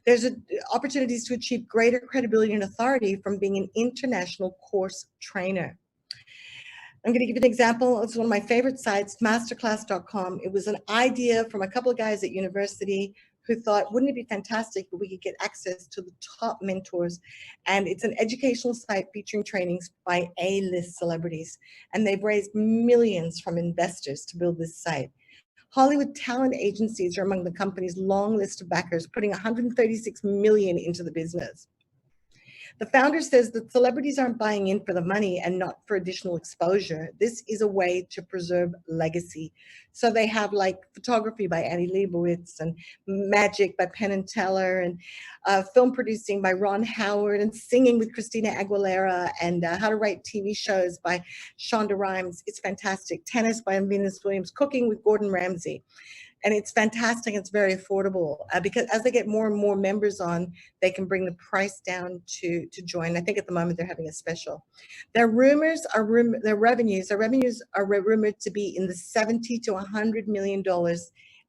There's opportunities to achieve greater credibility and authority from being an international course trainer. I'm going to give you an example. It's one of my favorite sites, masterclass.com. It was an idea from a couple of guys at university who thought, wouldn't it be fantastic if we could get access to the top mentors? And it's an educational site featuring trainings by A-list celebrities. And they've raised millions from investors to build this site. Hollywood talent agencies are among the company's long list of backers, putting 136 million into the business. The founder says that celebrities aren't buying in for the money and not for additional exposure. This is a way to preserve legacy. So they have like photography by Annie Leibovitz and magic by Penn and Teller and film producing by Ron Howard and singing with Christina Aguilera and how to write TV shows by Shonda Rhimes. It's fantastic. Tennis by Venus Williams, cooking with Gordon Ramsay. And it's fantastic. It's very affordable because as they get more and more members on, they can bring the price down to join. I think at the moment they're having a special. Their revenues are rumored to be in the $70 to $100 million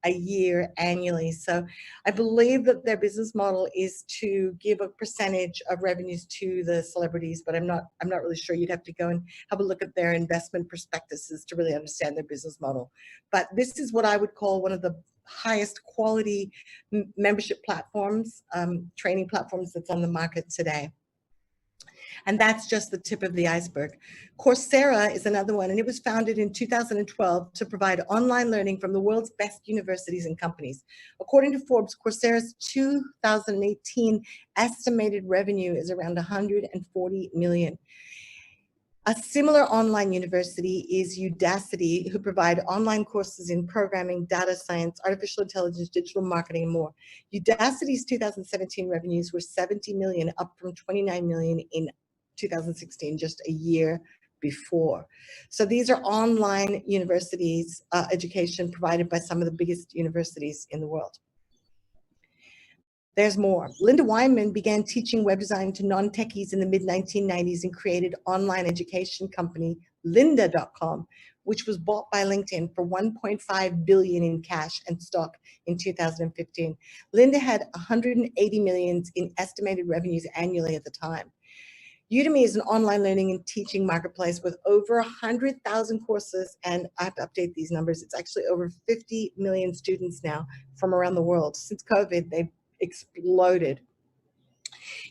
a year annually. So I believe that their business model is to give a percentage of revenues to the celebrities, but I'm not really sure. You'd have to go and have a look at their investment prospectuses to really understand their business model. But this is what I would call one of the highest quality membership platforms, training platforms that's on the market today. And that's just the tip of the iceberg. Coursera is another one, and it was founded in 2012 to provide online learning from the world's best universities and companies. According to Forbes, Coursera's 2018 estimated revenue is around $140 million. A similar online university is Udacity, who provide online courses in programming, data science, artificial intelligence, digital marketing, and more. Udacity's 2017 revenues were $70 million, up from $29 million in 2016, just a year before. So these are online universities, education provided by some of the biggest universities in the world. There's more. Linda Weinman began teaching web design to non-techies in the mid-1990s and created online education company lynda.com, which was bought by LinkedIn for $1.5 billion in cash and stock in 2015. Linda had 180 million in estimated revenues annually at the time. Udemy is an online learning and teaching marketplace with over 100,000 courses, and I have to update these numbers. It's actually over 50 million students now from around the world. Since COVID, they've exploded.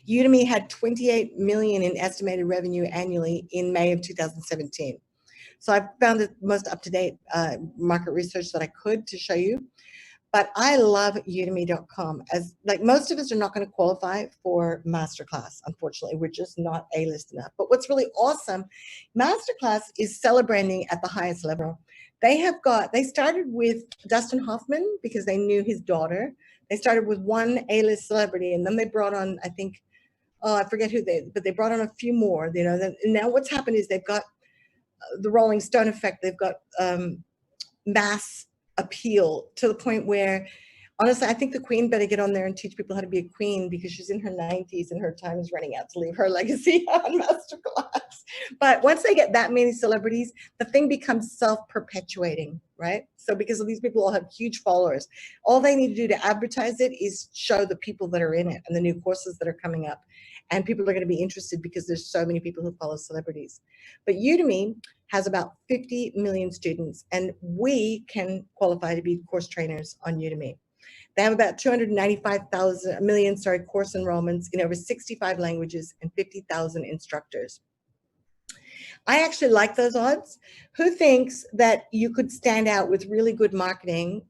Udemy had 28 million in estimated revenue annually in May of 2017. So I found the most up-to-date market research that I could to show you. But I love udemy.com. As like most of us are not going to qualify for Masterclass. Unfortunately, we're just not A-list enough. But what's really awesome, Masterclass is celebrating at the highest level. They started with Dustin Hoffman because they knew his daughter. They started with one A-list celebrity, and then they brought on, I think, I forget who but they brought on a few more, you know. And now what's happened is they've got the Rolling Stone effect. They've got mass appeal to the point where, honestly, I think the Queen better get on there and teach people how to be a queen because she's in her 90s and her time is running out to leave her legacy on Masterclass. But once they get that many celebrities, the thing becomes self-perpetuating, right? So because of these people all have huge followers, all they need to do to advertise it is show the people that are in it and the new courses that are coming up. And people are going to be interested because there's so many people who follow celebrities. But Udemy has about 50 million students, and we can qualify to be course trainers on Udemy. They have about 295 million course enrollments in over 65 languages and 50,000 instructors. I actually like those odds. Who thinks that you could stand out with really good marketing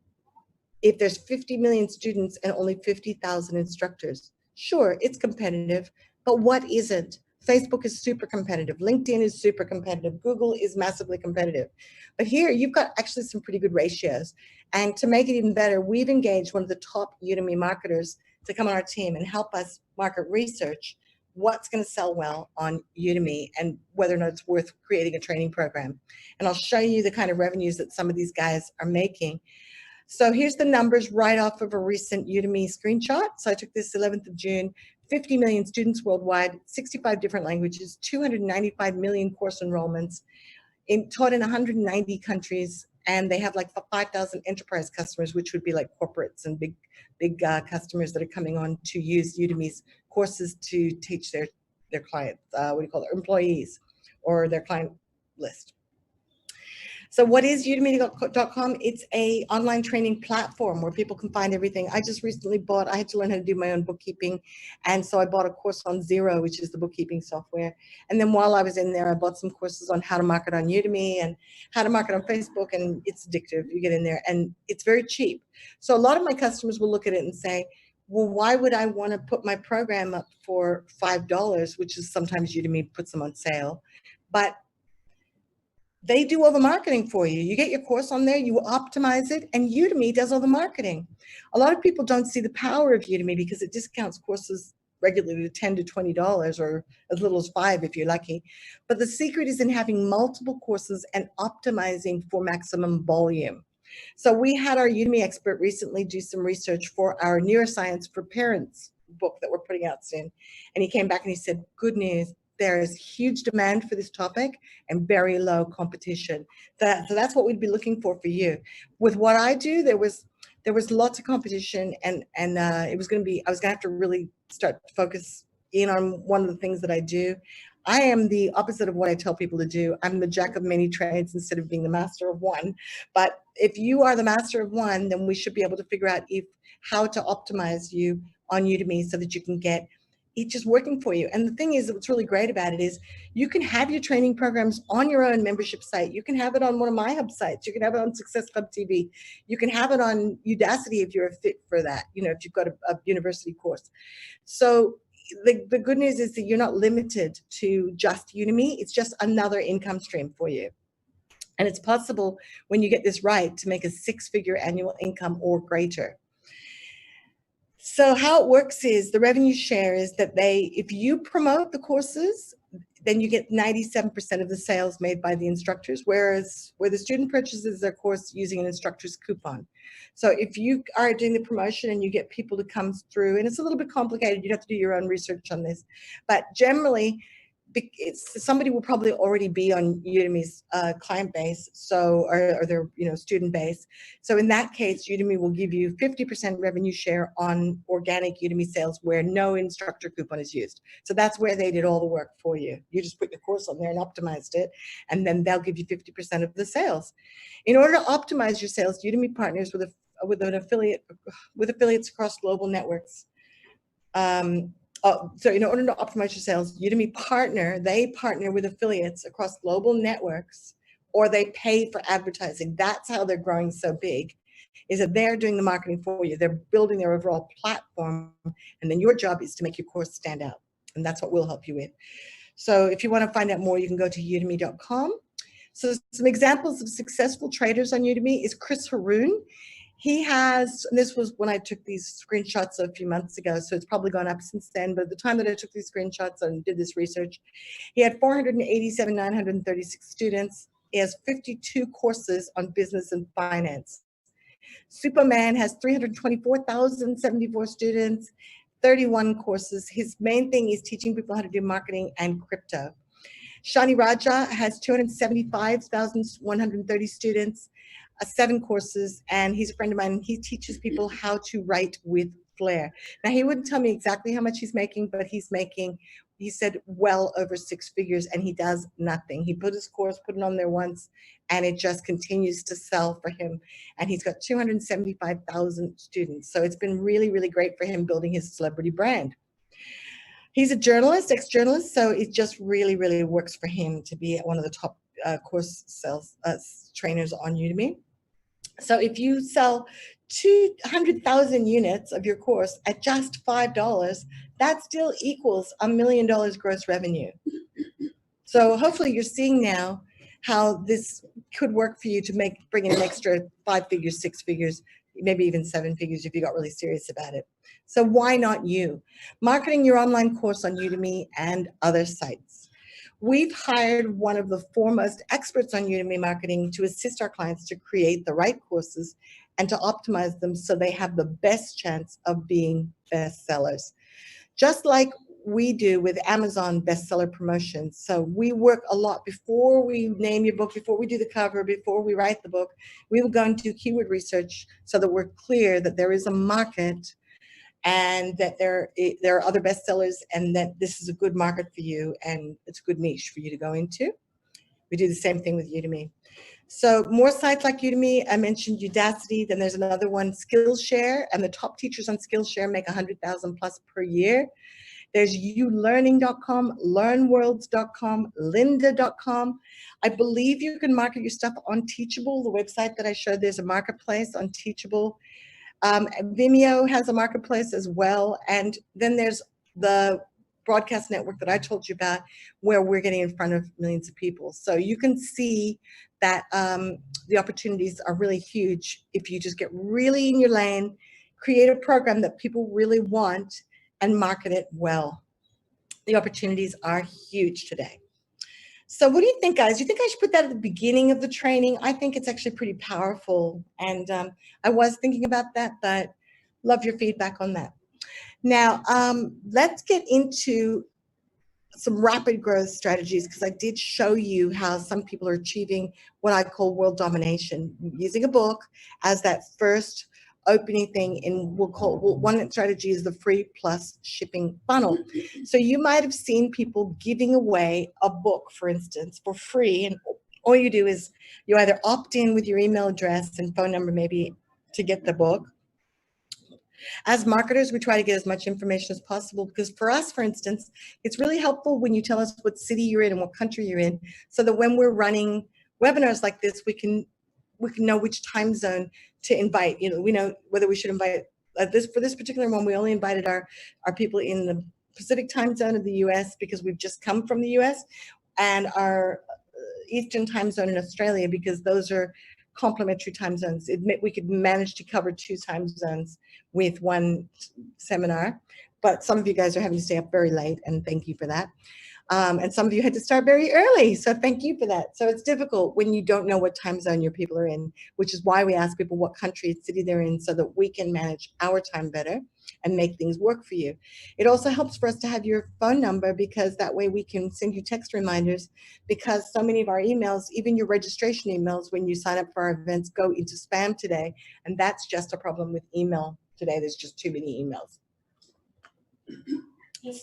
if there's 50 million students and only 50,000 instructors? Sure, it's competitive, but what isn't? Facebook is super competitive. LinkedIn is super competitive. Google is massively competitive. But here you've got actually some pretty good ratios. And to make it even better, we've engaged one of the top Udemy marketers to come on our team and help us market research what's going to sell well on Udemy and whether or not it's worth creating a training program. And I'll show you the kind of revenues that some of these guys are making. So here's the numbers right off of a recent Udemy screenshot. So I took this 11th of June, 50 million students worldwide, 65 different languages, 295 million course enrollments, taught in 190 countries, and they have like 5,000 enterprise customers, which would be like corporates and big customers that are coming on to use Udemy's courses to teach their clients, employees or their client list. So what is udemy.com? It's a online training platform where people can find everything. I just recently I had to learn how to do my own bookkeeping. And so I bought a course on Xero, which is the bookkeeping software. And then while I was in there, I bought some courses on how to market on Udemy and how to market on Facebook. And it's addictive. You get in there and it's very cheap. So a lot of my customers will look at it and say, well, why would I want to put my program up for $5, which is sometimes Udemy puts them on sale. But they do all the marketing for you. You get your course on there, you optimize it, and Udemy does all the marketing. A lot of people don't see the power of Udemy because it discounts courses regularly to $10 to $20 or as little as $5 if you're lucky. But the secret is in having multiple courses and optimizing for maximum volume. So we had our Udemy expert recently do some research for our Neuroscience for Parents book that we're putting out soon. And he came back and he said, good news, there is huge demand for this topic and very low competition. So that's what we'd be looking for you. With what I do, there was lots of competition, and it was going to be, I was going to have to really start to focus in on one of the things that I do. I am the opposite of what I tell people to do. I'm the jack of many trades instead of being the master of one. But if you are the master of one, then we should be able to figure out how to optimize you on Udemy so that you can get it just working for you. And the thing is, what's really great about it is you can have your training programs on your own membership site. You can have it on one of my hub sites. You can have it on Success Club TV. You can have it on Udacity if you're a fit for that, if you've got a university course. So the good news is that you're not limited to just Udemy. It's just another income stream for you. And it's possible when you get this right to make a 6-figure annual income or greater. So how it works is the revenue share is that if you promote the courses, then you get 97% of the sales made by the instructors, whereas where the student purchases their course using an instructor's coupon. So if you are doing the promotion and you get people to come through, and it's a little bit complicated, you'd have to do your own research on this, but generally, somebody will probably already be on Udemy's client base, or their student base. So in that case, Udemy will give you 50% revenue share on organic Udemy sales where no instructor coupon is used. So that's where they did all the work for you. You just put your course on there and optimized it, and then they'll give you 50% of the sales. In order to optimize your sales, Udemy partners with affiliates across global networks. So in order to optimize your sales, Udemy they partner with affiliates across global networks, or they pay for advertising. That's how they're growing so big, is that they're doing the marketing for you. They're building their overall platform, and then your job is to make your course stand out. And that's what we'll help you with. So if you want to find out more, you can go to udemy.com. So some examples of successful traders on Udemy is Chris Haroon. He has, and this was when I took these screenshots a few months ago, so it's probably gone up since then, but at the time that I took these screenshots and did this research, he had 487,936 students. He has 52 courses on business and finance. Superman has 324,074 students, 31 courses. His main thing is teaching people how to do marketing and crypto. Shani Raja has 275,130 students, 7 courses, and he's a friend of mine. He teaches people how to write with flair. Now, he wouldn't tell me exactly how much he's making, but he said well over 6 figures, and he does nothing. He put his course, put it on there once, and it just continues to sell for him. And he's got 275,000 students. So it's been really, really great for him building his celebrity brand. He's a journalist, ex-journalist, so it just really, really works for him to be one of the top course sales trainers on Udemy. So if you sell 200,000 units of your course at just $5, that still equals $1 million gross revenue. So hopefully you're seeing now how this could work for you to bring in an extra 5 figures, 6 figures, maybe even 7 figures if you got really serious about it. So why not you? Marketing your online course on Udemy and other sites. We've hired one of the foremost experts on Udemy marketing to assist our clients to create the right courses and to optimize them so they have the best chance of being bestsellers. Just like we do with Amazon bestseller promotions. So we work a lot before we name your book, before we do the cover, before we write the book. We will go and do keyword research so that we're clear that there is a market and that there are other bestsellers, and that this is a good market for you and it's a good niche for you to go into. We do the same thing with Udemy. So more sites like Udemy, I mentioned Udacity, then there's another one, Skillshare, and the top teachers on Skillshare make 100,000 plus per year. There's ulearning.com, learnworlds.com, lynda.com. I believe you can market your stuff on Teachable, the website that I showed. There's a marketplace on Teachable. Vimeo has a marketplace as well. And then there's the broadcast network that I told you about, where we're getting in front of millions of people. So you can see that the opportunities are really huge if you just get really in your lane, create a program that people really want, and market it well. The opportunities are huge today. So what do you think, guys? Do you think I should put that at the beginning of the training? I think it's actually pretty powerful. And I was thinking about that, but love your feedback on that. Now, let's get into some rapid growth strategies, because I did show you how some people are achieving what I call world domination using a book as that first opening thing. And one strategy is the free plus shipping funnel. So you might have seen people giving away a book, for instance, for free. And all you do is you either opt in with your email address and phone number maybe to get the book. As marketers, we try to get as much information as possible, because for us, for instance, it's really helpful when you tell us what city you're in and what country you're in, so that when we're running webinars like this, we can know which time zone to invite. You know, we know whether we should invite for this particular one. We only invited our people in the Pacific time zone of the US because we've just come from the US, and our Eastern time zone in Australia, because those are complementary time zones. We could manage to cover 2 time zones with one seminar, but some of you guys are having to stay up very late, and thank you for that. And some of you had to start very early, so thank you for that. So it's difficult when you don't know what time zone your people are in, which is why we ask people what country and city they're in, so that we can manage our time better and make things work for you. It also helps for us to have your phone number, because that way we can send you text reminders, because so many of our emails, even your registration emails when you sign up for our events, go into spam today, and that's just a problem with email today. There's just too many emails. He said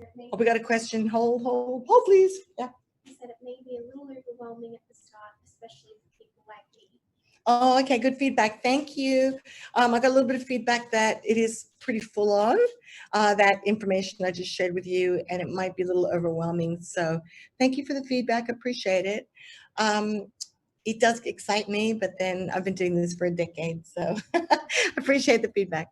it may, Oh, we got a question. Hold, please. Yeah. he said it may be a little overwhelming at the start, especially for people like me. Oh, okay, good feedback. Thank you. I got a little bit of feedback that it is pretty full on, that information I just shared with you, and it might be a little overwhelming. So thank you for the feedback. Appreciate it. It does excite me, but then I've been doing this for a decade, so appreciate the feedback.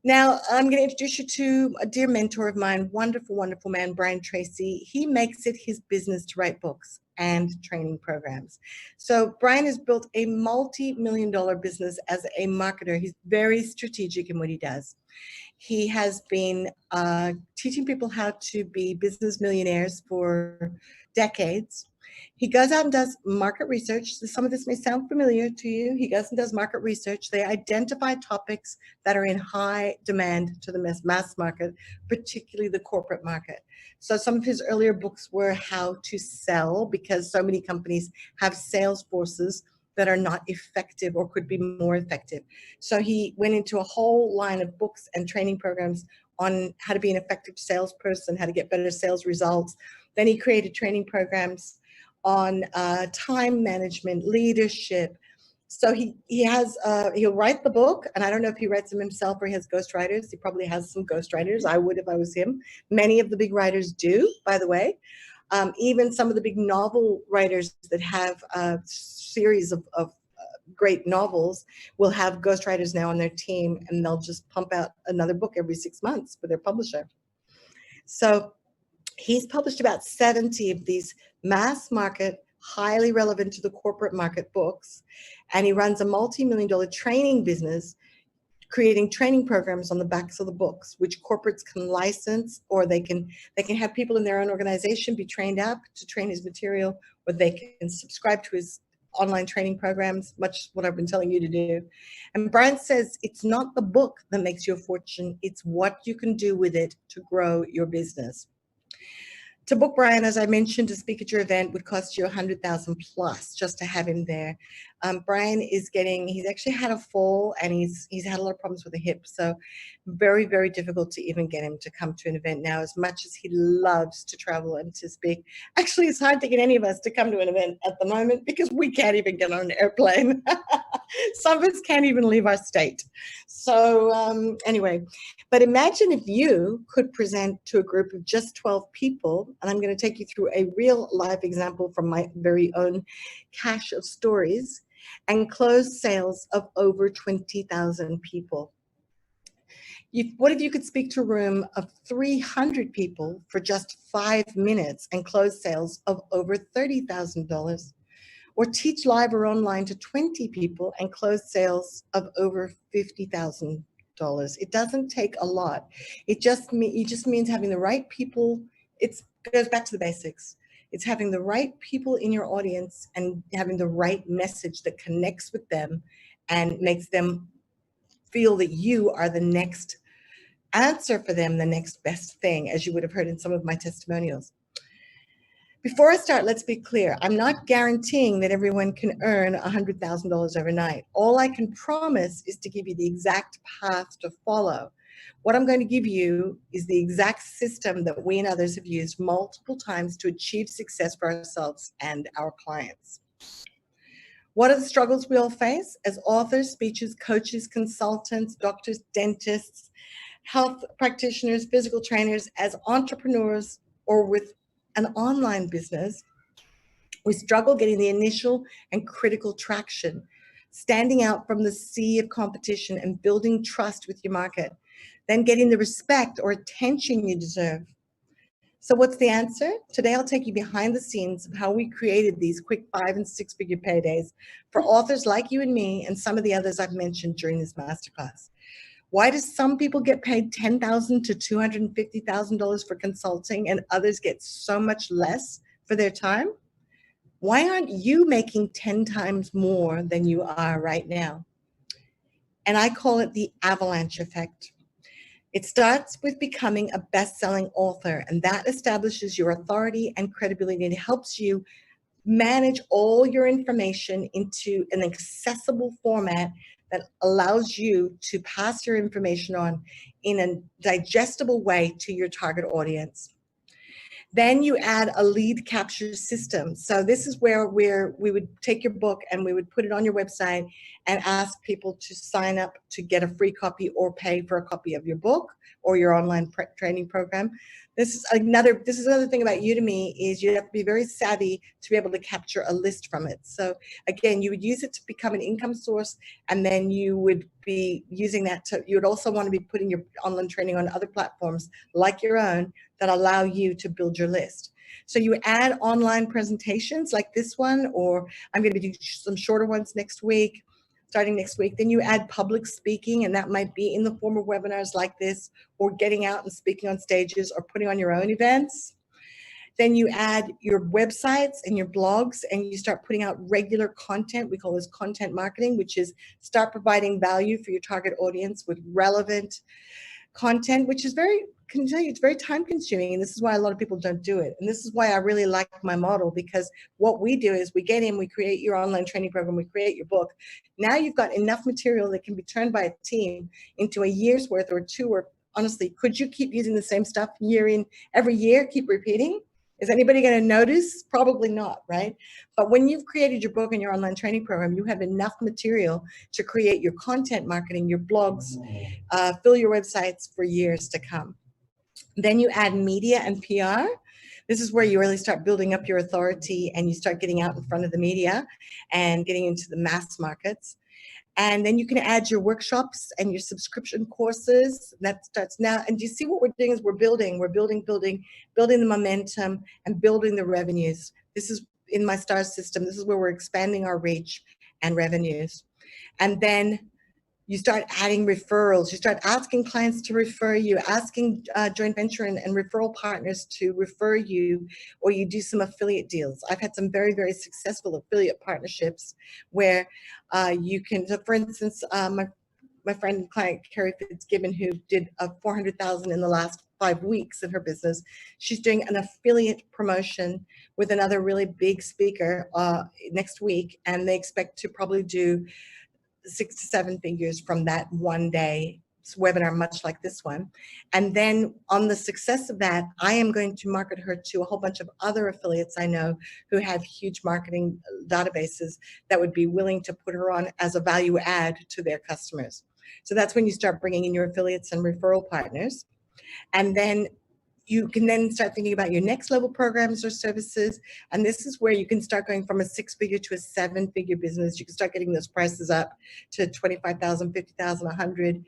Now, I'm going to introduce you to a dear mentor of mine, wonderful, wonderful man, Brian Tracy. He makes it his business to write books and training programs. So Brian has built a multi-million-dollar business as a marketer. He's very strategic in what he does. He has been teaching people how to be business millionaires for decades. He goes out and does market research. Some of this may sound familiar to you. He goes and does market research. They identify topics that are in high demand to the mass market, particularly the corporate market. So some of his earlier books were how to sell, because so many companies have sales forces that are not effective or could be more effective. So he went into a whole line of books and training programs on how to be an effective salesperson, how to get better sales results. Then he created training programs on time management, leadership. So he'll write the book, and I don't know if he writes them himself or he has ghostwriters. He probably has some ghostwriters. I would if I was him. Many of the big writers do, by the way. Even some of the big novel writers that have a series of great novels will have ghostwriters now on their team, and they'll just pump out another book every 6 months for their publisher. So he's published about 70 of these mass market, highly relevant to the corporate market books, and he runs a multi-million-dollar training business, creating training programs on the backs of the books, which corporates can license, or they can have people in their own organization be trained up to train his material, or they can subscribe to his online training programs, much what I've been telling you to do. And Brian says it's not the book that makes you a fortune, it's what you can do with it to grow your business. To book Brian, as I mentioned, to speak at your event would cost you $100,000 plus just to have him there. Brian he's actually had a fall, and he's had a lot of problems with the hip. So very, very difficult to even get him to come to an event now, as much as he loves to travel and to speak. Actually, it's hard to get any of us to come to an event at the moment because we can't even get on an airplane. Some of us can't even leave our state. So anyway, but imagine if you could present to a group of just 12 people, and I'm going to take you through a real life example from my very own cache of stories, and close sales of over 20,000 people. What if you could speak to a room of 300 people for just 5 minutes and close sales of over $30,000? Or teach live or online to 20 people and close sales of over $50,000. It doesn't take a lot. It just means having the right people. It goes back to the basics. It's having the right people in your audience and having the right message that connects with them and makes them feel that you are the next answer for them, the next best thing, as you would have heard in some of my testimonials. Before I start, let's be clear. I'm not guaranteeing that everyone can earn $100,000 overnight. All I can promise is to give you the exact path to follow. What I'm going to give you is the exact system that we and others have used multiple times to achieve success for ourselves and our clients. What are the struggles we all face as authors, speakers, coaches, consultants, doctors, dentists, health practitioners, physical trainers, as entrepreneurs, or with an online business? We struggle getting the initial and critical traction, standing out from the sea of competition and building trust with your market, then getting the respect or attention you deserve. So what's the answer? Today, I'll take you behind the scenes of how we created these quick 5- and 6-figure paydays for authors like you and me and some of the others I've mentioned during this masterclass. Why do some people get paid $10,000 to $250,000 for consulting and others get so much less for their time? Why aren't you making 10 times more than you are right now? And I call it the avalanche effect. It starts with becoming a best-selling author, and that establishes your authority and credibility. It helps you manage all your information into an accessible format that allows you to pass your information on in a digestible way to your target audience. Then you add a lead capture system. So this is where we would take your book and we would put it on your website and ask people to sign up to get a free copy or pay for a copy of your book or your online training program. This is another thing about Udemy is you have to be very savvy to be able to capture a list from it. So again, you would use it to become an income source, and then you would be using that you would also want to be putting your online training on other platforms like your own that allow you to build your list. So you add online presentations like this one, or I'm going to be doing some shorter ones starting next week. Then you add public speaking, and that might be in the form of webinars like this, or getting out and speaking on stages, or putting on your own events. Then you add your websites and your blogs, and you start putting out regular content. We call this content marketing, which is start providing value for your target audience with relevant content, which is it's very time consuming, and this is why a lot of people don't do it. And this is why I really like my model, because what we do is we get in, we create your online training program, we create your book. Now you've got enough material that can be turned by a team into a year's worth or two, or honestly, could you keep using the same stuff every year, keep repeating? Is anybody going to notice? Probably not, right? But when you've created your book and your online training program, you have enough material to create your content marketing, your blogs, fill your websites for years to come. Then you add media and PR. This is where you really start building up your authority and you start getting out in front of the media and getting into the mass markets. And then you can add your workshops and your subscription courses. That starts now. And you see what we're doing is we're building the momentum and building the revenues. This is in my STAR system. This is where we're expanding our reach and revenues. And then you start adding referrals. You start asking clients to refer you, asking joint venture and referral partners to refer you, or you do some affiliate deals. I've had some very, very successful affiliate partnerships where you can, so for instance, my friend and client, Carrie Fitzgibbon, who did $400,000 in the last 5 weeks of her business. She's doing an affiliate promotion with another really big speaker next week, and they expect to probably do 6 to 7 figures from that one day webinar, much like this one. And then on the success of that, I am going to market her to a whole bunch of other affiliates I know who have huge marketing databases that would be willing to put her on as a value add to their customers. So that's when you start bringing in your affiliates and referral partners. And then you can then start thinking about your next level programs or services. And this is where you can start going from a 6-figure to a 7-figure business. You can start getting those prices up to $25,000, $50,000, $100,000,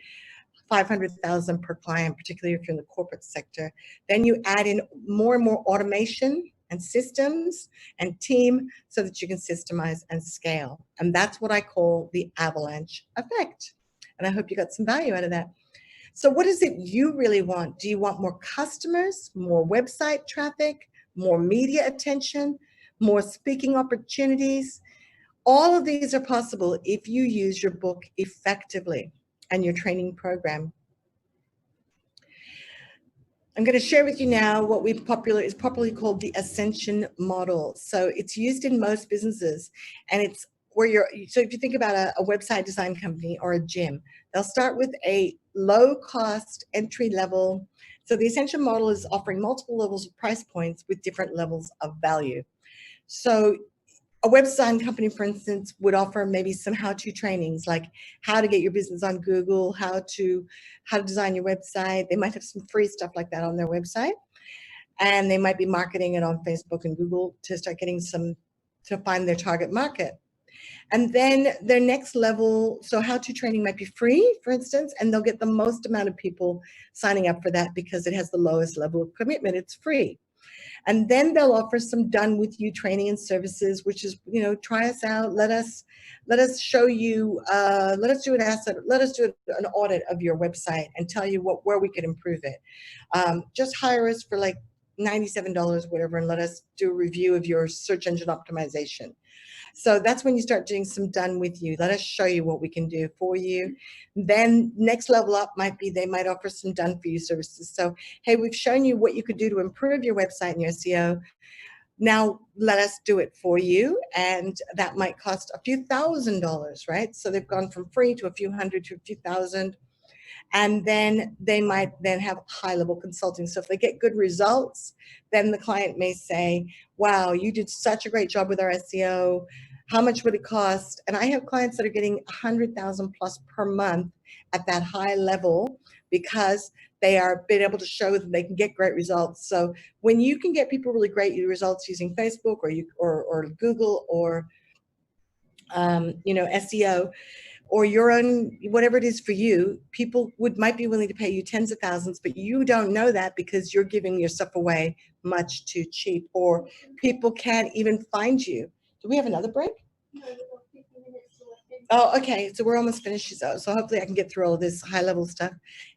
$500,000 per client, particularly if you're in the corporate sector. Then you add in more and more automation and systems and team so that you can systemize and scale. And that's what I call the avalanche effect. And I hope you got some value out of that. So what is it you really want? Do you want more customers, more website traffic, more media attention, more speaking opportunities. All of these are possible if you use your book effectively and your training program. I'm going to share with you now what is popularly called the Ascension model. So it's used in most businesses, and it's where so if you think about a website design company or a gym, they'll start with a low cost entry level. So the Ascension model is offering multiple levels of price points with different levels of value. So a web design company, for instance, would offer maybe some how-to trainings, like how to get your business on Google, how to design your website. They might have some free stuff like that on their website, and they might be marketing it on Facebook and Google to start getting to find their target market. And then their next level, so how-to training might be free, for instance, and they'll get the most amount of people signing up for that because it has the lowest level of commitment. It's free. And then they'll offer some done with you training and services, which is, try us out. Let us show you, let us do an audit of your website and tell you where we could improve it. Just hire us for like $97, whatever, and let us do a review of your search engine optimization. So that's when you start doing some done with you. Let us show you what we can do for you. Then next level up might be they might offer some done for you services. So, hey, we've shown you what you could do to improve your website and your SEO. Now let us do it for you. And that might cost a few $1,000s, right? So they've gone from free to a few hundred to a few thousand. And then they might then have high-level consulting. So if they get good results, then the client may say, wow, you did such a great job with our SEO. How much would it cost? And I have clients that are getting 100,000 plus per month at that high level because they are being able to show that they can get great results. So when you can get people really great results using Facebook or Google or SEO, or your own, whatever it is for you, people might be willing to pay you tens of thousands, but you don't know that because you're giving your stuff away much too cheap, or people can't even find you. Do we have another break? No, we've got 50 minutes left. Oh, okay. So we're almost finished. So hopefully I can get through all of this high level stuff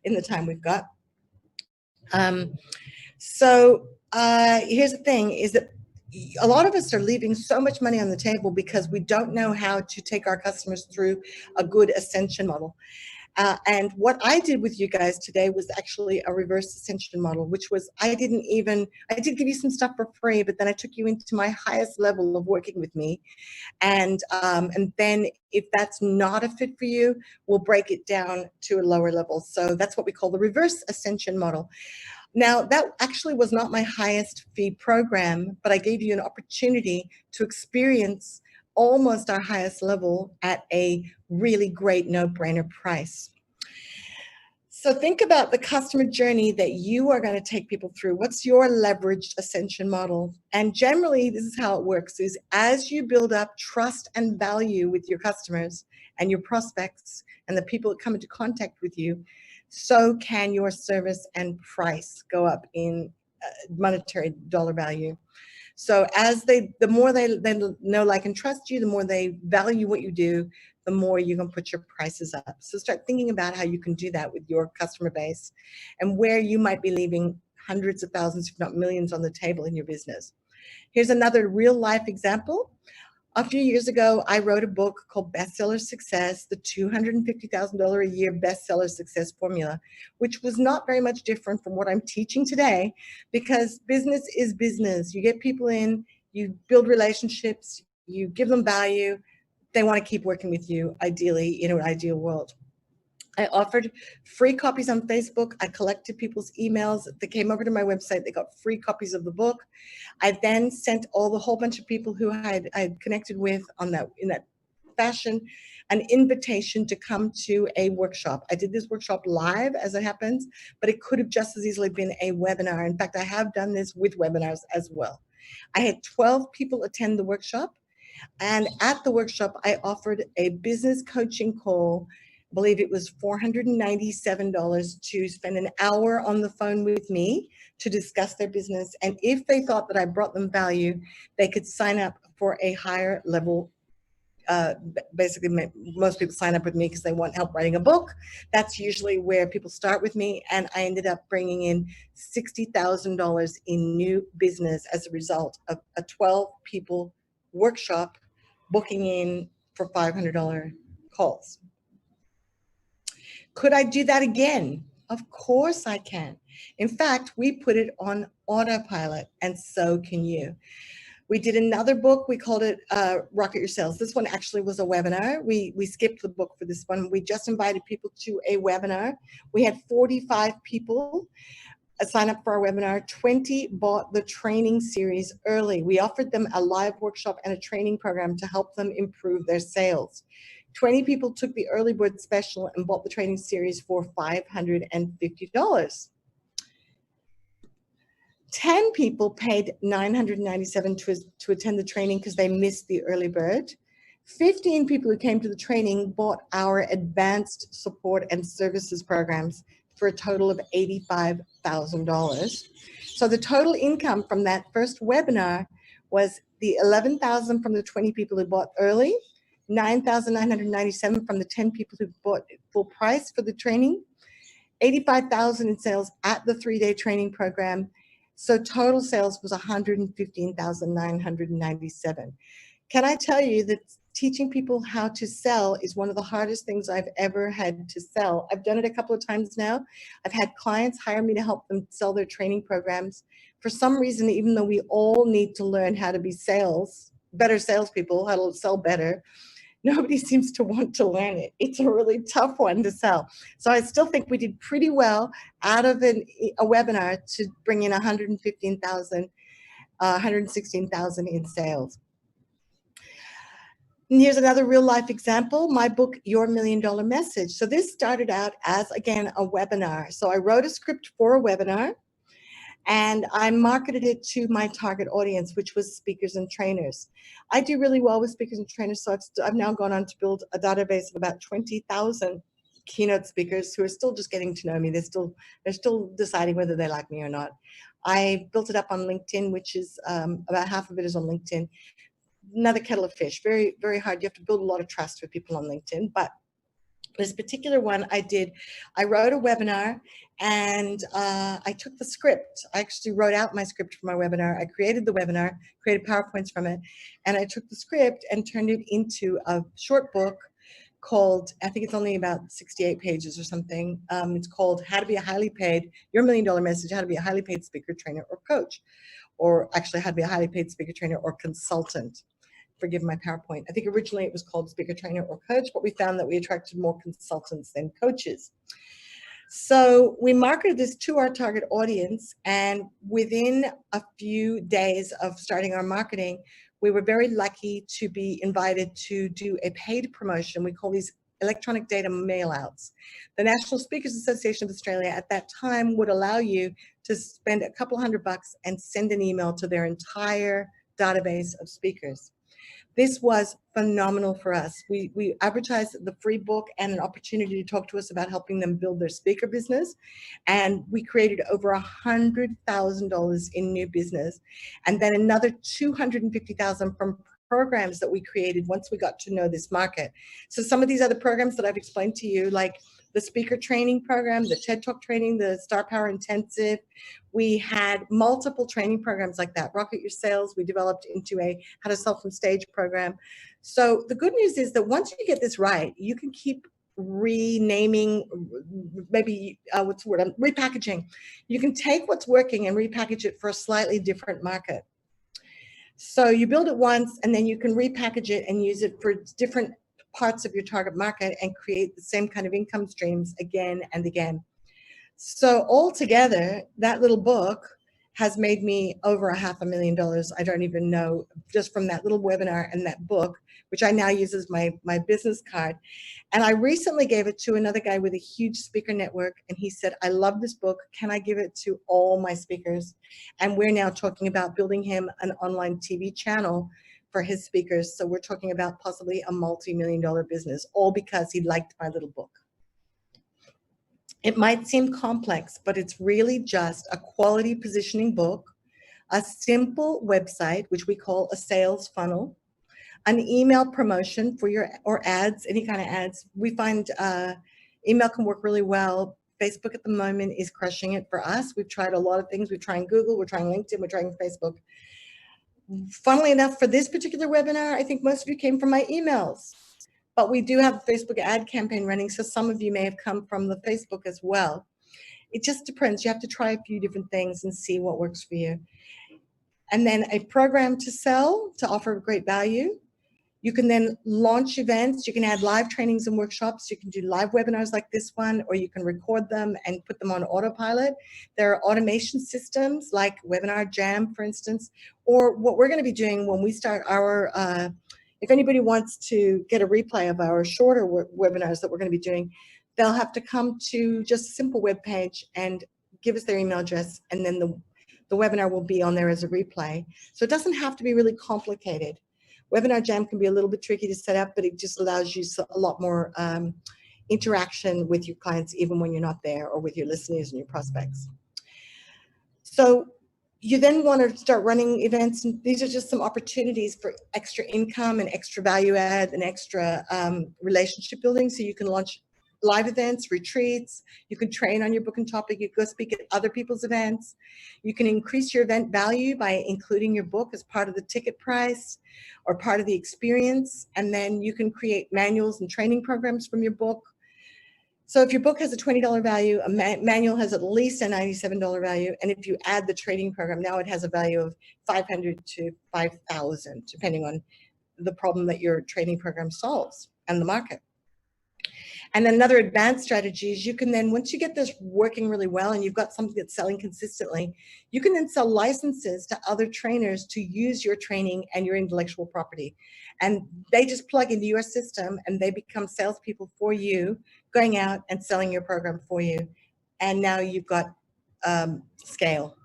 in the time we've got. Here's the thing is that a lot of us are leaving so much money on the table because we don't know how to take our customers through a good ascension model. And what I did with you guys today was actually a reverse ascension model, which was I did give you some stuff for free, but then I took you into my highest level of working with me. And then if that's not a fit for you, we'll break it down to a lower level. So that's what we call the reverse ascension model. Now, that actually was not my highest fee program, but I gave you an opportunity to experience almost our highest level at a really great no-brainer price. So think about the customer journey that you are going to take people through. What's your leveraged ascension model? And generally, this is how it works, is as you build up trust and value with your customers and your prospects and the people that come into contact with you, so can your service and price go up in monetary dollar value. So the more they know, like, and trust you, the more they value what you do, the more you can put your prices up. So start thinking about how you can do that with your customer base and where you might be leaving hundreds of thousands, if not millions, on the table in your business. Here's another real life example. A few years ago, I wrote a book called Bestseller Success, the $250,000 a year bestseller success formula, which was not very much different from what I'm teaching today, because business is business. You get people in, you build relationships, you give them value. They want to keep working with you, ideally, in an ideal world. I offered free copies on Facebook. I collected people's emails. They came over to my website. They got free copies of the book. I then sent the whole bunch of people who I had connected with in that fashion an invitation to come to a workshop. I did this workshop live, as it happens, but it could have just as easily been a webinar. In fact, I have done this with webinars as well. I had 12 people attend the workshop, and at the workshop, I offered a business coaching call. I believe it was $497 to spend an hour on the phone with me to discuss their business. And if they thought that I brought them value, they could sign up for a higher level basically most people sign up with me because they want help writing a book. That's usually where people start with me, and I ended up bringing in $60,000 in new business as a result of a 12-people workshop, booking in for $500 calls. Could I do that again? Of course I can. In fact, we put it on autopilot, and so can you. We did another book. We called it Rocket Your Sales. This one actually was a webinar. We skipped the book for this one. We just invited people to a webinar. We had 45 people sign up for our webinar. 20 bought the training series early. We offered them a live workshop and a training program to help them improve their sales. 20 people took the early bird special and bought the training series for $550. 10 people paid $997 to attend the training because they missed the early bird. 15 people who came to the training bought our advanced support and services programs for a total of $85,000. So the total income from that first webinar was the $11,000 from the 20 people who bought early, $9,997 from the 10 people who bought full price for the training, $85,000 in sales at the 3-day training program. So total sales was $115,997. Can I tell you that teaching people how to sell is one of the hardest things I've ever had to sell. I've done it a couple of times now. I've had clients hire me to help them sell their training programs. For some reason, even though we all need to learn how to be better salespeople, how to sell better, nobody seems to want to learn it. It's a really tough one to sell. So I still think we did pretty well out of a webinar to bring in $116,000 in sales. And here's another real life example, my book, Your $1 Million Message. So this started out as, again, a webinar. So I wrote a script for a webinar, and I marketed it to my target audience, which was speakers and trainers. I do really well with speakers and trainers, so I've now gone on to build a database of about 20,000 keynote speakers who are still just getting to know me. They're still deciding whether they like me or not. I built it up on LinkedIn, which is about half of it is on LinkedIn. Another kettle of fish, very, very hard. You have to build a lot of trust with people on LinkedIn, but this particular one I wrote a webinar, and I took the script. I actually wrote out my script for my webinar. I created the webinar, created PowerPoints from it, and I took the script and turned it into a short book called, I think it's only about 68 pages or something. It's called How to Be a Highly Paid, Your $1 Million Message, How to Be a Highly Paid Speaker, Trainer, or Coach, or actually How to Be a Highly Paid Speaker, Trainer, or Consultant. Forgive my PowerPoint. I think originally it was called Speaker, Trainer, or Coach, but we found that we attracted more consultants than coaches. So we marketed this to our target audience, and within a few days of starting our marketing, we were very lucky to be invited to do a paid promotion. We call these electronic data mail-outs. The National Speakers Association of Australia at that time would allow you to spend a couple $100 and send an email to their entire database of speakers. This was phenomenal for us. We advertised the free book and an opportunity to talk to us about helping them build their speaker business. And we created over $100,000 in new business. And then another $250,000 from programs that we created once we got to know this market. So some of these other programs that I've explained to you, like the speaker training program, the TED Talk training, the Star Power Intensive. We had multiple training programs like that. Rocket Your Sales, we developed into a How to Sell from Stage program. So the good news is that once you get this right, you can keep renaming, maybe, what's the word, repackaging. You can take what's working and repackage it for a slightly different market. So you build it once, and then you can repackage it and use it for different parts of your target market and create the same kind of income streams again and again. So altogether, that little book has made me over $500,000. I don't even know, just from that little webinar and that book, which I now use as my business card. And I recently gave it to another guy with a huge speaker network, and he said, I love this book. Can I give it to all my speakers? And we're now talking about building him an online TV channel for his speakers. So we're talking about possibly a multi-million-dollar business, all because he liked my little book. It might seem complex, but it's really just a quality positioning book, a simple website, which we call a sales funnel, an email promotion for your, or ads, any kind of ads. We find email can work really well. Facebook at the moment is crushing it for us. We've tried a lot of things. We're trying Google, we're trying LinkedIn, we're trying Facebook. Funnily enough, for this particular webinar, I think most of you came from my emails, but we do have a Facebook ad campaign running, so some of you may have come from the Facebook as well. It just depends. You have to try a few different things and see what works for you. And then a program to sell to offer great value. You can then launch events. You can add live trainings and workshops. You can do live webinars like this one, or you can record them and put them on autopilot. There are automation systems like Webinar Jam, for instance, or what we're going to be doing when we start our, if anybody wants to get a replay of our shorter webinars that we're going to be doing, they'll have to come to just a simple web page and give us their email address, and then the webinar will be on there as a replay. So it doesn't have to be really complicated. Webinar Jam can be a little bit tricky to set up, but it just allows you a lot more interaction with your clients, even when you're not there, or with your listeners and your prospects. So you then want to start running events, and these are just some opportunities for extra income and extra value add and extra relationship building. So you can launch live events, retreats, you can train on your book and topic, you can go speak at other people's events, you can increase your event value by including your book as part of the ticket price or part of the experience, and then you can create manuals and training programs from your book. So if your book has a $20 value, a manual has at least a $97 value, and if you add the training program, now it has a value of $500 to $5,000, depending on the problem that your training program solves and the market. And then another advanced strategy is you can then, once you get this working really well and you've got something that's selling consistently, you can then sell licenses to other trainers to use your training and your intellectual property. And they just plug into your system and they become salespeople for you, going out and selling your program for you. And now you've got scale.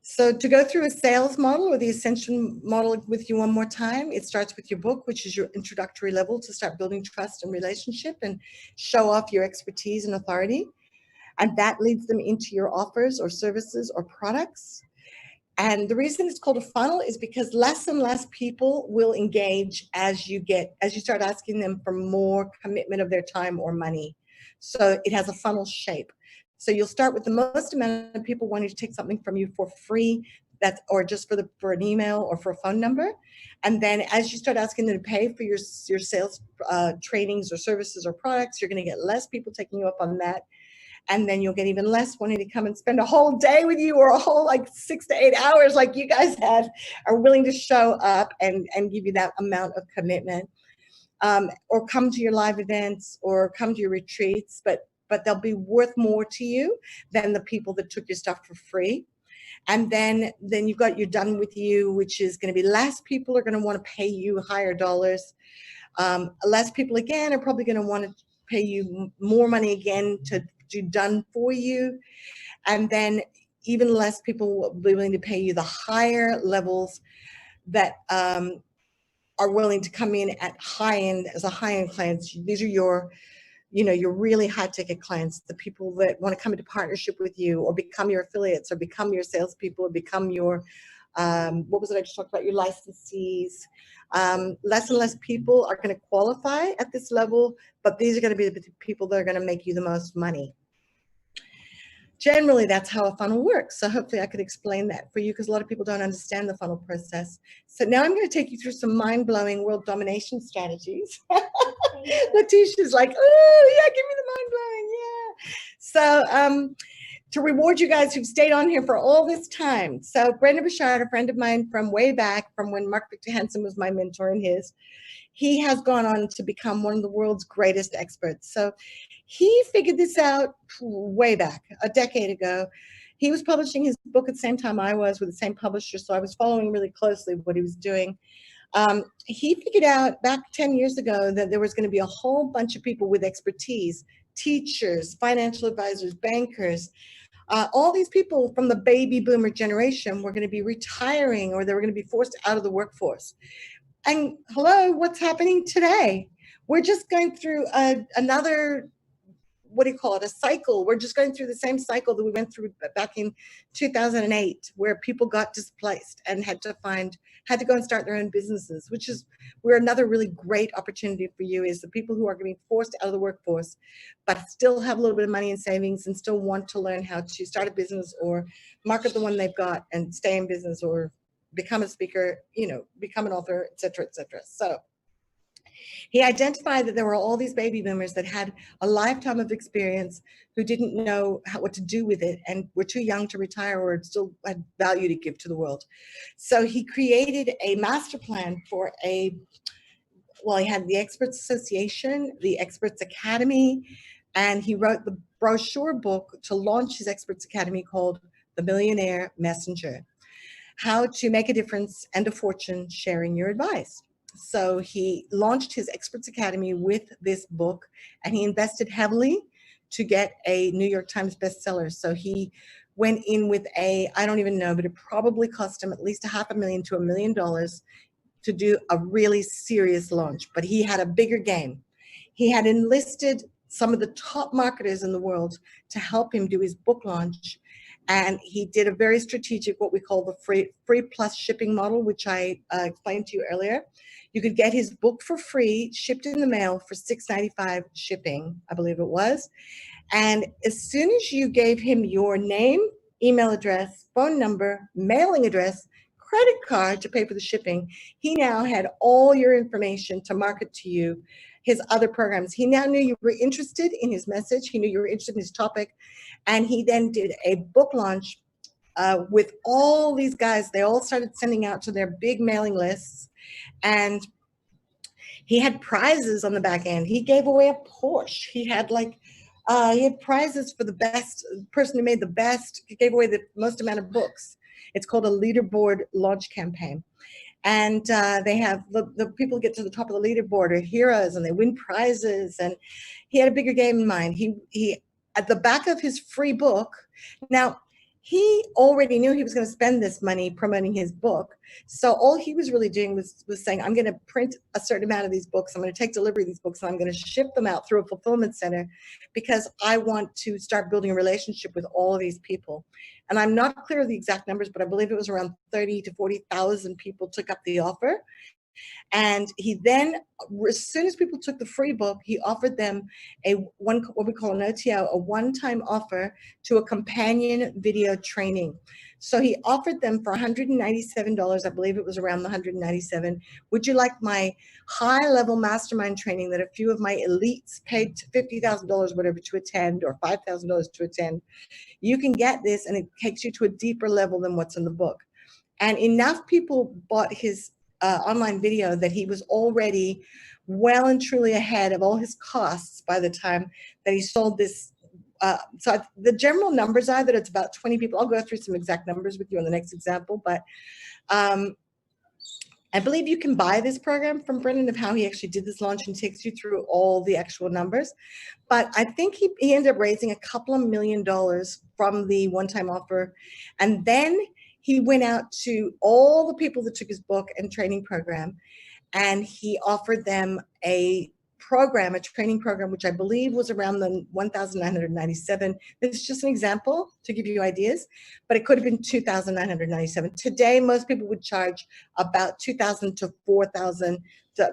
So to go through a sales model or the ascension model with you one more time, it starts with your book, which is your introductory level to start building trust and relationship and show off your expertise and authority. And that leads them into your offers or services or products. And the reason it's called a funnel is because less and less people will engage as you start asking them for more commitment of their time or money. So it has a funnel shape. So you'll start with the most amount of people wanting to take something from you for free, or just for an email or for a phone number. And then as you start asking them to pay for your sales trainings or services or products, you're going to get less people taking you up on that. And then you'll get even less wanting to come and spend a whole day with you, or a whole 6 to 8 hours like you guys have, are willing to show up and give you that amount of commitment, or come to your live events or come to your retreats, but they'll be worth more to you than the people that took your stuff for free. And then you've got your done with you, which is going to be less people are going to want to pay you higher dollars. Less people again are probably going to want to pay you more money again to do done for you. And then even less people will be willing to pay you the higher levels that are willing to come in at high end as a high end clients. These are your really high ticket clients, the people that want to come into partnership with you or become your affiliates or become your salespeople or become your, what was it I just talked about, your licensees. Less and less people are going to qualify at this level, but these are going to be the people that are going to make you the most money. Generally, that's how a funnel works. So hopefully I could explain that for you, because a lot of people don't understand the funnel process. So now I'm going to take you through some mind-blowing world domination strategies. Letitia's like, oh yeah, give me the mind-blowing, yeah. So to reward you guys who've stayed on here for all this time. So Brendon Burchard, a friend of mine from way back, from when Mark Victor Hansen was my mentor and his, he has gone on to become one of the world's greatest experts. So he figured this out way back, a decade ago. He was publishing his book at the same time I was, with the same publisher, so I was following really closely what he was doing. He figured out back 10 years ago that there was going to be a whole bunch of people with expertise, teachers, financial advisors, bankers, all these people from the baby boomer generation were going to be retiring, or they were going to be forced out of the workforce. And hello, what's happening today? We're just going through another what do you call it, a cycle. We're just going through the same cycle that we went through back in 2008, where people got displaced and had to go and start their own businesses, which is where another really great opportunity for you is the people who are being forced out of the workforce, but still have a little bit of money in savings and still want to learn how to start a business or market the one they've got and stay in business or become a speaker, become an author, et cetera, et cetera. So he identified that there were all these baby boomers that had a lifetime of experience who didn't know what to do with it and were too young to retire or still had value to give to the world. So he created a master plan for he had the Experts Association, the Experts Academy, and he wrote the brochure book to launch his Experts Academy called The Millionaire Messenger: How to Make a Difference and a Fortune Sharing Your Advice. So he launched his Experts Academy with this book, and he invested heavily to get a New York Times bestseller. So he went in with I don't even know, but it probably cost him at least $500,000 to $1 million to do a really serious launch. But he had a bigger game. He had enlisted some of the top marketers in the world to help him do his book launch. And he did a very strategic, what we call the free plus shipping model, which I explained to you earlier. You could get his book for free, shipped in the mail for $6.95 shipping, I believe it was. And as soon as you gave him your name, email address, phone number, mailing address, credit card to pay for the shipping, he now had all your information to market to you his other programs. He now knew you were interested in his message. He knew you were interested in his topic. And he then did a book launch with all these guys. They all started sending out to their big mailing lists. And he had prizes on the back end. He gave away a Porsche. He had he had prizes for the best person who made the best. He gave away the most amount of books. It's called a leaderboard launch campaign. And they have the people get to the top of the leaderboard are heroes, and they win prizes. And he had a bigger game in mind. He at the back of his free book. Now, he already knew he was going to spend this money promoting his book. So all he was really doing was saying, I'm going to print a certain amount of these books. I'm going to take delivery of these books, and I'm going to ship them out through a fulfillment center because I want to start building a relationship with all of these people. And I'm not clear of the exact numbers, but I believe it was around 30 to 40,000 people took up the offer. And he then, as soon as people took the free book, he offered them what we call an OTO, a one-time offer to a companion video training. So he offered them for $197. I believe it was around the $197. Would you like my high-level mastermind training that a few of my elites paid $50,000, whatever, to attend, or $5,000 to attend? You can get this, and it takes you to a deeper level than what's in the book. And enough people bought his online video that he was already well and truly ahead of all his costs by the time that he sold this. So the general numbers are that it's about 20 people. I'll go through some exact numbers with you on the next example, but I believe you can buy this program from Brendan of how he actually did this launch and takes you through all the actual numbers. But I think he ended up raising a couple of $1 million from the one-time offer. And then he went out to all the people that took his book and training program, and he offered them a training program, which I believe was around the $1,997. This is just an example to give you ideas, but it could have been $2,997. Today, most people would charge about $2,000 to $4,000,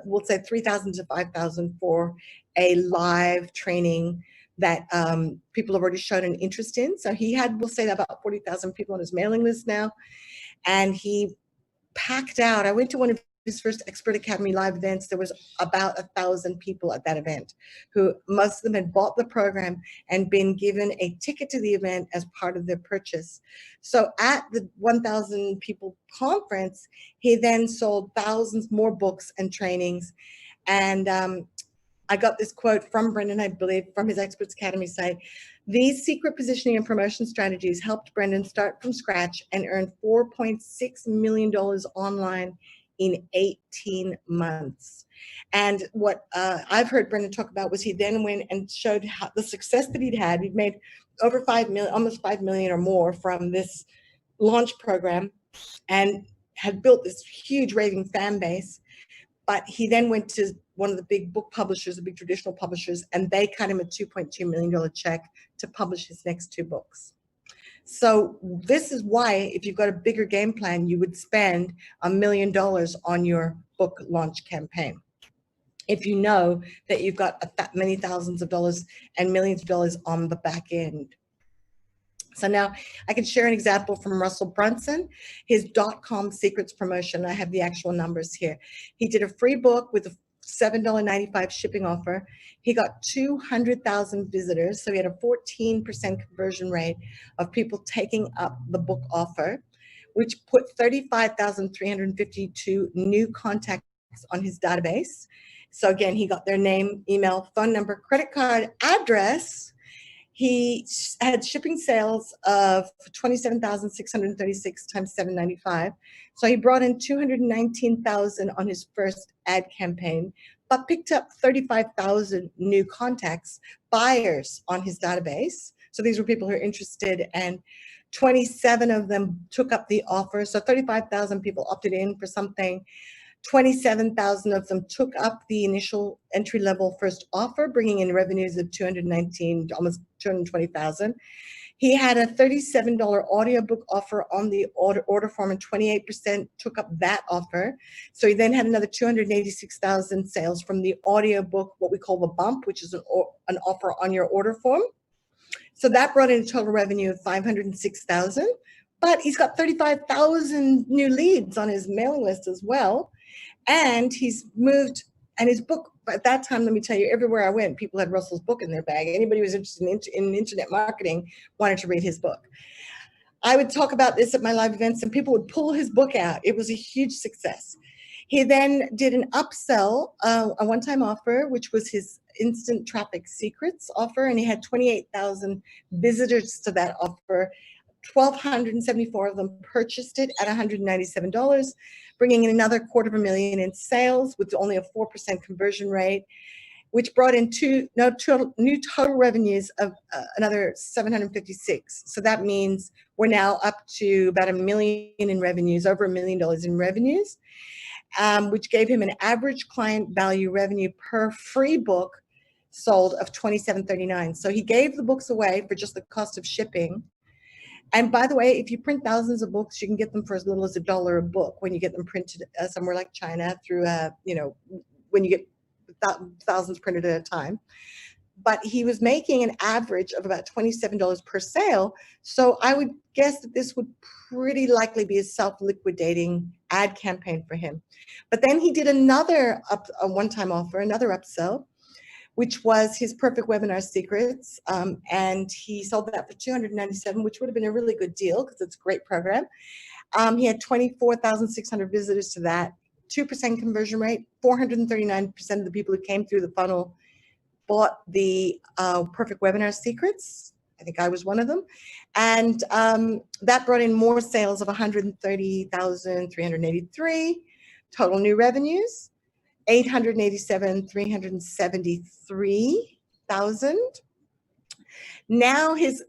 we'll say $3,000 to $5,000 for a live training that people have already shown an interest in. So he had, we'll say, about 40,000 people on his mailing list now. And he packed out. I went to one of his first Expert Academy live events. There was about 1,000 people at that event, who most of them had bought the program and been given a ticket to the event as part of their purchase. So at the 1,000 people conference, he then sold thousands more books and trainings. And I got this quote from Brendan, I believe, from his Experts Academy site. These secret positioning and promotion strategies helped Brendan start from scratch and earn $4.6 million online in 18 months. And what I've heard Brendan talk about was he then went and showed how the success that he'd had. He'd made over 5 million, almost 5 million or more from this launch program, and had built this huge raving fan base. But he then went to one of the big book publishers, the big traditional publishers, and they cut him a $2.2 million check to publish his next 2 books. So this is why, if you've got a bigger game plan, you would spend $1 million on your book launch campaign. If you know that you've got many thousands of dollars and millions of dollars on the back end. So now I can share an example from Russell Brunson, his .com secrets promotion. I have the actual numbers here. He did a free book with a $7.95 shipping offer. He got 200,000 visitors. So he had a 14% conversion rate of people taking up the book offer, which put 35,352 new contacts on his database. So again, he got their name, email, phone number, credit card, address. He had shipping sales of 27,636 times $7.95. So he brought in 219,000 on his first ad campaign, but picked up 35,000 new contacts, buyers on his database. So these were people who are interested, and 27 of them took up the offer. So 35,000 people opted in for something. 27,000 of them took up the initial entry-level first offer, bringing in revenues of 219, almost 220,000. He had a $37 audiobook offer on the order form, and 28% took up that offer. So he then had another 286,000 sales from the audiobook, what we call the bump, which is an offer on your order form. So that brought in a total revenue of 506,000. But he's got 35,000 new leads on his mailing list as well. And he's moved, and his book, at that time, let me tell you, everywhere I went, people had Russell's book in their bag. Anybody who was interested in internet marketing wanted to read his book. I would talk about this at my live events, and people would pull his book out. It was a huge success. He then did an upsell, a one-time offer, which was his instant traffic secrets offer, and he had 28,000 visitors to that offer. 1,274 of them purchased it at $197, bringing in another $250,000 in sales with only a 4% conversion rate, which brought in new total revenues of another 756. So that means we're now up to about $1 million in revenues, over $1 million in revenues, which gave him an average client value revenue per free book sold of $27.39. So he gave the books away for just the cost of shipping. And by the way, if you print thousands of books, you can get them for as little as $1 a book when you get them printed somewhere like China through when you get thousands printed at a time. But he was making an average of about $27 per sale. So I would guess that this would pretty likely be a self-liquidating ad campaign for him. But then he did a one-time offer, another upsell, which was his Perfect Webinar Secrets. And he sold that for $297, which would have been a really good deal because it's a great program. He had 24,600 visitors to that, 2% conversion rate, 439% of the people who came through the funnel bought the Perfect Webinar Secrets. I think I was one of them. And that brought in more sales of 130,383, total new revenues, 373,000. Now his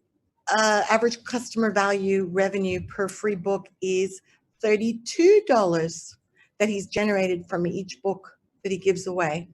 average customer value revenue per free book is $32 that he's generated from each book that he gives away.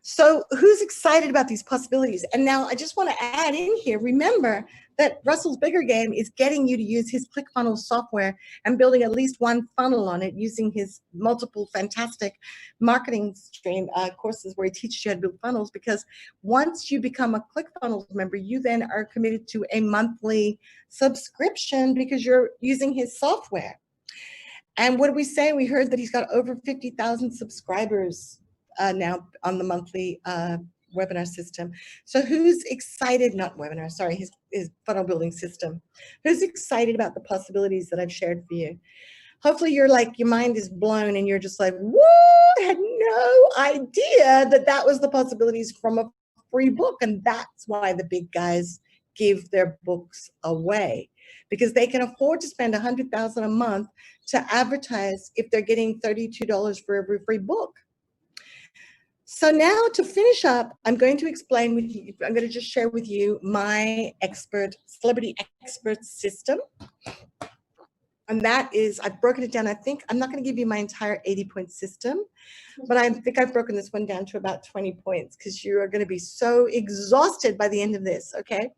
So who's excited about these possibilities? And now I just want to add in here, remember that Russell's bigger game is getting you to use his ClickFunnels software and building at least one funnel on it using his multiple fantastic marketing stream courses where he teaches you how to build funnels, because once you become a ClickFunnels member, you then are committed to a monthly subscription because you're using his software. And what did we say? We heard that he's got over 50,000 subscribers now on the monthly webinar system. So who's excited, not webinar, sorry, his funnel building system. Who's excited about the possibilities that I've shared for you? Hopefully you're like, your mind is blown and you're just like, what? I had no idea that that was the possibilities from a free book. And that's why the big guys give their books away, because they can afford to spend $100,000 a month to advertise if they're getting $32 for every free book. So now to finish up, I'm going to explain with you, I'm going to just share with you my celebrity expert system. And that is, I've broken it down. I think I'm not going to give you my entire 80-point system, but I think I've broken this one down to about 20 points because you are going to be so exhausted by the end of this, okay?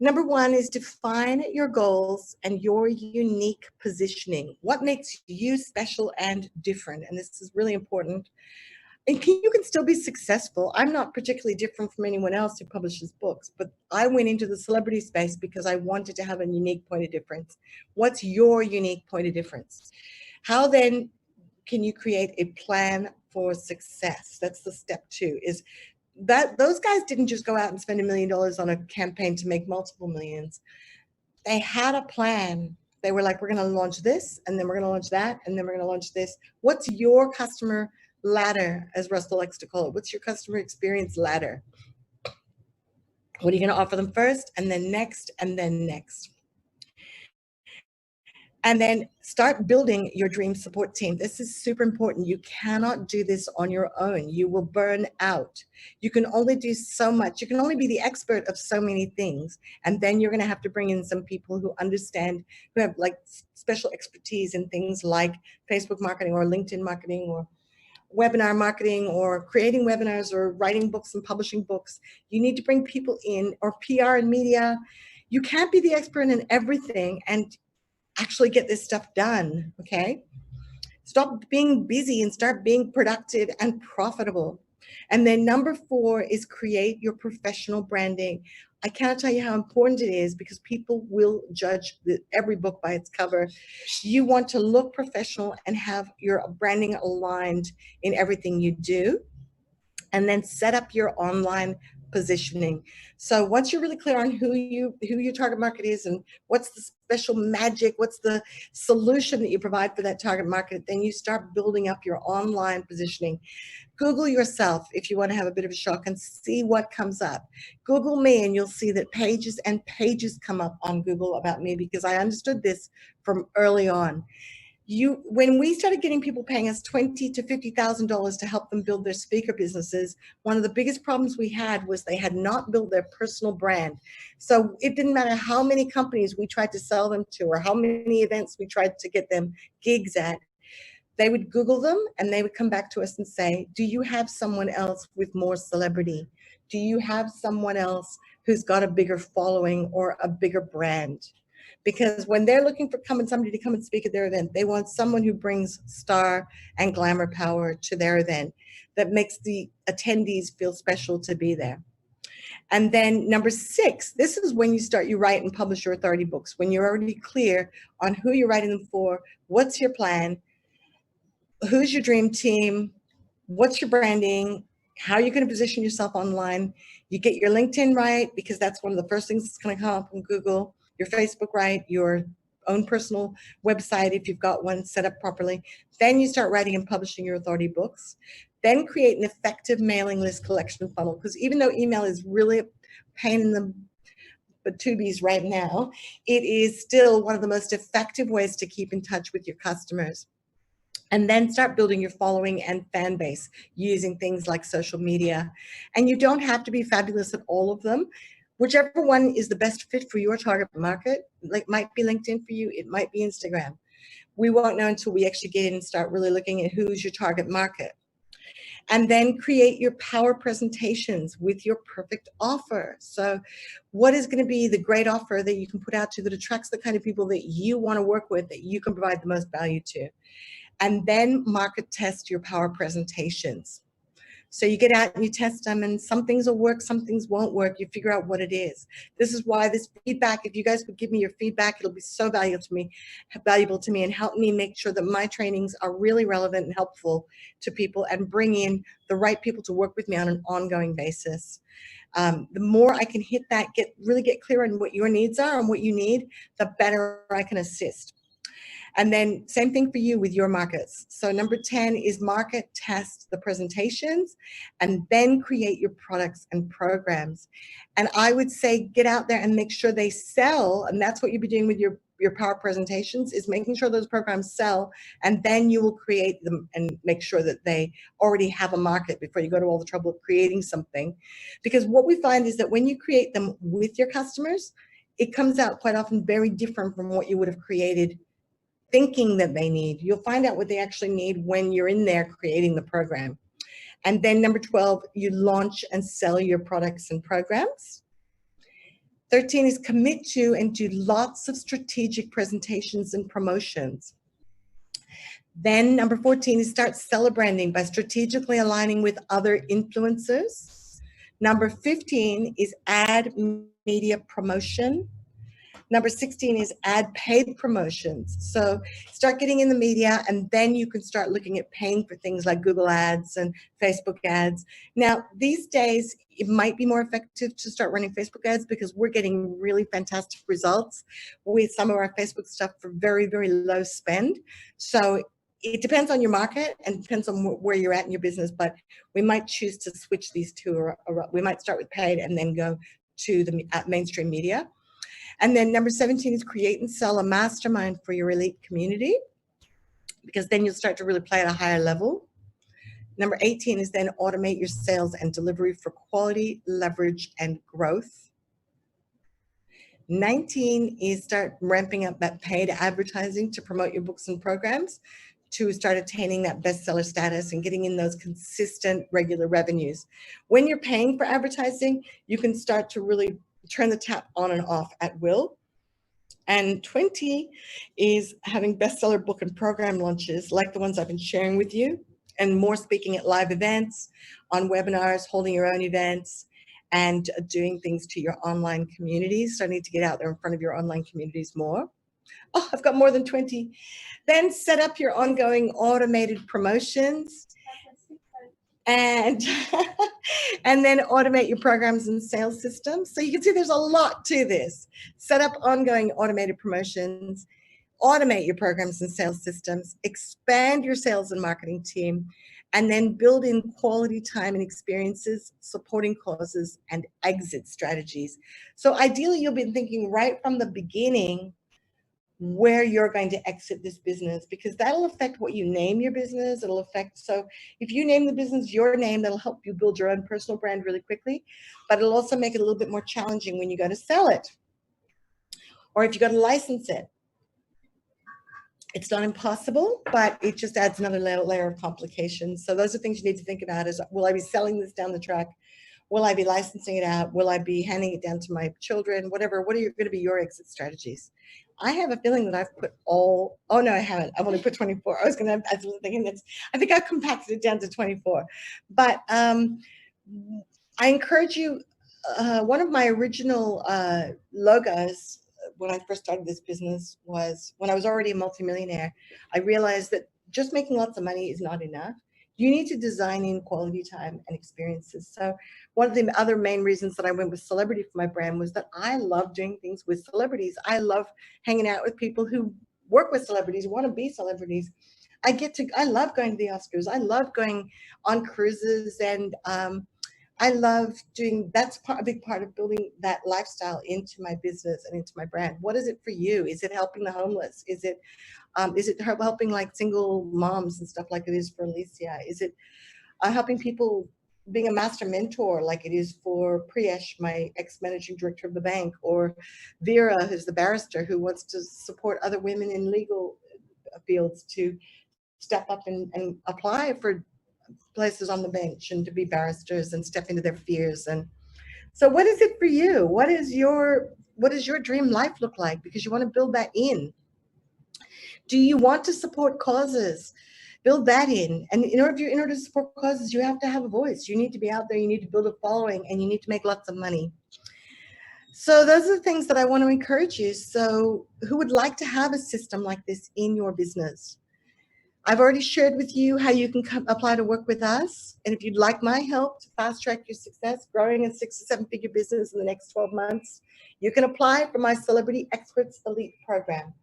Number one is define your goals and your unique positioning. What makes you special and different? And this is really important. And you can still be successful. I'm not particularly different from anyone else who publishes books, but I went into the celebrity space because I wanted to have a unique point of difference. What's your unique point of difference? How then can you create a plan for success? That's the step two, is that those guys didn't just go out and spend $1 million on a campaign to make multiple millions. They had a plan. They were like, we're going to launch this, and then we're going to launch that, and then we're going to launch this. What's your customer ladder, as Russell likes to call it? What's your customer experience ladder? What are you going to offer them first, and then next, and then next? And then start building your dream support team. This is super important. You cannot do this on your own. You will burn out. You can only do so much. You can only be the expert of so many things. And then you're going to have to bring in some people who understand, who have like special expertise in things like Facebook marketing or LinkedIn marketing or webinar marketing or creating webinars or writing books and publishing books. You need to bring people in, or PR and media. You can't be the expert in everything and actually get this stuff done, okay? Stop being busy and start being productive and profitable. And then number 4 is create your professional branding. I cannot tell you how important it is because people will judge every book by its cover. You want to look professional and have your branding aligned in everything you do. And then set up your online positioning. So once you're really clear on who your target market is and what's the special magic, what's the solution that you provide for that target market, then you start building up your online positioning. Google yourself if you want to have a bit of a shock and see what comes up. Google me and you'll see that pages and pages come up on Google about me because I understood this from early on. When we started getting people paying us $20,000 to $50,000 to help them build their speaker businesses, one of the biggest problems we had was they had not built their personal brand. So it didn't matter how many companies we tried to sell them to or how many events we tried to get them gigs at. They would Google them and they would come back to us and say, do you have someone else with more celebrity? Do you have someone else who's got a bigger following or a bigger brand? Because when they're looking for somebody to come and speak at their event, they want someone who brings star and glamour power to their event that makes the attendees feel special to be there. And then number 6, this is when you write and publish your authority books, when you're already clear on who you're writing them for, what's your plan, who's your dream team, what's your branding, how are you going to position yourself online. You get your LinkedIn right because that's one of the first things that's going to come up on Google. Your Facebook right, your own personal website if you've got one set up properly. Then you start writing and publishing your authority books. Then create an effective mailing list collection funnel, because even though email is really a pain in the tubies right now, it is still one of the most effective ways to keep in touch with your customers. And then start building your following and fan base using things like social media. And you don't have to be fabulous at all of them. Whichever one is the best fit for your target market, like might be LinkedIn for you, it might be Instagram. We won't know until we actually get in and start really looking at who's your target market. And then create your power presentations with your perfect offer. So what is going to be the great offer that you can put out to that attracts the kind of people that you want to work with, that you can provide the most value to? And then market test your power presentations. So you get out and you test them, and some things will work, some things won't work. You figure out what it is. This is why this feedback, if you guys would give me your feedback, it'll be so valuable to me and help me make sure that my trainings are really relevant and helpful to people and bring in the right people to work with me on an ongoing basis. The more I can hit that, really get clear on what your needs are and what you need, the better I can assist. And then same thing for you with your markets. So number 10 is market test the presentations and then create your products and programs. And I would say get out there and make sure they sell. And that's what you'll be doing with your power presentations, is making sure those programs sell, and then you will create them and make sure that they already have a market before you go to all the trouble of creating something. Because what we find is that when you create them with your customers, it comes out quite often very different from what you would have created thinking that they need. You'll find out what they actually need when you're in there creating the program. And then number 12, you launch and sell your products and programs. 13 is commit to and do lots of strategic presentations and promotions. Then number 14 is start celebrating by strategically aligning with other influencers. Number 15 is add media promotion. Number 16 is add paid promotions. So start getting in the media, and then you can start looking at paying for things like Google ads and Facebook ads. Now, these days, it might be more effective to start running Facebook ads because we're getting really fantastic results with some of our Facebook stuff for very, very low spend. So it depends on your market and depends on where you're at in your business, but we might choose to switch these two, or we might start with paid and then go to the mainstream media. And then number 17 is create and sell a mastermind for your elite community, because then you'll start to really play at a higher level. Number 18 is then automate your sales and delivery for quality, leverage, and growth. 19 is start ramping up that paid advertising to promote your books and programs, to start attaining that bestseller status and getting in those consistent, regular revenues. When you're paying for advertising, you can start to really turn the tap on and off at will. And 20 is having bestseller book and program launches like the ones I've been sharing with you, and more speaking at live events, on webinars, holding your own events, and doing things to your online communities, starting to get out there in front of your online communities more. Oh, I've got more than 20. Then set up your ongoing automated promotions, and and then automate your programs and sales systems. So you can see there's a lot to this. Set up ongoing automated promotions, automate your programs and sales systems, expand your sales and marketing team, and then build in quality time and experiences, supporting causes, and exit strategies. So ideally, you'll be thinking right from the beginning where you're going to exit this business, because that'll affect what you name your business. It'll affect, so if you name the business your name, that'll help you build your own personal brand really quickly, but it'll also make it a little bit more challenging when you go to sell it, or if you go to license it. It's not impossible, but it just adds another layer of complications. So those are things you need to think about: is, will I be selling this down the track? Will I be licensing it out? Will I be handing it down to my children? Whatever, what are going to be your exit strategies? I have a feeling that I've put oh no, I haven't. I've only put 24. I was thinking I think I've compacted it down to 24. But I encourage you, one of my original logos when I first started this business was when I was already a multimillionaire. I realized that just making lots of money is not enough. You need to design in quality time and experiences. So one of the other main reasons that I went with celebrity for my brand was that I love doing things with celebrities. I love hanging out with people who work with celebrities, want to be celebrities. I love going to the Oscars. I love going on cruises, and I love doing, that's a big part of building that lifestyle into my business and into my brand. What is it for you? Is it helping the homeless? Is it helping like single moms and stuff like it is for Alicia? Is it helping people, being a master mentor like it is for Priyesh, my ex-managing director of the bank, or Vera, who's the barrister who wants to support other women in legal fields to step up and apply for places on the bench and to be barristers and step into their fears. And so what is it for you? What does your dream life look like? Because you want to build that in. Do you want to support causes? Build that in. And in order to support causes, you have to have a voice. You need to be out there, you need to build a following, and you need to make lots of money. So those are the things that I want to encourage you. So who would like to have a system like this in your business? I've already shared with you how you can apply to work with us. And if you'd like my help to fast track your success, growing a 6 to 7-figure business in the next 12 months, you can apply for my Celebrity Experts Elite program.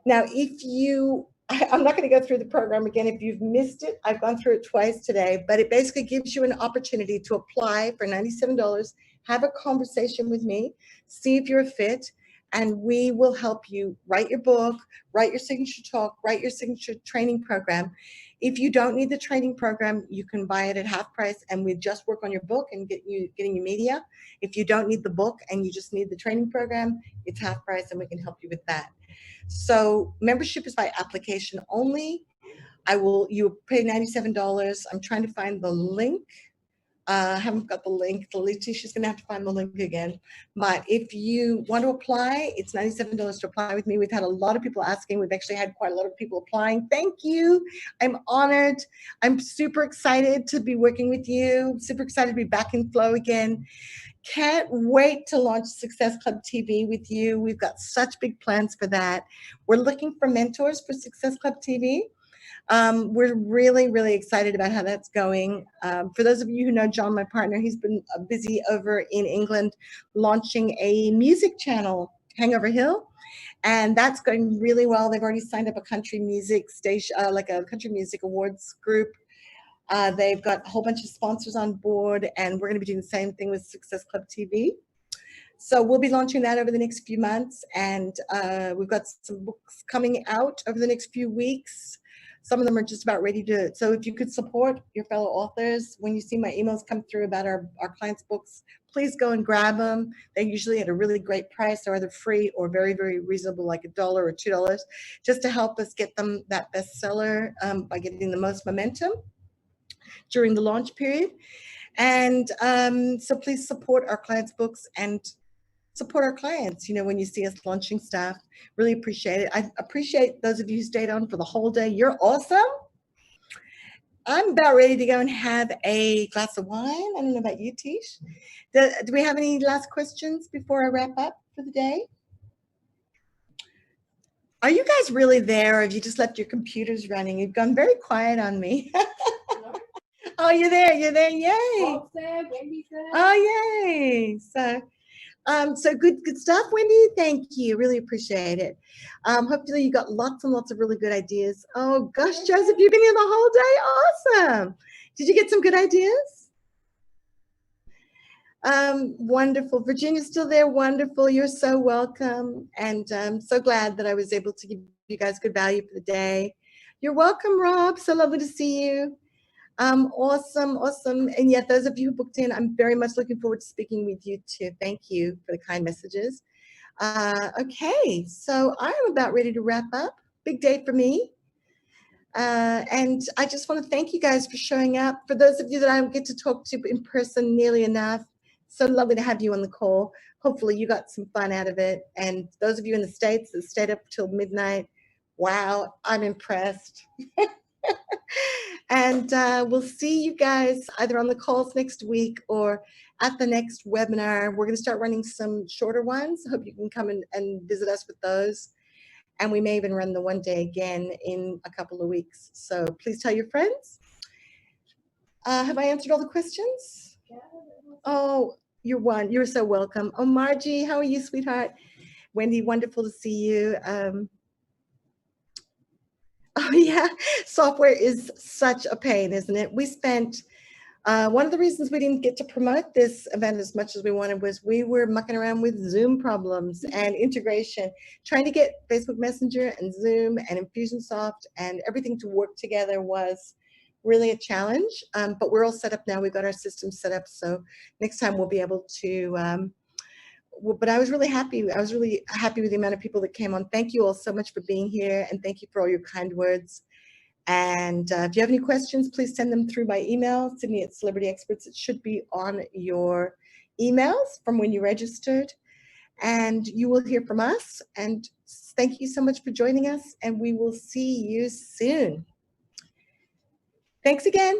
Now, I'm not going to go through the program again. If you've missed it, I've gone through it twice today, but it basically gives you an opportunity to apply for $97, have a conversation with me, see if you're a fit, and we will help you write your book, write your signature talk, write your signature training program. If you don't need the training program, you can buy it at half price, and we just work on your book and getting your media. If you don't need the book and you just need the training program, it's half price, and we can help you with that. So membership is by application only. You pay $97. I'm trying to find the link. I haven't got the link. Letitia's going to have to find the link again. But if you want to apply, it's $97 to apply with me. We've had a lot of people asking. We've actually had quite a lot of people applying. Thank you. I'm honored. I'm super excited to be working with you. Super excited to be back in flow again. Can't wait to launch Success Club TV with you. We've got such big plans for that. We're looking for mentors for Success Club TV. We're really, really excited about how that's going. For those of you who know John, my partner, he's been busy over in England launching a music channel, Hangover Hill, and that's going really well. They've already signed up a country music station, like a country music awards group. They've got a whole bunch of sponsors on board, and we're going to be doing the same thing with Success Club TV. So we'll be launching that over the next few months, and we've got some books coming out over the next few weeks. Some of them are just about ready to, so if you could support your fellow authors, when you see my emails come through about our clients' books, please go and grab them. They're usually at a really great price. They're either free or very, very reasonable, like $1 or $2, just to help us get them that bestseller by getting the most momentum during the launch period. And so please support our clients' books and support our clients, when you see us launching stuff. Really appreciate it. I appreciate those of you who stayed on for the whole day. You're awesome. I'm about ready to go and have a glass of wine. I don't know about you, Tish. Do we have any last questions before I wrap up for the day? Are you guys really there, or have you just left your computers running? You've gone very quiet on me. Oh, you're there, yay. Bob's there, Wendy's there. Oh, yay. So good stuff, Wendy. Thank you. Really appreciate it. Hopefully you got lots and lots of really good ideas. Oh gosh, Joseph, you've been here the whole day. Awesome. Did you get some good ideas? Wonderful. Virginia's still there. Wonderful. You're so welcome. And I'm so glad that I was able to give you guys good value for the day. You're welcome, Rob. So lovely to see you. Awesome. And yet those of you who booked in, I'm very much looking forward to speaking with you too. Thank you for the kind messages. Okay, so I'm about ready to wrap up. Big day for me. And I just want to thank you guys for showing up. For those of you that I don't get to talk to in person nearly enough, so lovely to have you on the call. Hopefully you got some fun out of it. And those of you in the States that stayed up till midnight, wow, I'm impressed. And we'll see you guys either on the calls next week or at the next webinar. We're going to start running some shorter ones. I hope you can come and visit us with those. And we may even run the one day again in a couple of weeks. So please tell your friends. Have I answered all the questions? Oh, you're so welcome. Oh, Margie, how are you, sweetheart? Wendy, wonderful to see you. Oh yeah, software is such a pain, isn't it? We spent, one of the reasons we didn't get to promote this event as much as we wanted was we were mucking around with Zoom problems and integration, trying to get Facebook Messenger and Zoom and Infusionsoft and everything to work together was really a challenge, but we're all set up now. We've got our system set up, so next time we'll be able to, but I was really happy. I was really happy with the amount of people that came on. Thank you all so much for being here, and thank you for all your kind words. And if you have any questions, please send them through my email, Sydney@CelebrityExperts. It should be on your emails from when you registered, and you will hear from us. And thank you so much for joining us, and we will see you soon. Thanks again.